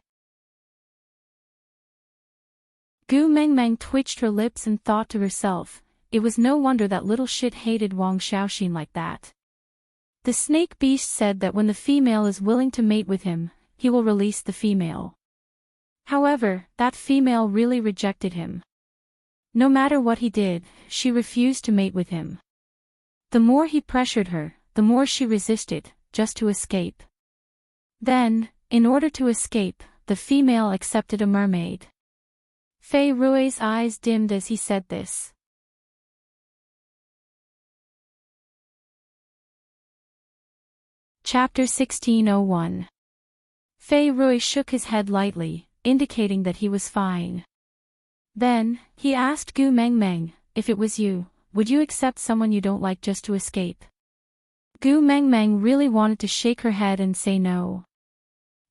Gu Mengmeng twitched her lips and thought to herself, it was no wonder that little shit hated Wang Xiaoxin like that. The snake beast said that when the female is willing to mate with him, he will release the female. However, that female really rejected him. No matter what he did, she refused to mate with him. The more he pressured her, the more she resisted, just to escape. Then, in order to escape, the female accepted a mermaid. Fei Rui's eyes dimmed as he said this. Chapter 1601. Fei Rui shook his head lightly, indicating that he was fine. Then, he asked Gu Mengmeng, "If it was you, would you accept someone you don't like just to escape?" Gu Mengmeng really wanted to shake her head and say no.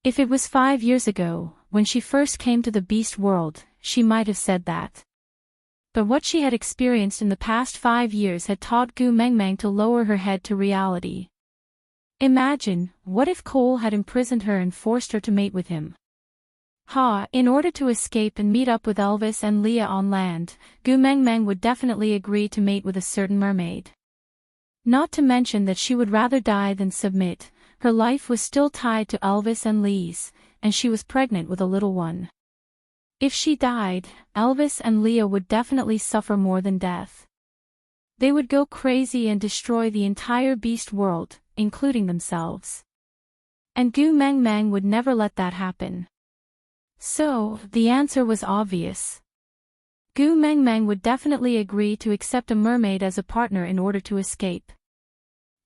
If it was 5 years ago, when she first came to the beast world, she might have said that. But what she had experienced in the past 5 years had taught Gu Mengmeng to lower her head to reality. Imagine, what if Cole had imprisoned her and forced her to mate with him? In order to escape and meet up with Elvis and Leah on land, Gu Mengmeng would definitely agree to mate with a certain mermaid. Not to mention that she would rather die than submit. Her life was still tied to Elvis and Lee's, and she was pregnant with a little one. If she died, Elvis and Leah would definitely suffer more than death. They would go crazy and destroy the entire beast world, including themselves. And Gu Mengmeng would never let that happen. So, the answer was obvious. Gu Mengmeng would definitely agree to accept a mermaid as a partner in order to escape.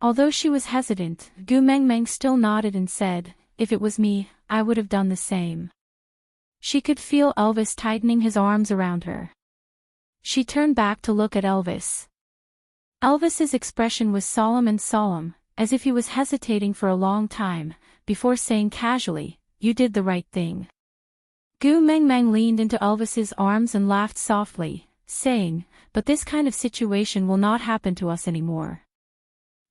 Although she was hesitant, Gu Mengmeng still nodded and said, "If it was me, I would have done the same." She could feel Elvis tightening his arms around her. She turned back to look at Elvis. Elvis's expression was solemn, as if he was hesitating for a long time, before saying casually, "You did the right thing." Gu Mengmeng leaned into Elvis's arms and laughed softly, saying, "But this kind of situation will not happen to us anymore.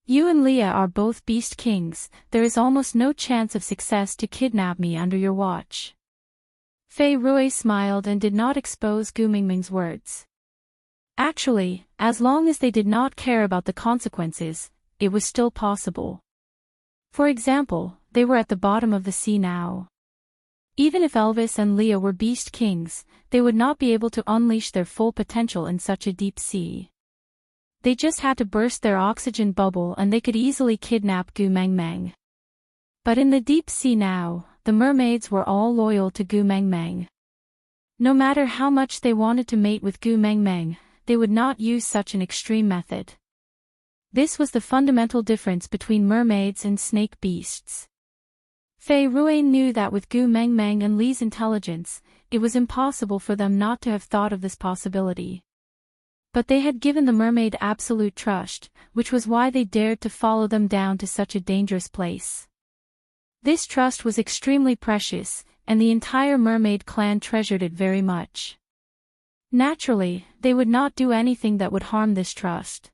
You and Leah are both beast kings, there is almost no chance of success to kidnap me under your watch." Fei Rui smiled and did not expose Gu Mengmeng's words. Actually, as long as they did not care about the consequences, it was still possible. For example, they were at the bottom of the sea now. Even if Elvis and Leah were beast kings, they would not be able to unleash their full potential in such a deep sea. They just had to burst their oxygen bubble and they could easily kidnap Gu Mengmeng. But in the deep sea now, the mermaids were all loyal to Gu Meng Meng. No matter how much they wanted to mate with Gu Meng Meng, they would not use such an extreme method. This was the fundamental difference between mermaids and snake beasts. Fei Rui knew that with Gu Meng Meng and Li's intelligence, it was impossible for them not to have thought of this possibility. But they had given the mermaid absolute trust, which was why they dared to follow them down to such a dangerous place. This trust was extremely precious, and the entire mermaid clan treasured it very much. Naturally, they would not do anything that would harm this trust.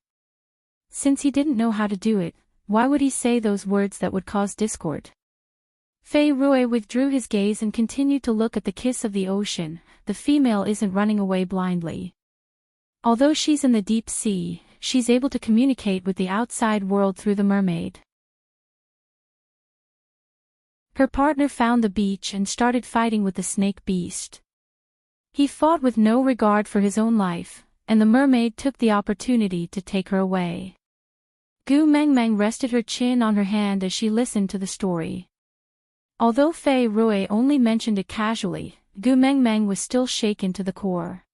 Since he didn't know how to do it, why would he say those words that would cause discord? Fei Rui withdrew his gaze and continued to look at the kiss of the ocean. The female isn't running away blindly. Although she's in the deep sea, she's able to communicate with the outside world through the mermaid. Her partner found the beach and started fighting with the snake beast. He fought with no regard for his own life, and the mermaid took the opportunity to take her away. Gu Meng Meng rested her chin on her hand as she listened to the story. Although Fei Rui only mentioned it casually, Gu Meng Meng was still shaken to the core.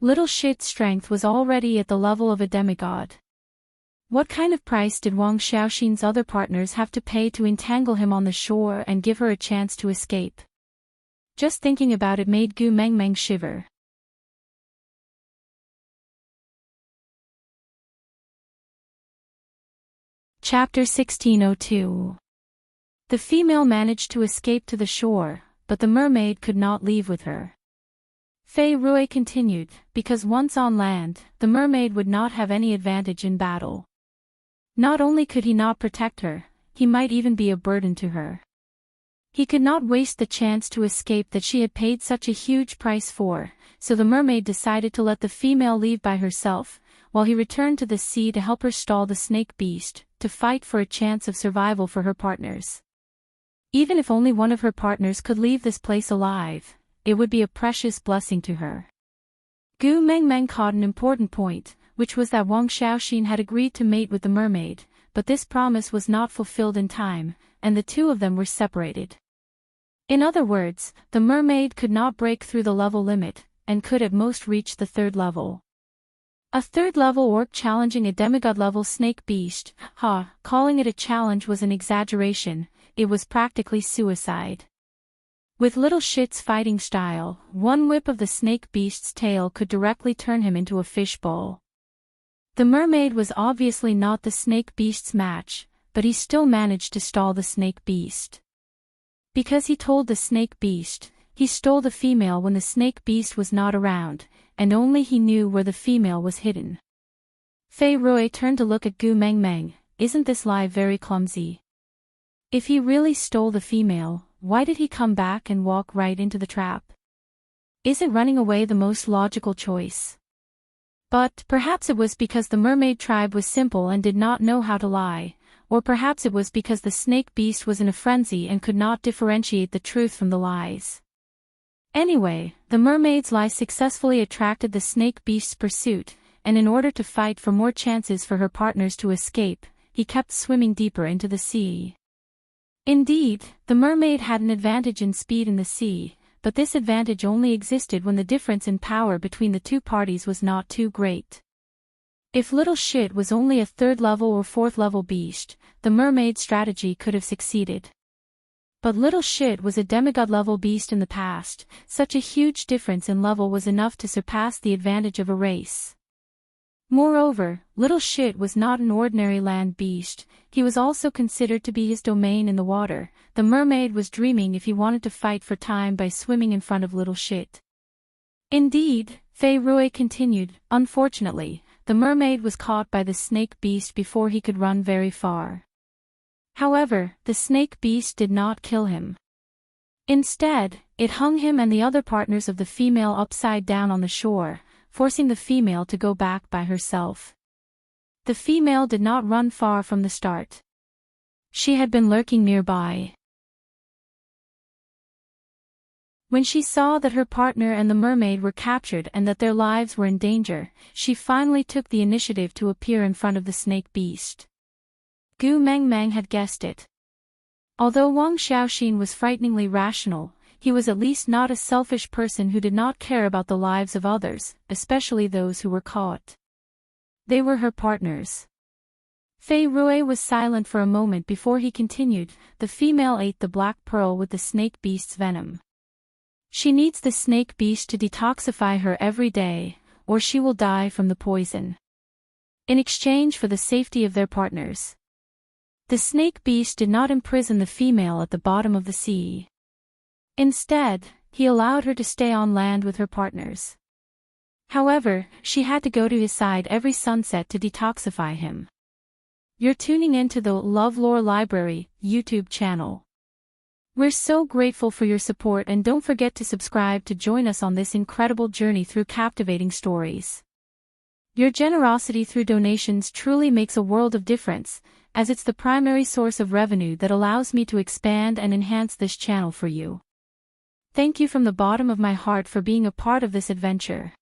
Little Shit's strength was already at the level of a demigod. What kind of price did Wang Xiaoxin's other partners have to pay to entangle him on the shore and give her a chance to escape? Just thinking about it made Gu Meng Meng shiver. Chapter 1602. The female managed to escape to the shore, but the mermaid could not leave with her. Fei Rui continued, because once on land, the mermaid would not have any advantage in battle. Not only could he not protect her, he might even be a burden to her. He could not waste the chance to escape that she had paid such a huge price for, so the mermaid decided to let the female leave by herself, while he returned to the sea to help her stall the snake beast, to fight for a chance of survival for her partners. Even if only one of her partners could leave this place alive, it would be a precious blessing to her. Gu Meng Meng caught an important point, which was that Wang Xiaoxin had agreed to mate with the mermaid, but this promise was not fulfilled in time, and the two of them were separated. In other words, the mermaid could not break through the level limit, and could at most reach the third level. A third-level orc challenging a demigod-level snake beast, calling it a challenge was an exaggeration, it was practically suicide. With Little Shit's fighting style, one whip of the snake beast's tail could directly turn him into a fishbowl. The mermaid was obviously not the snake beast's match, but he still managed to stall the snake beast. Because he told the snake beast, he stole the female when the snake beast was not around, and only he knew where the female was hidden. Fei Rui turned to look at Gu Meng Meng. Isn't this lie very clumsy? If he really stole the female, why did he come back and walk right into the trap? Isn't running away the most logical choice? But perhaps it was because the mermaid tribe was simple and did not know how to lie, or perhaps it was because the snake beast was in a frenzy and could not differentiate the truth from the lies. Anyway, the mermaid's lie successfully attracted the snake beast's pursuit, and in order to fight for more chances for her partners to escape, he kept swimming deeper into the sea. Indeed, the mermaid had an advantage in speed in the sea, but this advantage only existed when the difference in power between the two parties was not too great. If Little Shit was only a third-level or fourth-level beast, the mermaid's strategy could have succeeded. But Little Shit was a demigod-level beast in the past, such a huge difference in level was enough to surpass the advantage of a race. Moreover, Little Shit was not an ordinary land beast, he was also considered to be his domain in the water. The mermaid was dreaming if he wanted to fight for time by swimming in front of Little Shit. Indeed, Fei Rui continued, unfortunately, the mermaid was caught by the snake beast before he could run very far. However, the snake beast did not kill him. Instead, it hung him and the other partners of the female upside down on the shore, forcing the female to go back by herself. The female did not run far from the start. She had been lurking nearby. When she saw that her partner and the mermaid were captured and that their lives were in danger, she finally took the initiative to appear in front of the snake beast. Gu Meng Meng had guessed it. Although Wang Xiaoxin was frighteningly rational, he was at least not a selfish person who did not care about the lives of others, especially those who were caught. They were her partners. Fei Rui was silent for a moment before he continued. The female ate the black pearl with the snake beast's venom. She needs the snake beast to detoxify her every day, or she will die from the poison. In exchange for the safety of their partners, the snake beast did not imprison the female at the bottom of the sea. Instead, he allowed her to stay on land with her partners. However, she had to go to his side every sunset to detoxify him. You're tuning in to the LoveLore Library YouTube channel. We're so grateful for your support, and don't forget to subscribe to join us on this incredible journey through captivating stories. Your generosity through donations truly makes a world of difference, as it's the primary source of revenue that allows me to expand and enhance this channel for you. Thank you from the bottom of my heart for being a part of this adventure.